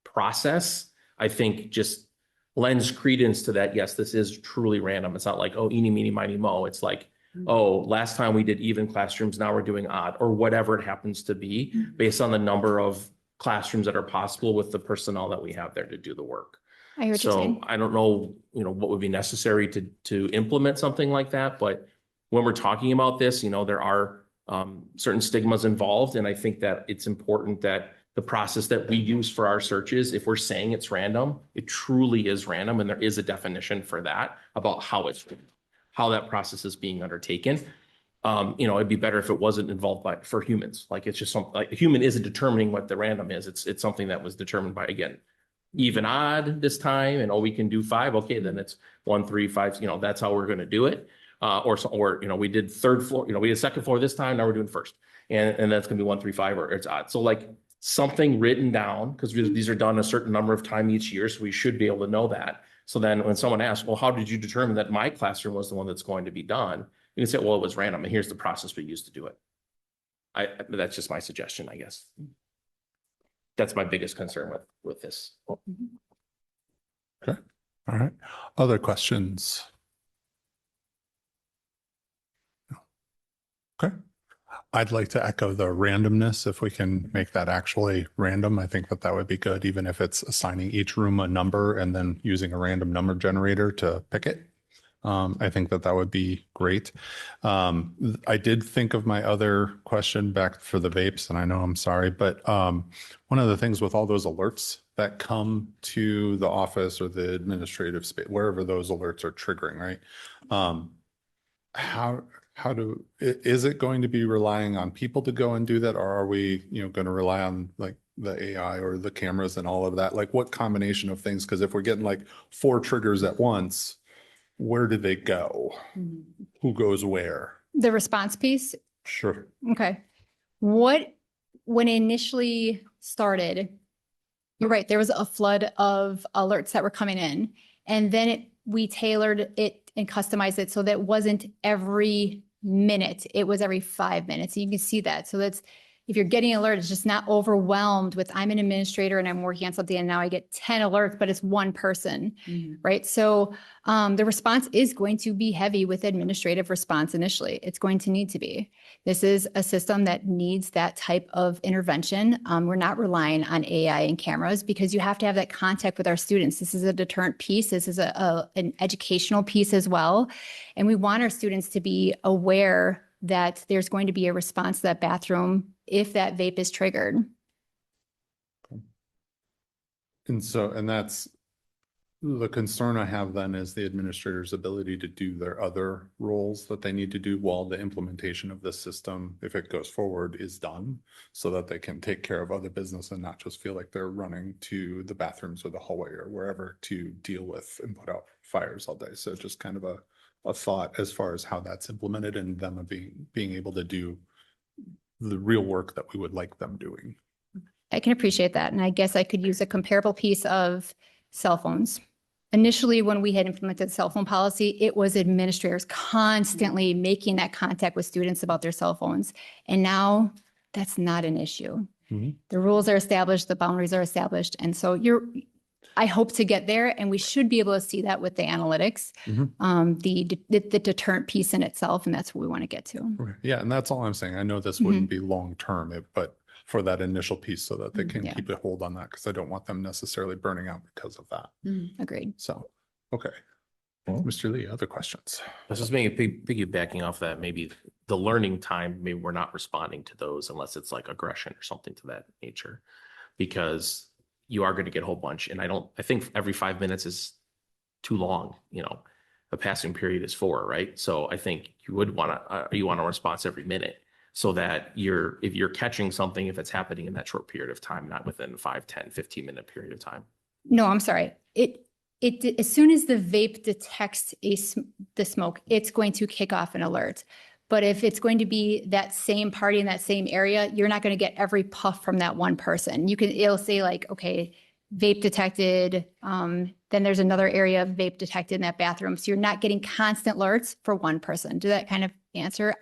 process, I think just lends credence to that. Yes, this is truly random. It's not like, oh, eeny, meeny, miny, mo. It's like, oh, last time we did even classrooms, now we're doing odd, or whatever it happens to be based on the number of classrooms that are possible with the personnel that we have there to do the work. I hear what you're So saying. I don't know, what would be necessary to implement something like that. But when we're talking about this, there are certain stigmas involved. And I think that it's important that the process that we use for our searches, if we're saying it's random, it truly is random. And there is a definition for that about how that process is being undertaken. It'd be better if it wasn't involved for humans. Like it's just something like a human isn't determining what the random is. It's something that was determined by, again, even odd this time, and we can do 5. Okay, then it's 1, 3, 5. That's how we're going to do it. Or we did 3rd floor. We did 2nd floor this time. Now we're doing 1st, and that's going to be 1, 3, 5, or it's odd. So like something written down, because these are done a certain number of time each year, so we should be able to know that. So then when someone asks, well, how did you determine that my classroom was the one that's going to be done? You can say, well, it was random, and here's the process we used to do it. That's just my suggestion, I guess. That's my biggest concern with this. Okay. All right. Other questions? Okay. I'd like to echo the randomness. If we can make that actually random, I think that would be good, even if it's assigning each room a number and then using a random number generator to pick it. I think that would be great. I did think of my other question back for the vapes, and I know I'm sorry, but one of the things with all those alerts that come to the office or the administrative space, wherever those alerts are triggering, right? Is it going to be relying on people to go and do that, or are we, going to rely on like the AI or the cameras and all of that? Like what combination of things? Because if we're getting like 4 triggers at once, where do they go? Who goes where? The response piece. Sure. Okay. When it initially started, you're right, there was a flood of alerts that were coming in, and then we tailored it and customized it so that it wasn't every minute, it was every 5 minutes. You can see that. So that's, if you're getting an alert, it's just not overwhelmed with, I'm an administrator and I'm working on something and now I get 10 alerts, but it's one person, right? So the response is going to be heavy with administrative response initially. It's going to need to be. This is a system that needs that type of intervention. We're not relying on AI and cameras because you have to have that contact with our students. This is a deterrent piece. This is an educational piece as well. And we want our students to be aware that there's going to be a response to that bathroom if that vape is triggered. And that's the concern I have then is the administrator's ability to do their other roles that they need to do while the implementation of this system, if it goes forward, is done, so that they can take care of other business and not just feel like they're running to the bathrooms or the hallway or wherever to deal with and put out fires all day. So just kind of a thought as far as how that's implemented and them being able to do the real work that we would like them doing. I can appreciate that. And I guess I could use a comparable piece of cell phones. Initially, when we had implemented cell phone policy, it was administrators constantly making that contact with students about their cell phones. And now that's not an issue. The rules are established, the boundaries are established. And so I hope to get there, and we should be able to see that with the analytics, the deterrent piece in itself, and that's what we want to get to. Okay. Yeah, and that's all I'm saying. I know this wouldn't be long-term, but for that initial piece so that they can keep a hold on that, because I don't want them necessarily burning out because of that. Agreed. So, okay. Mr. Lee, other questions? Let's just maybe piggybacking off that, maybe the learning time, maybe we're not responding to those unless it's like aggression or something to that nature, because you are going to get a whole bunch. And I think every 5 minutes is too long. a passing period is for, right? So I think you would want a response every minute so that if you're catching something, if it's happening in that short period of time, not within 5, 10, 15-minute period of time. No, I'm sorry. It as soon as the vape detects the smoke, it's going to kick off an alert. But if it's going to be that same party in that same area, you're not going to get every puff from that one person. It'll say like, okay, vape detected. Then there's another area of vape detected in that bathroom. So you're not getting constant alerts for one person. Do that kind of answer?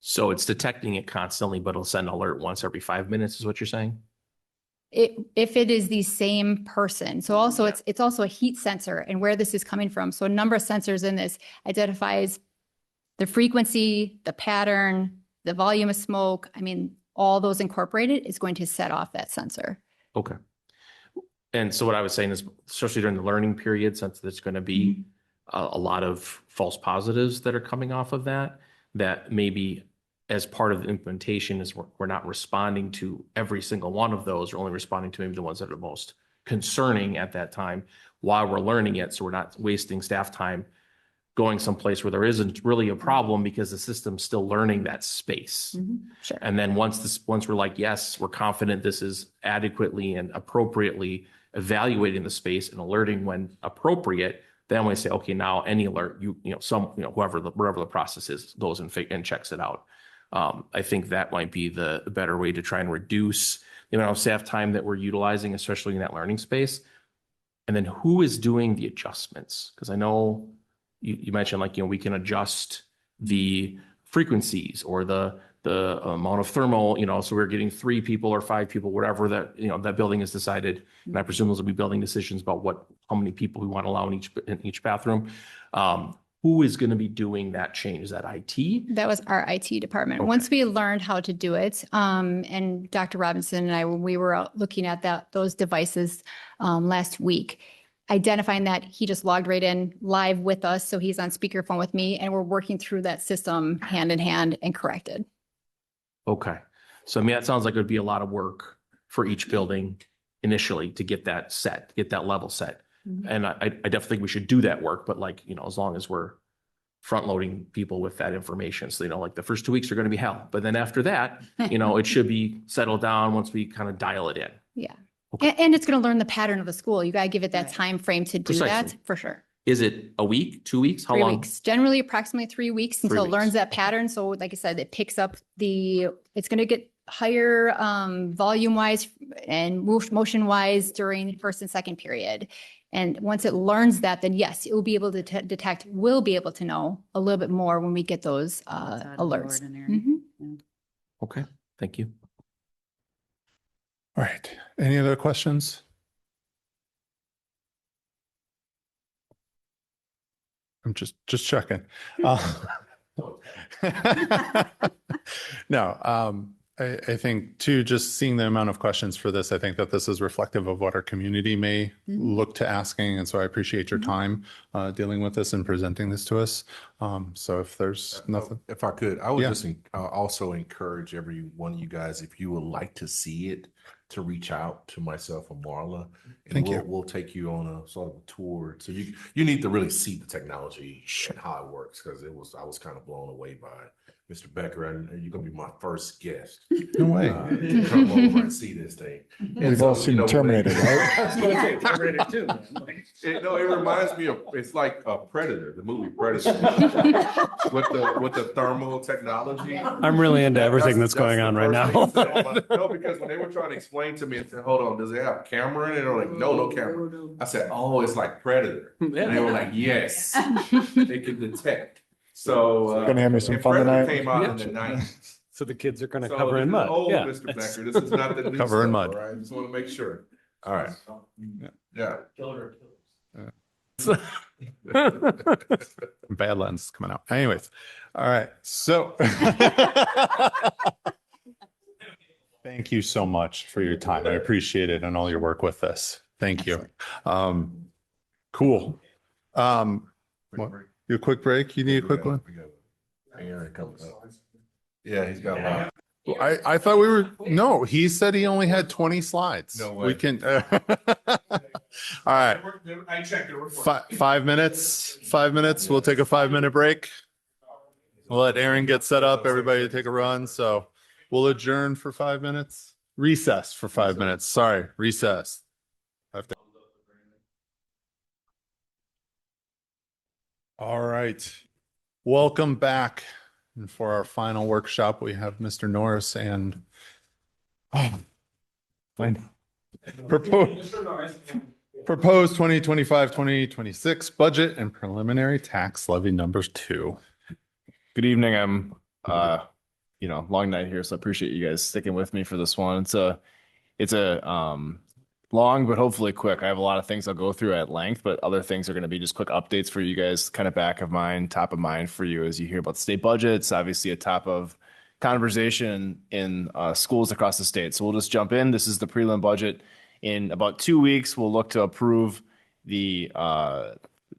So it's detecting it constantly, but it'll send an alert once every 5 minutes is what you're saying? If it is the same person. So also it's also a heat sensor and where this is coming from. So a number of sensors in this identifies the frequency, the pattern, the volume of smoke. I mean, all those incorporated is going to set off that sensor. Okay. And so what I was saying is, especially during the learning period, since there's going to be a lot of false positives that are coming off of that maybe as part of the implementation is we're not responding to every single one of those. We're only responding to maybe the ones that are most concerning at that time while we're learning it. So we're not wasting staff time going someplace where there isn't really a problem because the system's still learning that space. Sure. And then once we're like, yes, we're confident this is adequately and appropriately evaluating the space and alerting when appropriate, then we say, okay, now any alert, whoever the process is goes and checks it out. I think that might be the better way to try and reduce the amount of staff time that we're utilizing, especially in that learning space. And then who is doing the adjustments? Because I know you mentioned we can adjust the frequencies or the amount of thermal, so we're getting 3 people or 5 people, whatever that, that building has decided. And I presume those will be building decisions about how many people we want to allow in each bathroom. Who is going to be doing that change? Is that IT? That was our IT department. Okay. Once we learned how to do it, and Dr. Robinson and I, when we were out looking at those devices last week, identifying that, he just logged right in live with us. So he's on speakerphone with me and we're working through that system hand in hand and corrected. Okay. So I mean, that sounds like it would be a lot of work for each building initially to get that set, get that level set. And I definitely think we should do that work, but as long as we're front loading people with that information. So, the first 2 weeks are going to be hell, but then after that, it should be settled down once we kind of dial it in. Yeah. Okay. And it's going to learn the pattern of the school. You got to give it that time frame to do that Precisely. for sure. Is it a week, 2 weeks? How 3 long? weeks, generally approximately 3 weeks until it weeks. learns that pattern. So like I said, it picks up it's going to get higher volume wise and motion wise during the first and second period. And once it learns that, then yes, it will be able to detect, we'll be able to know a little bit more when we get those alerts. Okay. Thank you. All right. Any other questions? I'm just checking. No, I think too, just seeing the amount of questions for this, I think that this is reflective of what our community may look to asking. And so I appreciate your time dealing with this and presenting this to us. So if there's nothing. If I could, I would just also encourage every one of you guys, if you would like to see it, to reach out to myself or Marla. And we'll take you on a sort of a tour. So you need to really see the technology and how it works, because I was kind of blown away by it. Mr. Becker, and you're gonna be my first guest. No way. To come over and see this thing. We've all seen Terminator, right? I was going to say Terminator too. It reminds me of, it's like a Predator, the movie Predator, with the thermal technology. I'm really into everything that's going on right now. No, because when they were trying to explain to me and said, hold on, does it have a camera in it? They're like, no camera. I said, oh, it's like Predator. And they were like, yes, they can detect. So Gonna have me some fun Predator tonight. came out in the 90s. So the kids are going to So cover this in is mud. old, Yeah. Mr. Becker. This is not the new Cover in stuff, mud. all right? I just want to make sure. All right. Yeah. Bad lens coming out. Anyways. All right. So thank you so much for your time. I appreciate it and all your work with this. Thank you. Cool. What? You a quick break? You need a quick one? Aaron comes up. Yeah, he's got a lot. I thought no, he said he only had 20 slides. No way. We can. All right. I checked it. 5 minutes. 5 minutes. We'll take a 5-minute break. We'll let Aaron get set up. Everybody take a run. So we'll adjourn for 5 minutes. Recess for 5 minutes. Sorry, recess. All right. Welcome back. And for our final workshop, we have Mr. Norris and proposed 2025-2026 budget and preliminary tax levy numbers 2. Good evening. I'm long night here, so I appreciate you guys sticking with me for this one. It's a long but hopefully quick. I have a lot of things I'll go through at length, but other things are going to be just quick updates for you guys, kind of back of mind, top of mind for you as you hear about the state budgets, obviously a top of conversation in schools across the state. So we'll just jump in. This is the prelim budget. In about 2 weeks, we'll look to approve the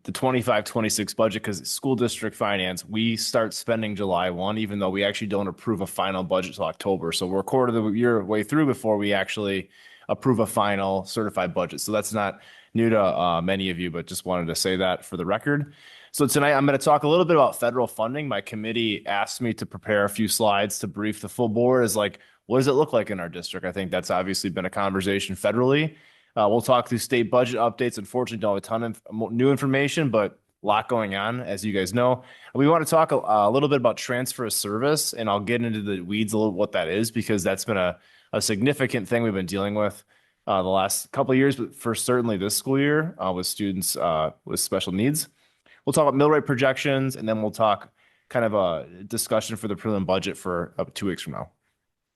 25-26 budget because school district finance, we start spending July 1, even though we actually don't approve a final budget till October. So we're a quarter of the year way through before we actually approve a final certified budget. So that's not new to many of you, but just wanted to say that for the record. So tonight I'm going to talk a little bit about federal funding. My committee asked me to prepare a few slides to brief the full board as like, what does it look like in our district? I think that's obviously been a conversation federally. We'll talk through state budget updates. Unfortunately, don't have a ton of new information, but a lot going on, as you guys know. We want to talk a little bit about transfer of service, and I'll get into the weeds a little what that is, because that's been a significant thing we've been dealing with the last couple of years, but for certainly this school year with students with special needs. We'll talk about mill rate projections, and then we'll talk kind of a discussion for the prelim budget for 2 weeks from now.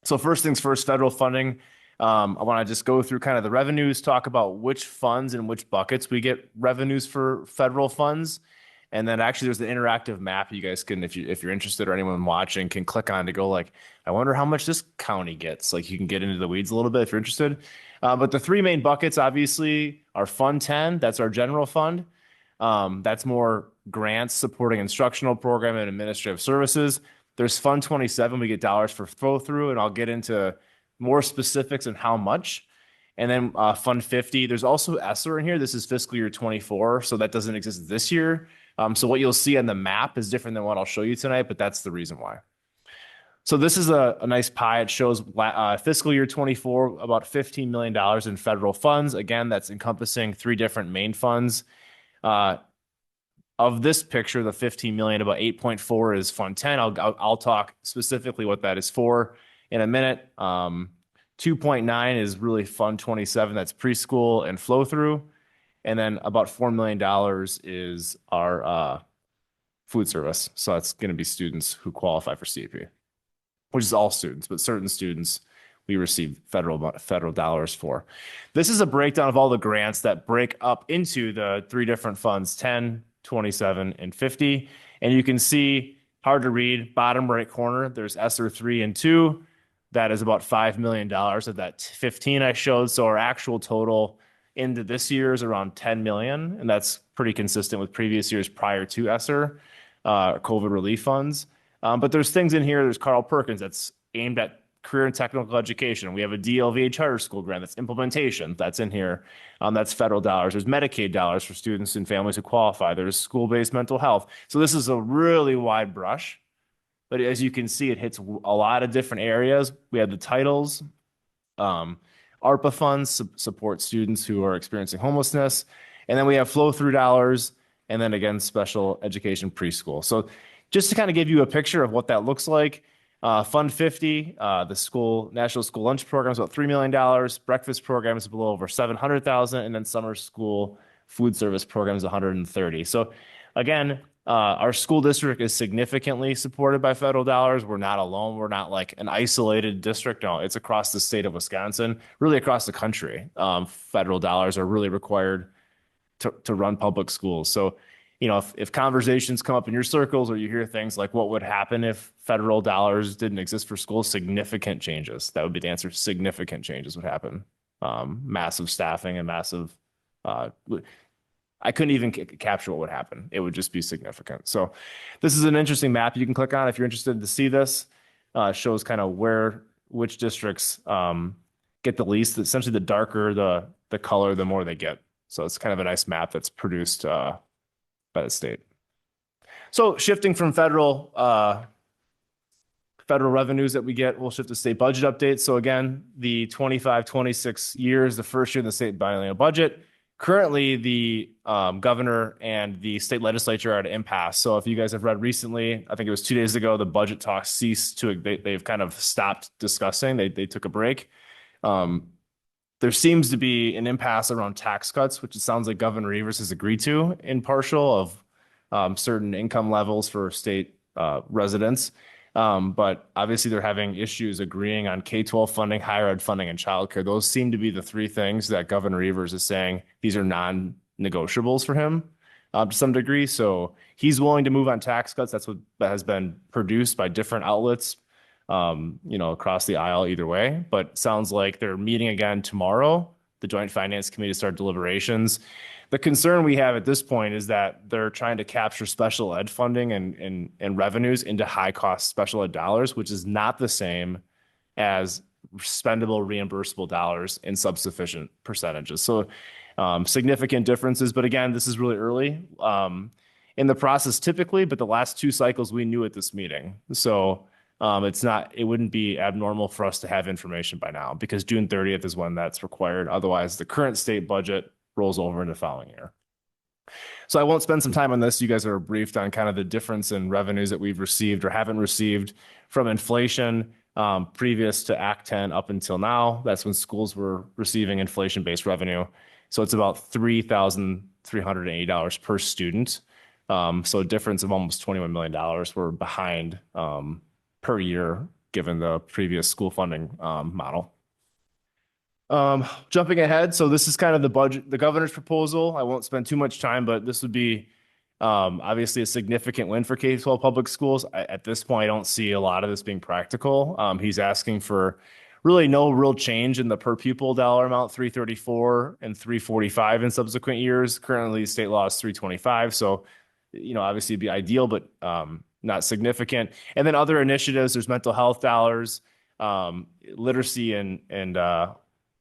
So first things first, federal funding. I want to just go through kind of the revenues, talk about which funds and which buckets we get revenues for federal funds. And then actually there's the interactive map you guys can, if you're interested or anyone watching can click on to go like, I wonder how much this county gets. Like you can get into the weeds a little bit if you're interested. But the 3 main buckets obviously are Fund 10. That's our general fund. That's more grants supporting instructional program and administrative services. There's Fund 27. We get dollars for flow through, and I'll get into more specifics on how much. And then Fund 50, there's also ESSER in here. This is fiscal year 24, so that doesn't exist this year. So what you'll see on the map is different than what I'll show you tonight, but that's the reason why. So this is a nice pie. It shows fiscal year 24, about $15 million in federal funds. Again, that's encompassing 3 different main funds. Of this picture, the 15 million, about 8.4 is Fund 10. I'll talk specifically what that is for in a minute. 2.9 is really Fund 27. That's preschool and flow through. And then about $4 million is our food service. So that's going to be students who qualify for CAP, which is all students, but certain students we receive federal dollars for. This is a breakdown of all the grants that break up into the 3 different funds, 10, 27, and 50. And you can see, hard to read, bottom right corner, there's ESSER 3 and 2. That is about $5 million of that 15 I showed. So our actual total into this year is around 10 million. And that's pretty consistent with previous years prior to ESSER, COVID relief funds. But there's things in here. There's Carl Perkins that's aimed at career and technical education. We have a DLVA charter school grant that's implementation. That's in here. That's federal dollars. There's Medicaid dollars for students and families who qualify. There's school-based mental health. So this is a really wide brush. But as you can see, it hits a lot of different areas. We have the titles. ARPA funds support students who are experiencing homelessness. And then we have flow-through dollars. And then again, special education preschool. So just to kind of give you a picture of what that looks like, Fund 50, the National School Lunch Program is about $3 million. Breakfast program is below over $700,000, and then summer school food service program is $130,000. So again, our school district is significantly supported by federal dollars. We're not alone. We're not like an isolated district. No, it's across the state of Wisconsin, really across the country. Federal dollars are really required to run public schools. So if conversations come up in your circles or you hear things like what would happen if federal dollars didn't exist for schools, significant changes. That would be the answer. Significant changes would happen. Massive staffing and massive, I couldn't even capture what would happen. It would just be significant. So this is an interesting map you can click on if you're interested to see this. Shows kind of which districts get the least. Essentially the darker the color, the more they get. So it's kind of a nice map that's produced by the state. So shifting from federal revenues that we get, we'll shift to state budget updates. So again, the 25-26 years, the first year in the state biennial budget. Currently, the governor and the state legislature are at an impasse. So if you guys have read recently, I think it was 2 days ago, the budget talks ceased to, they've kind of stopped discussing. They took a break. There seems to be an impasse around tax cuts, which it sounds like Governor Evers has agreed to in partial of certain income levels for state residents. But obviously they're having issues agreeing on K-12 funding, higher ed funding, and childcare. Those seem to be the three things that Governor Evers is saying these are non-negotiables for him to some degree. So he's willing to move on tax cuts. That's what that has been produced by different outlets, across the aisle either way. But sounds like they're meeting again tomorrow, the Joint Finance Committee, to start deliberations. The concern we have at this point is that they're trying to capture special ed funding and revenues into high cost special ed dollars, which is not the same as spendable reimbursable dollars in subsufficient percentages. So significant differences. But again, this is really early in the process typically, but the last two cycles we knew at this meeting. So it wouldn't be abnormal for us to have information by now because June 30th is when that's required. Otherwise, the current state budget rolls over in the following year. So I won't spend some time on this. You guys are briefed on kind of the difference in revenues that we've received or haven't received from inflation previous to Act 10 up until now. That's when schools were receiving inflation-based revenue. So it's about $3,380 per student. So a difference of almost $21 million. We're behind per year given the previous school funding model. Jumping ahead, so this is kind of the budget, the governor's proposal. I won't spend too much time, but this would be obviously a significant win for K-12 public schools. At this point, I don't see a lot of this being practical. He's asking for really no real change in the per pupil dollar amount, $334 and $345 in subsequent years. Currently, state law is $325. So, obviously it'd be ideal, but not significant. And then other initiatives, there's mental health dollars, literacy and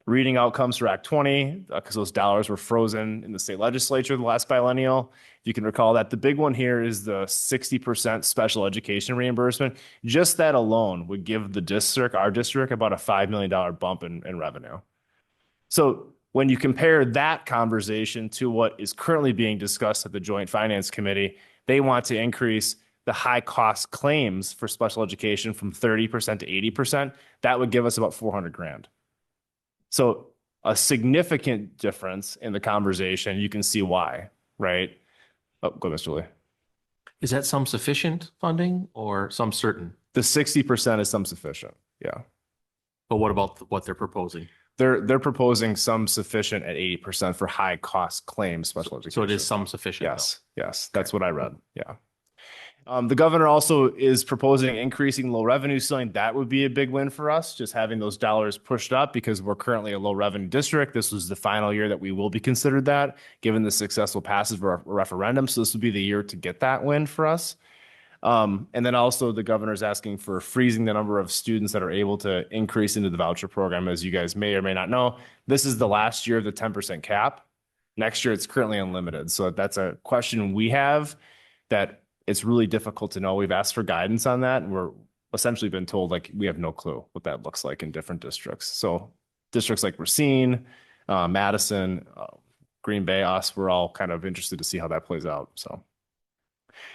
reading outcomes for Act 20, because those dollars were frozen in the state legislature the last biennial. If you can recall that, the big one here is the 60% special education reimbursement. Just that alone would give our district, about a $5 million bump in revenue. So when you compare that conversation to what is currently being discussed at the Joint Finance Committee, they want to increase the high cost claims for special education from 30% to 80%. That would give us about $400,000. So a significant difference in the conversation. You can see why, right? Oh, go, Mr. Lee. Is that some sufficient funding or some certain? The 60% is some sufficient. Yeah. But what about what they're proposing? They're proposing some sufficient at 80% for high cost claims special education. So it is some sufficient. Yes. Though. Yes. That's what I read. Yeah. The governor also is proposing increasing low revenue ceiling. That would be a big win for us, just having those dollars pushed up because we're currently a low revenue district. This was the final year that we will be considered that, given the successful passage of our referendum. So this would be the year to get that win for us. And then also the governor is asking for freezing the number of students that are able to increase into the voucher program. As you guys may or may not know, this is the last year of the 10% cap. Next year, it's currently unlimited. So that's a question we have that it's really difficult to know. We've asked for guidance on that, and we're essentially been told we have no clue what that looks like in different districts. So districts like Racine, Madison, Green Bay, us, we're all kind of interested to see how that plays out.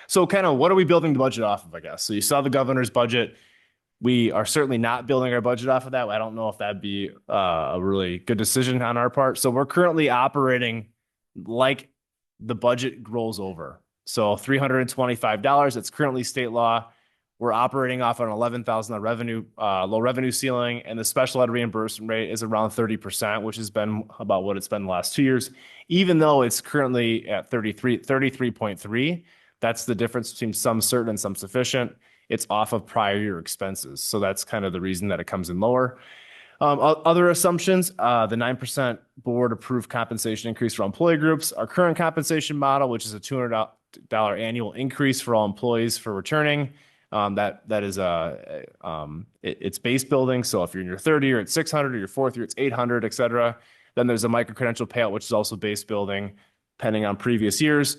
So kind of what are we building the budget off of, I guess? So you saw the governor's budget. We are certainly not building our budget off of that. I don't know if that'd be a really good decision on our part. So we're currently operating like the budget rolls over. So $325, it's currently state law. We're operating off an $11,000 revenue, low revenue ceiling, and the special ed reimbursement rate is around 30%, which has been about what it's been the last 2 years. Even though it's currently at 33.3, that's the difference between some certain and some sufficient. It's off of prior year expenses. So that's kind of the reason that it comes in lower. Other assumptions, the 9% board approved compensation increase for employee groups, our current compensation model, which is a $200 annual increase for all employees for returning. That is it's base building. So if you're in your third year, it's 600, or your fourth year, it's 800, et cetera. Then there's a micro-credential payout, which is also base building, depending on previous years.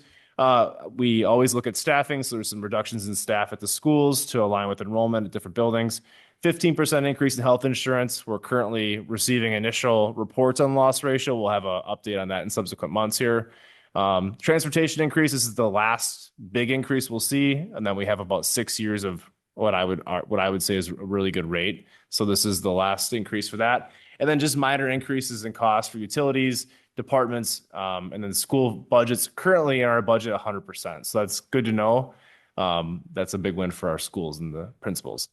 We always look at staffing, so there's some reductions in staff at the schools to align with enrollment at different buildings. 15% increase in health insurance. We're currently receiving initial reports on loss ratio. We'll have an update on that in subsequent months here. Transportation increase, this is the last big increase we'll see, and then we have about 6 years of what I would say is a really good rate. So this is the last increase for that. And then just minor increases in costs for utilities, departments, and then school budgets. Currently in our budget, 100%. So that's good to know. That's a big win for our schools and the principals.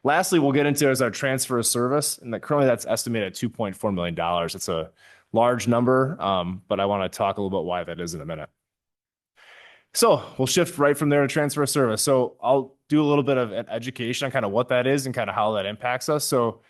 Lastly, we'll get into is our transfer of service, and that currently that's estimated at $2.4 million. It's a large number, but I want to talk a little bit why that is in a minute. So we'll shift right from there to transfer of service. So I'll do a little bit of an education on kind of what that is and kind of how that impacts us. So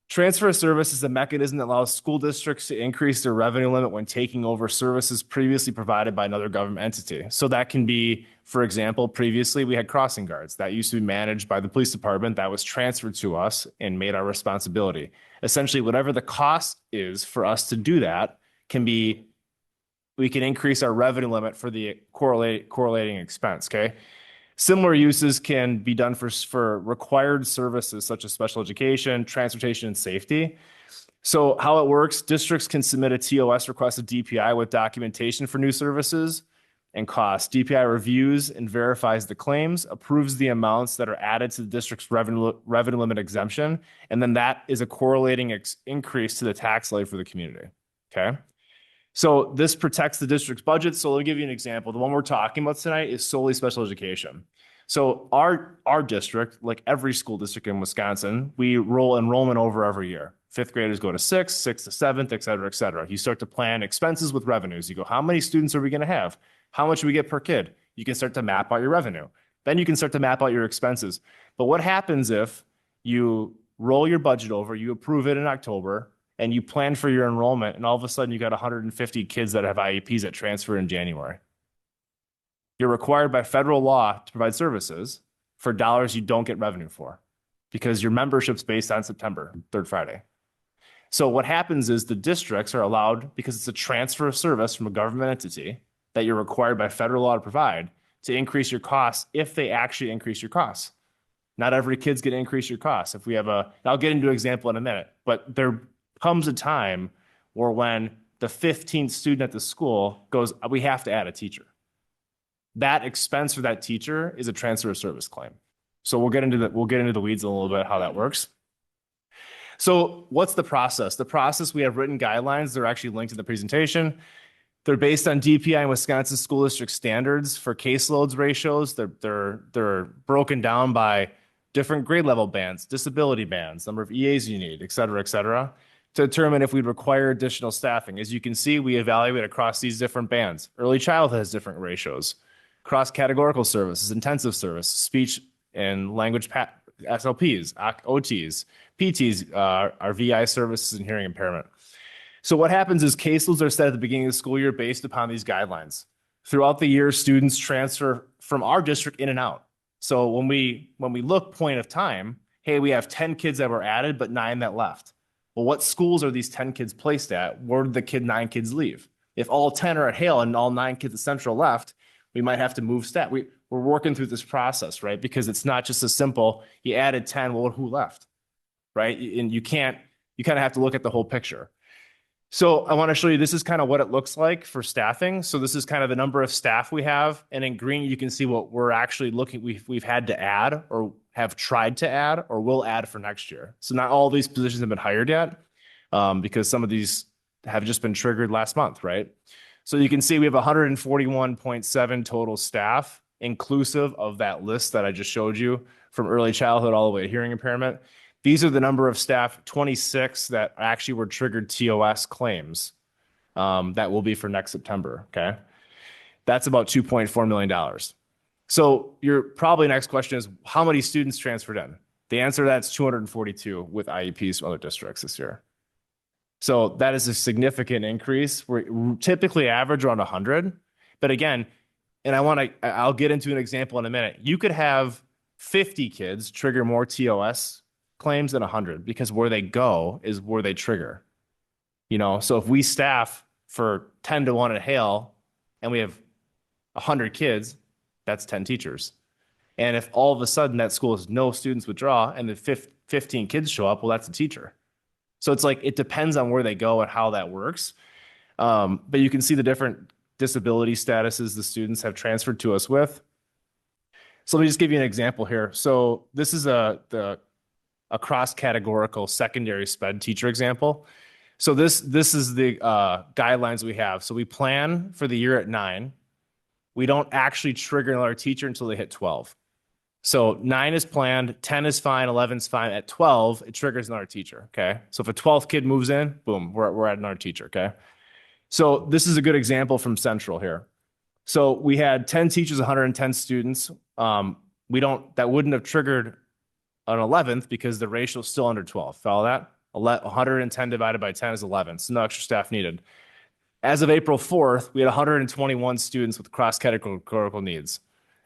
transfer of service is a mechanism that allows school districts to increase their revenue limit when taking over services previously provided by another government entity. So that can be, for example, previously we had crossing guards that used to be managed by the police department that was transferred to us and made our responsibility. Essentially, whatever the cost is for us to do that can be, we can increase our revenue limit for the correlating expense, okay? Similar uses can be done for required services such as special education, transportation, and safety. So how it works, districts can submit a TOS request to DPI with documentation for new services and costs. DPI reviews and verifies the claims, approves the amounts that are added to the district's revenue limit exemption, and then that is a correlating increase to the tax levy for the community, okay? So this protects the district's budget. So let me give you an example. The one we're talking about tonight is solely special education. So our district, like every school district in Wisconsin, we roll enrollment over every year. Fifth graders go to sixth, sixth to seventh, et cetera, et cetera. You start to plan expenses with revenues. You go, how many students are we going to have? How much do we get per kid? You can start to map out your revenue. Then you can start to map out your expenses. But what happens if you roll your budget over, you approve it in October, and you plan for your enrollment, and all of a sudden you got 150 kids that have IEPs that transfer in January? You're required by federal law to provide services for dollars you don't get revenue for because your membership's based on September, third Friday. So what happens is the districts are allowed, because it's a transfer of service from a government entity that you're required by federal law to provide, to increase your costs if they actually increase your costs. Not every kid's going to increase your costs. If we have I'll get into an example in a minute, but there comes a time where when the 15th student at the school goes, we have to add a teacher. That expense for that teacher is a transfer of service claim. So we'll get into the weeds a little bit how that works. So what's the process? The process, we have written guidelines. They're actually linked in the presentation. They're based on DPI and Wisconsin School District standards for caseloads ratios. They're broken down by different grade level bands, disability bands, number of EAs you need, et cetera, to determine if we'd require additional staffing. As you can see, we evaluate across these different bands. Early childhood has different ratios. Cross-categorical services, intensive service, speech and language SLPs, OTs, PTs, our VI services and hearing impairment. So what happens is caseloads are set at the beginning of the school year based upon these guidelines. Throughout the year, students transfer from our district in and out. So when we look point of time, hey, we have 10 kids that were added, but 9 that left. Well, what schools are these 10 kids placed at? Where did 9 kids leave? If all 10 are at Hale and all 9 kids at Central left, we might have to move staff. We're working through this process, right? Because it's not just as simple. You added 10, well, who left, right? And you kind of have to look at the whole picture. So I want to show you, this is kind of what it looks like for staffing. So this is kind of the number of staff we have. And in green, you can see what we're actually we've had to add or have tried to add or will add for next year. So not all these positions have been hired yet because some of these have just been triggered last month, right? So you can see we have 141.7 total staff, inclusive of that list that I just showed you from early childhood all the way to hearing impairment. These are the number of staff, 26 that actually were triggered TOS claims that will be for next September, okay? That's about $2.4 million. So your probably next question is, how many students transferred in? The answer to that is 242 with IEPs from other districts this year. So that is a significant increase. We typically average around 100. But again, and I'll get into an example in a minute. You could have 50 kids trigger more TOS claims than 100 because where they go is where they trigger. So if we staff for 10 to 1 at Hale and we have 100 kids, that's 10 teachers. And if all of a sudden that school has no students withdraw and the 15 kids show up, well, that's a teacher. So it's like, it depends on where they go and how that works. But you can see the different disability statuses the students have transferred to us with. So let me just give you an example here. So this is a cross-categorical secondary SPED teacher example. So this is the guidelines we have. So we plan for the year at 9. We don't actually trigger another teacher until they hit 12. So 9 is planned, 10 is fine, 11 is fine. At 12, it triggers another teacher, okay? So if a 12th kid moves in, boom, we're at another teacher, okay? So this is a good example from Central here. So we had 10 teachers, 110 students. That wouldn't have triggered an 11th because the ratio is still under 12. Follow that? 110 divided by 10 is 11, so no extra staff needed. As of April 4th, we had 121 students with cross-categorical needs.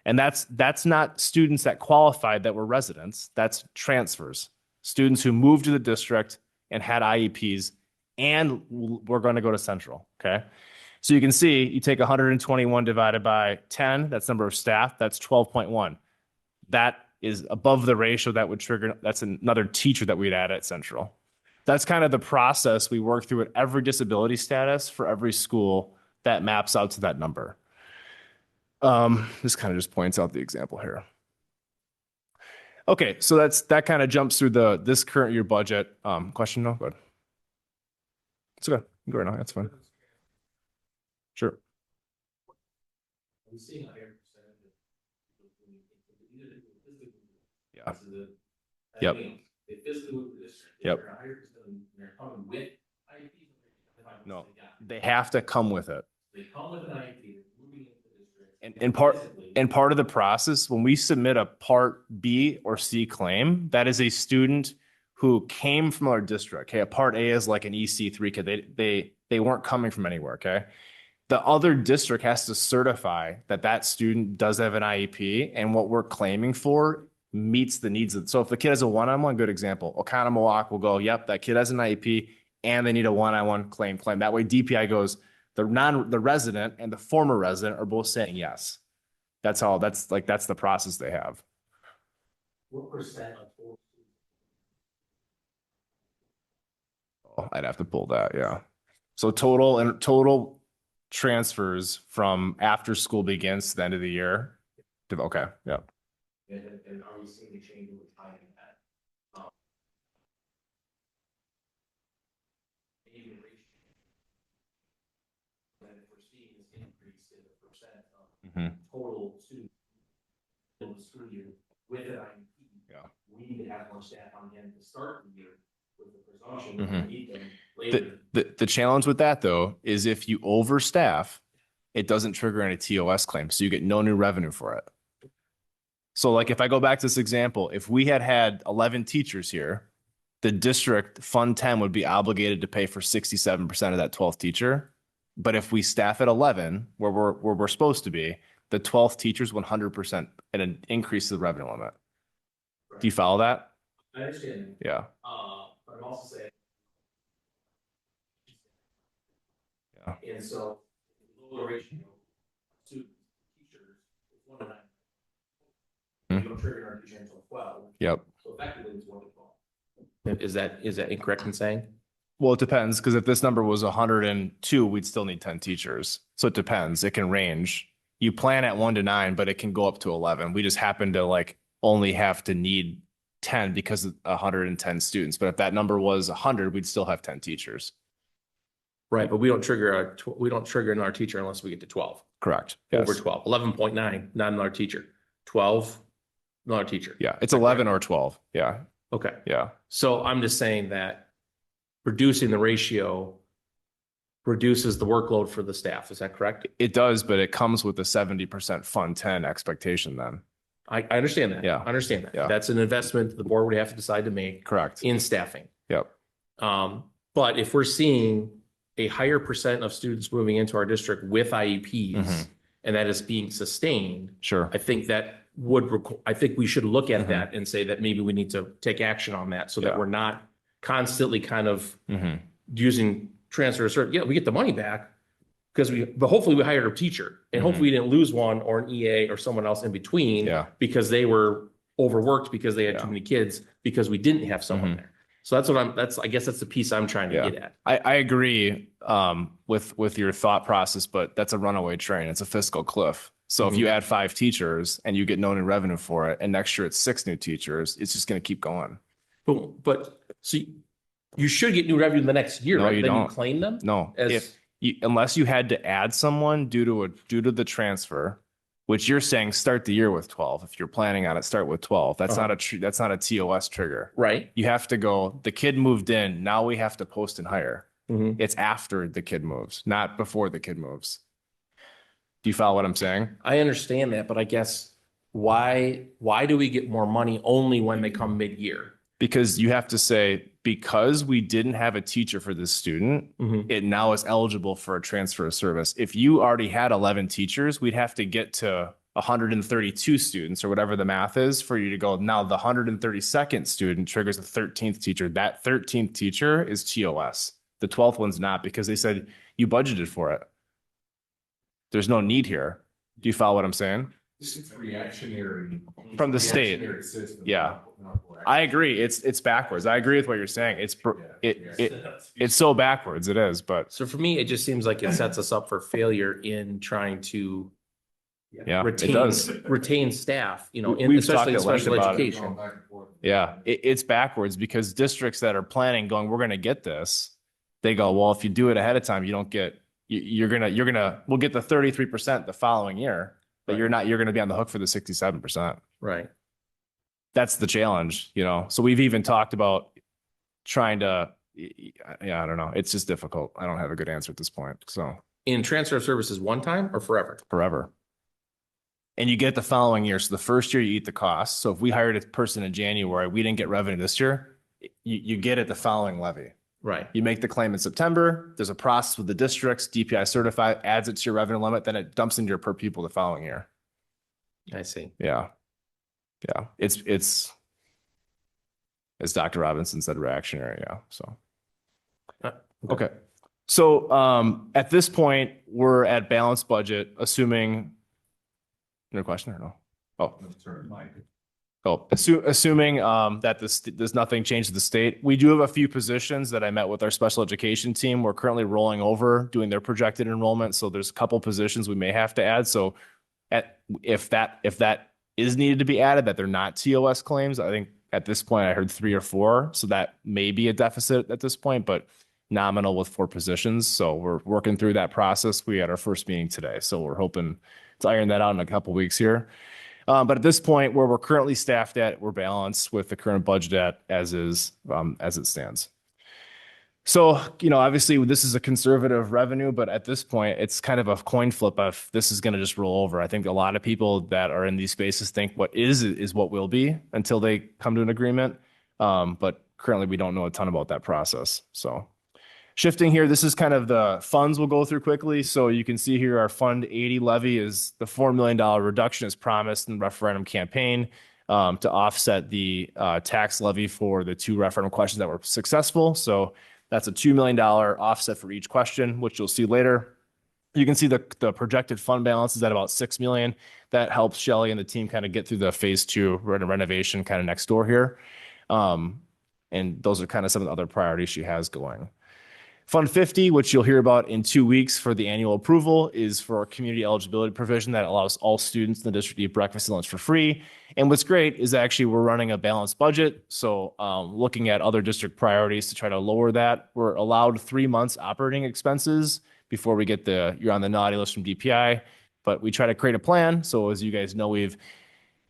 And that's not students that qualified that were residents. That's transfers. Students who moved to the district and had IEPs and were going to go to Central, okay? So you can see, you take 121 divided by 10, that's number of staff, that's 12.1. That is above the ratio that would trigger, that's another teacher that we'd add at Central. That's kind of the process we work through at every disability status for every school that maps out to that number. This kind of just points out the example here. Okay, so that kind of jumps through this current year budget. Question? No, go ahead. It's okay. You can go right now. That's fine. Sure. Yeah. Yep. Yep. No, they have to come with it. They come with an IEP. And part of the process, when we submit a Part B or C claim, that is a student who came from our district. Okay, a Part A is like an EC3 kid. They weren't coming from anywhere. Okay, the other district has to certify that student does have an IEP, and what we're claiming for meets the needs of. So if the kid has a one-on-one, good example, Oconomowoc will go, yep, that kid has an IEP, and they need a one-on-one claim. That way, DPI goes. The resident and the former resident are both saying yes. That's all. That's the process they have. What percent of total? Oh, I'd have to pull that. Yeah. So total transfers from after school begins to the end of the year. Okay. Yeah. And are we seeing a change over time in that? Total students in the school year with an IEP, we need to have more staff on hand to start the year with the presumption that we need them later. The challenge with that though is if you overstaff, it doesn't trigger any TOS claims, so you get no new revenue for it. So like if I go back to this example, if we had 11 teachers here, the district Fund 10 would be obligated to pay for 67% of that 12th teacher. But if we staff at 11, where we're supposed to be, the 12th teacher's 100% at an increase to the revenue limit. Right. Do you follow that? I understand. Yeah. But I'm also saying. Yeah. And so, lower ratio students, teachers, 1 to 9. We don't trigger our teacher until 12. Yep. So effectively, it's 1 to 12. Is that incorrect in saying? Well, it depends, because if this number was 102, we'd still need 10 teachers. So it depends. It can range. You plan at 1 to 9, but it can go up to 11. We just happen to only have to need 10 because of 110 students. But if that number was 100, we'd still have 10 teachers. Right, but we don't trigger another teacher unless we get to 12. Correct. Over 12. 11.9, not another teacher. 12, another teacher. Yeah, it's 11 or 12. Yeah. Okay. Yeah. So I'm just saying that reducing the ratio reduces the workload for the staff. Is that correct? It does, but it comes with a 70% Fund 10 expectation then. I understand that. Yeah. I understand that. Yeah. That's an investment the board would have to decide to make. Correct. In staffing. Yep. But if we're seeing a higher percent of students moving into our district with IEPs and that is being sustained, sure, I think that I think we should look at that and say that maybe we need to take action on that so that we're not constantly kind of transfer service, yeah, we get the money back because but hopefully we hired a teacher and hopefully we didn't lose one or an EA or someone else in between because they were overworked because they had too many kids because we didn't have someone there. So I guess that's the piece I'm trying to get at. I agree with your thought process, but that's a runaway train. It's a fiscal cliff. So if you add 5 teachers and you get no new revenue for it, and next year it's 6 new teachers, it's just going to keep going. But so you should get new revenue the next year, No, right? you Then don't. you claim them? No, As- unless you had to add someone due to the transfer, which you're saying start the year with 12. If you're planning on it, start with 12. That's not a TOS trigger. Right. You have to go, the kid moved in, now we have to post and hire. It's after the kid moves, not before the kid moves. Do you follow what I'm saying? I understand that, but I guess why do we get more money only when they come mid-year? Because you have to say, because we didn't have a teacher for this student, it now is eligible for a transfer of service. If you already had 11 teachers, we'd have to get to 132 students or whatever the math is for you to go, now the 132nd student triggers the 13th teacher. That 13th teacher is TOS. The 12th one's not, because they said you budgeted for it. There's no need here. Do you follow what I'm saying? It's reactionary From the state. Yeah. I agree. It's backwards. I agree with what you're saying. It's so backwards. It is, but So for me, it just seems like it sets us up for failure in trying to retain staff, especially in special education. Yeah, it's backwards because districts that are planning going, we're going to get this, they go, well, if you do it ahead of time, you don't get, we'll get the 33% the following year, but you're going to be on the hook for the 67%. Right. That's the challenge, So we've even talked about trying to, I don't know. It's just difficult. I don't have a good answer at this point. So In transfer of services one time or forever? Forever. And you get it the following year. So the first year you eat the cost. So if we hired a person in January, we didn't get revenue this year, you get it the following levy. Right. You make the claim in September. There's a process with the districts, DPI certified, adds it to your revenue limit, then it dumps into your per pupil the following year. I see. Yeah. Yeah. It's as Dr. Robinson said, reactionary. Yeah. So, okay. So at this point, we're at balanced budget, assuming, no question or no? Assuming that there's nothing changed to the state. We do have a few positions that I met with our special education team. We're currently rolling over, doing their projected enrollment. So there's a couple positions we may have to add. So if that is needed to be added, that they're not TOS claims, I think at this point I heard 3 or 4. So that may be a deficit at this point, but nominal with 4 positions. So we're working through that process. We had our first meeting today. So we're hoping to iron that out in a couple of weeks here. But at this point, where we're currently staffed at, we're balanced with the current budget as is, as it stands. So, obviously this is a conservative revenue, but at this point, it's kind of a coin flip of this is going to just roll over. I think a lot of people that are in these spaces think what is what will be until they come to an agreement. But currently we don't know a ton about that process. So shifting here, this is kind of the funds we'll go through quickly. So you can see here our Fund 80 levy is the $4 million reduction as promised in the referendum campaign to offset the tax levy for the 2 referendum questions that were successful. So that's a $2 million offset for each question, which you'll see later. You can see the projected fund balance is at about $6 million. That helps Shelley and the team kind of get through the phase 2 renovation kind of next door here. And those are kind of some of the other priorities she has going. Fund 50, which you'll hear about in 2 weeks for the annual approval, is for a community eligibility provision that allows all students in the district to eat breakfast and lunch for free. And what's great is actually we're running a balanced budget. So looking at other district priorities to try to lower that, we're allowed 3 months operating expenses before we get you're on the naughty list from DPI, but we try to create a plan. So as you guys know, we've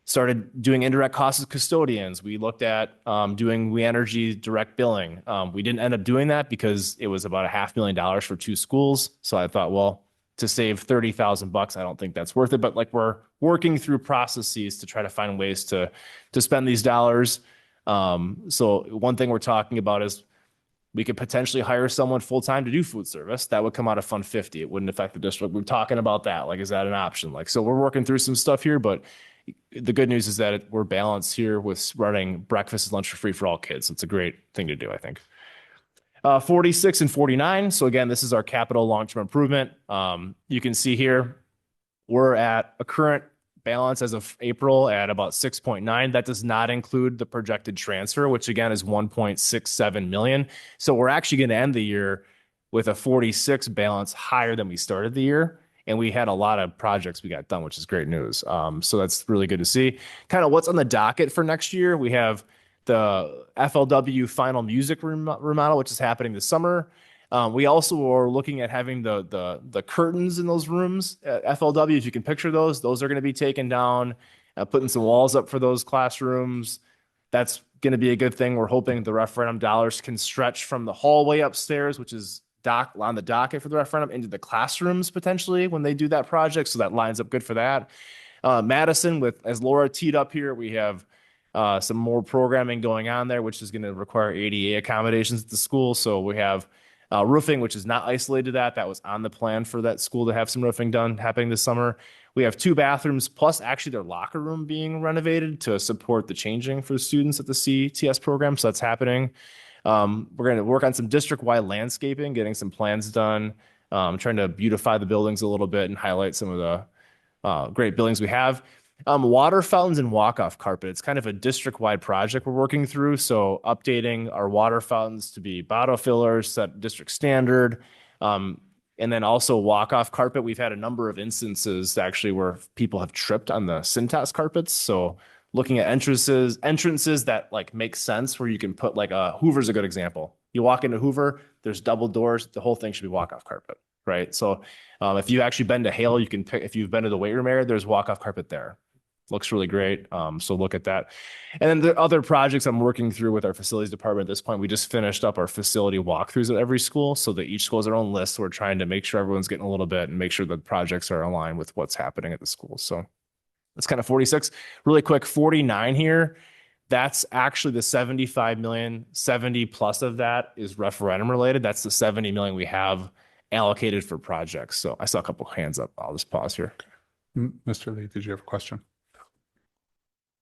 started doing indirect costs as custodians. We looked at doing WeEnergy direct billing. We didn't end up doing that because it was about $500,000 for 2 schools. So I thought, well, to save $30,000, I don't think that's worth it. But we're working through processes to try to find ways to spend these dollars. So one thing we're talking about is we could potentially hire someone full-time to do food service. That would come out of Fund 50. It wouldn't affect the district. We're talking about that. Is that an option? So we're working through some stuff here, but the good news is that we're balanced here with running breakfast and lunch for free for all kids. It's a great thing to do, I think. 46 and 49. So again, this is our capital long-term improvement. You can see here, we're at a current balance as of April at about 6.9. That does not include the projected transfer, which again is 1.67 million. So we're actually going to end the year with a 46 balance higher than we started the year. And we had a lot of projects we got done, which is great news. So that's really good to see. Kind of what's on the docket for next year. We have the FLW final music remodel, which is happening this summer. We also are looking at having the curtains in those rooms at FLW. If you can picture those are going to be taken down, putting some walls up for those classrooms. That's going to be a good thing. We're hoping the referendum dollars can stretch from the hallway upstairs, which is on the docket for the referendum, into the classrooms potentially when they do that project. So that lines up good for that. Madison, as Laura teed up here, we have some more programming going on there, which is going to require ADA accommodations at the school. So we have roofing, which is not isolated to that. That was on the plan for that school to have some roofing done happening this summer. We have 2 bathrooms plus actually their locker room being renovated to support the changing for the students at the CTS program. So that's happening. We're going to work on some district-wide landscaping, getting some plans done, trying to beautify the buildings a little bit and highlight some of the great buildings we have. Water fountains and walk-off carpet. It's kind of a district-wide project we're working through. So updating our water fountains to be bottle fillers, set district standard. And then also walk-off carpet. We've had a number of instances actually where people have tripped on the Cintas carpets. So looking at entrances that like make sense where you can put like Hoover's a good example. You walk into Hoover, there's double doors. The whole thing should be walk-off carpet, right? So if you've actually been to Hale, you can pick, if you've been to the weight room area, there's walk-off carpet there. Looks really great. So look at that. And then the other projects I'm working through with our facilities department at this point, we just finished up our facility walkthroughs at every school so that each school has their own list. So we're trying to make sure everyone's getting a little bit and make sure the projects are aligned with what's happening at the school. So that's kind of 46. Really quick, 49 here. That's actually the 75 million, 70 plus of that is referendum related. That's the 70 million we have allocated for projects. So I saw a couple hands up. I'll just pause here. Mr. Lee, did you have a question?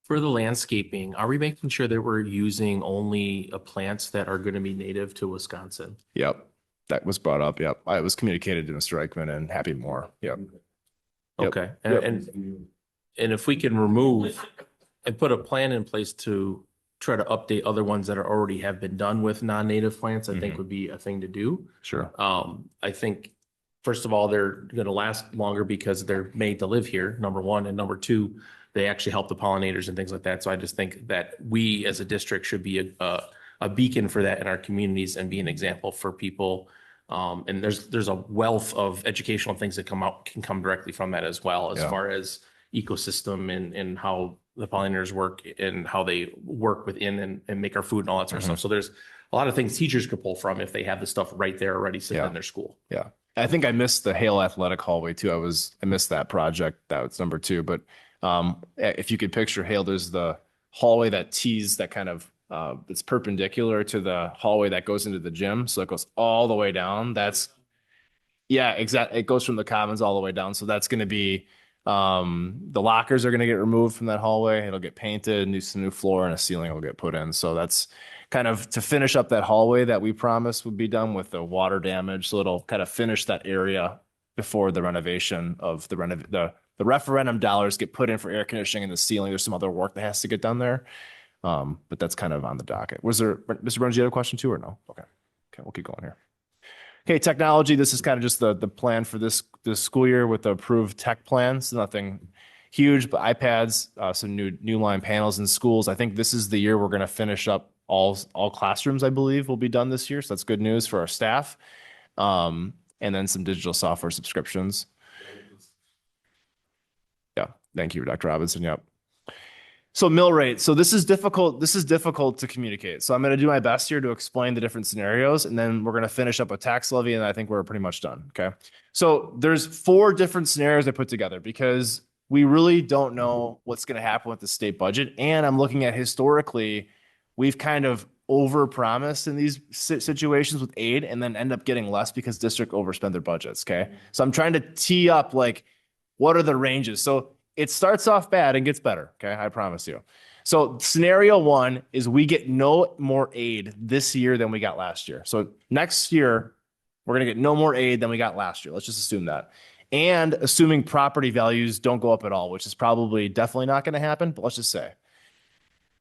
For the landscaping, are we making sure that we're using only plants that are going to be native to Wisconsin? Yep. That was brought up. Yep. I was communicated to Mr. Eichmann and Happy Moore. Yep. Okay. Yep. And if we can remove and put a plan in place to try to update other ones that are already have been done with non-native plants, I think would be a thing to do. Sure. I think, first of all, they're going to last longer because they're made to live here, number one. And number two, they actually help the pollinators and things like that. So I just think that we as a district should be a beacon for that in our communities and be an example for people. And there's a wealth of educational things that can come directly from that as well, as far as ecosystem and how the pollinators work and how they work within and make our food and all that sort of stuff. So there's a lot of things teachers could pull from if they have the stuff right there already sitting in their school. Yeah. I think I missed the Hale Athletic Hallway too. I missed that project. That was number 2, but if you could picture Hale, there's the hallway that tees that kind of it's perpendicular to the hallway that goes into the gym. So it goes all the way down. Exactly. It goes from the commons all the way down. So that's going to be the lockers are going to get removed from that hallway. It'll get painted, some new floor and a ceiling will get put in. So that's kind of to finish up that hallway that we promised would be done with the water damage. So it'll kind of finish that area before the renovation of the referendum dollars get put in for air conditioning and the ceiling. There's some other work that has to get done there. But that's kind of on the docket. Was there, Mr. Burns, you had a question too or no? Okay, we'll keep going here. Okay, technology. This is kind of just the plan for this school year with the approved tech plans. Nothing huge, but iPads, some new line panels in schools. I think this is the year we're going to finish up all classrooms, I believe, will be done this year. So that's good news for our staff. And then some digital software subscriptions. Yeah, thank you, Dr. Robinson. Yep. So mill rate. So this is difficult. This is difficult to communicate. So I'm going to do my best here to explain the different scenarios, and then we're going to finish up a tax levy, and I think we're pretty much done. Okay. So there's 4 different scenarios I put together because we really don't know what's going to happen with the state budget. And I'm looking at historically, we've kind of overpromised in these situations with aid and then end up getting less because district overspend their budgets. Okay. So I'm trying to tee up like, what are the ranges? So it starts off bad and gets better. Okay. I promise you. So scenario one is we get no more aid this year than we got last year. So next year, we're going to get no more aid than we got last year. Let's just assume that. And assuming property values don't go up at all, which is probably definitely not going to happen, but let's just say.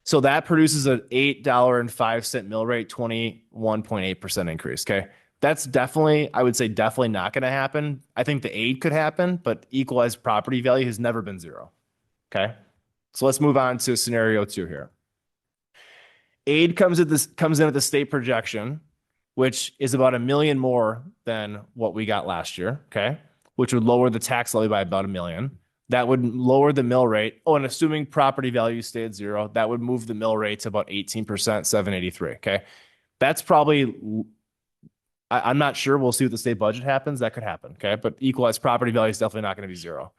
So that produces an $8.05 mill rate, 21.8% increase. Okay. That's definitely, I would say definitely not going to happen. I think the aid could happen, but equalized property value has never been zero. Okay. So let's move on to scenario two here. Aid comes in at the state projection, which is about $1 million more than what we got last year. Okay. Which would lower the tax levy by about $1 million. That would lower the mill rate. Oh, and assuming property values stay at zero, that would move the mill rate to about 18%, 783. Okay. That's probably, I'm not sure. We'll see what the state budget happens. That could happen. Okay. But equalized property value is definitely not going to be zero.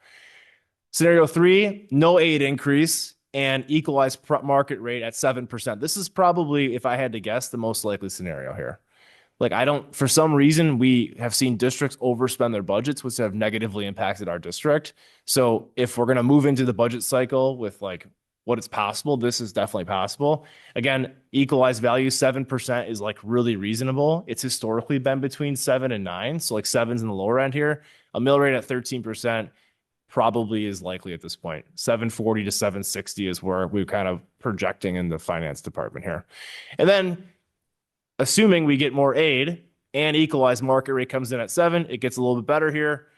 Scenario three, no aid increase and equalized market rate at 7%. This is probably, if I had to guess, the most likely scenario here. Like for some reason, we have seen districts overspend their budgets, which have negatively impacted our district. So if we're going to move into the budget cycle with like what is possible, this is definitely possible. Again, equalized value, 7% is like really reasonable. It's historically been between 7 and 9. So like 7's in the lower end here. A mill rate at 13% probably is likely at this point. 740 to 760 is where we're kind of projecting in the finance department here. And then assuming we get more aid and equalized market rate comes in at 7, it gets a little bit better here,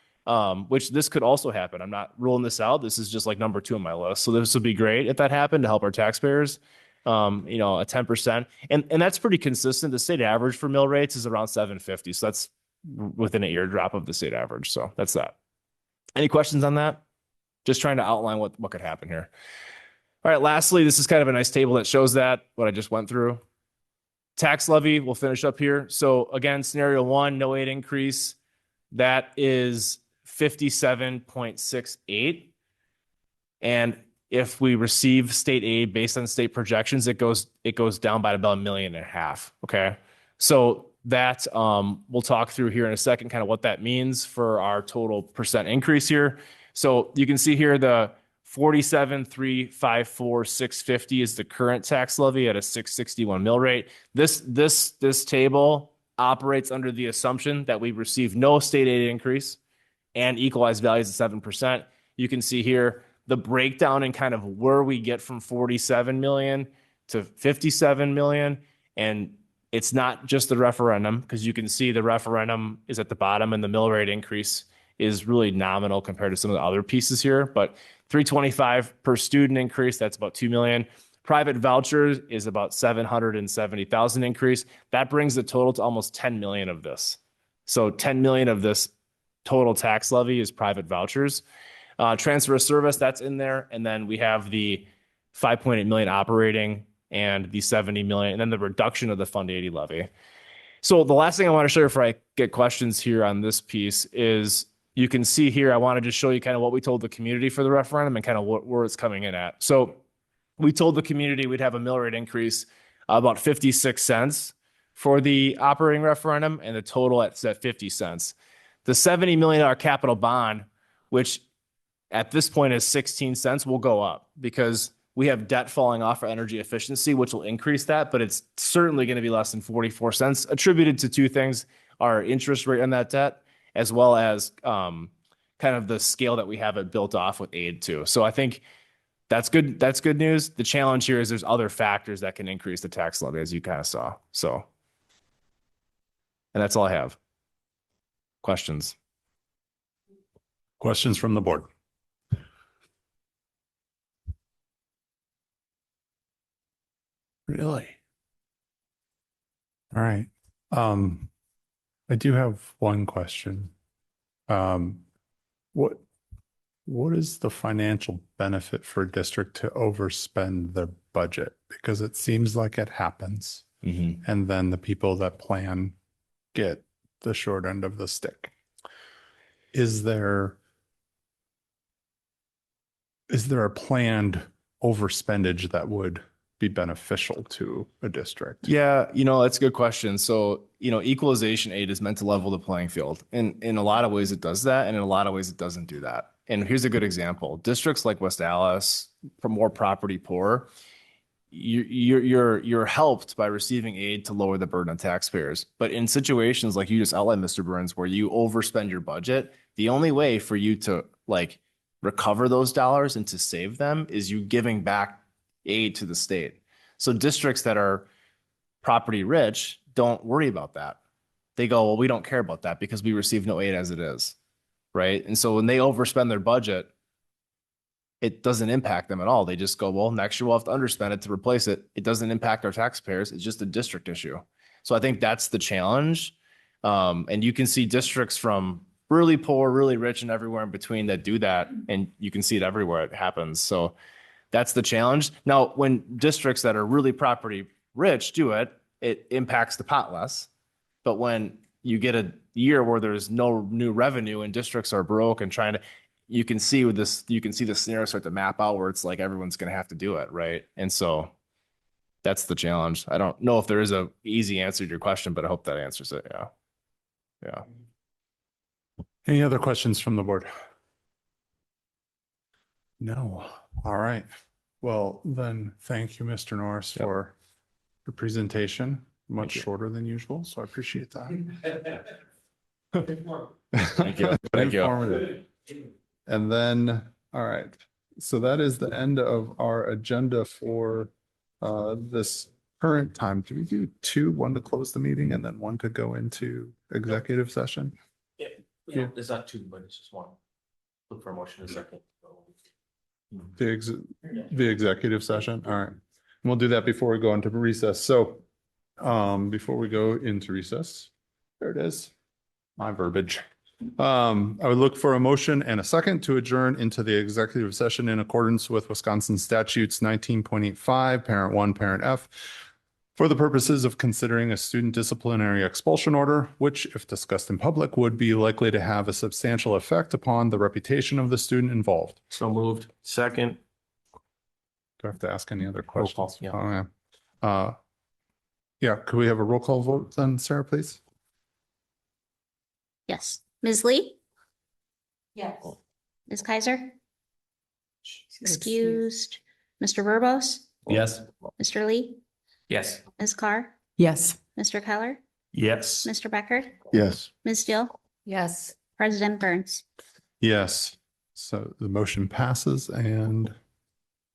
which this could also happen. I'm not ruling this out. This is just like number 2 on my list. So this would be great if that happened to help our taxpayers, a 10%. And that's pretty consistent. The state average for mill rates is around 750. So that's within an eardrop of the state average. So that's that. Any questions on that? Just trying to outline what could happen here. All right, lastly, this is kind of a nice table that shows that, what I just went through. Tax levy, we'll finish up here. So again, scenario 1, no aid increase. That is 57.68. And if we receive state aid based on state projections, it goes down by about $1.5 million. Okay. So that we'll talk through here in a second, kind of what that means for our total percent increase here. So you can see here the 47,354,650 is the current tax levy at a 661 mill rate. This table operates under the assumption that we receive no state aid increase and equalized values at 7%. You can see here the breakdown and kind of where we get from 47 million to 57 million. And it's not just the referendum, because you can see the referendum is at the bottom and the mill rate increase is really nominal compared to some of the other pieces here. But 325 per student increase, that's about 2 million. Private vouchers is about 770,000 increase. That brings the total to almost 10 million of this. So 10 million of this total tax levy is private vouchers. Transfer of service, that's in there. And then we have the 5.8 million operating and the 70 million, and then the reduction of the Fund 80 levy. So the last thing I want to show you before I get questions here on this piece is you can see here, I want to just show you kind of what we told the community for the referendum and kind of where it's coming in at. So we told the community we'd have a mill rate increase about 56 cents for the operating referendum, and the total at 50 cents. The $70 million capital bond, which at this point is 16 cents, will go up because we have debt falling off for energy efficiency, which will increase that, but it's certainly going to be less than 44 cents, attributed to 2 things: our interest rate on that debt, as well as kind of the scale that we have it built off with aid too. So I think that's good. That's good news. The challenge here is there's other factors that can increase the tax levy, as you kind of saw. So, and that's all I have. Questions? Questions from the board? Really? All right. I do have one question. What is the financial benefit for a district to overspend their budget? Because it seems like it happens. And then the people that plan get the short end of the stick. Is there a planned overspendage that would be beneficial to a district? Yeah, that's a good question. So, equalization aid is meant to level the playing field. And in a lot of ways it does that, and in a lot of ways it doesn't do that. And here's a good example. Districts like West Allis, more property poor, you're helped by receiving aid to lower the burden on taxpayers. But in situations like you just outlined, Mr. Burns, where you overspend your budget, the only way for you to like recover those dollars and to save them is you giving back aid to the state. So districts that are property rich don't worry about that. They go, well, we don't care about that because we receive no aid as it is, right? And so when they overspend their budget, it doesn't impact them at all. They just go, well, next year we'll have to underspend it to replace it. It doesn't impact our taxpayers. It's just a district issue. So I think that's the challenge. And you can see districts from really poor, really rich, and everywhere in between that do that. And you can see it everywhere it happens. So that's the challenge. Now, when districts that are really property rich do it, it impacts the pot less. But when you get a year where there's no new revenue and districts are broke and trying to, you can see with this, you can see the scenario start to map out where it's like everyone's going to have to do it, right? And so that's the challenge. I don't know if there is a easy answer to your question, but I hope that answers it. Yeah. Yeah. Any other questions from the board? No. All right. Well, then, thank you, Mr. Norris, for your presentation. Much shorter than usual, so I appreciate that. Thank you. Thank you. Informative. And then, all right, so that is the end of our agenda for this current time. Do we do two, one to close the meeting and then one to go into executive session? Yeah, it's not two, but it's just one. Look for a motion in a second. The executive session, all right. And we'll do that before we go into recess. So before we go into recess, there it is, my verbiage. I would look for a motion and a second to adjourn into the executive session in accordance with Wisconsin statutes 19.85, parent 1, parent F, for the purposes of considering a student disciplinary expulsion order, which, if discussed in public, would be likely to have a substantial effect upon the reputation of the student involved. So moved. Second. Do I have to ask any other Roll questions? call, yeah. Oh, yeah. Yeah, could we have a roll call vote then, Sarah, please? Yes. Ms. Lee? Yes. Ms. Kaiser? Excused. Mr. Verbos? Yes. Mr. Lee? Yes. Ms. Carr? Yes. Mr. Keller? Yes. Mr. Becker? Yes. Ms. Steele? Yes. President Burns? Yes. So the motion passes and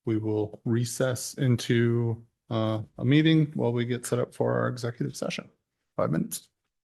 we will recess into a meeting while we get set up for our executive session. 5 minutes.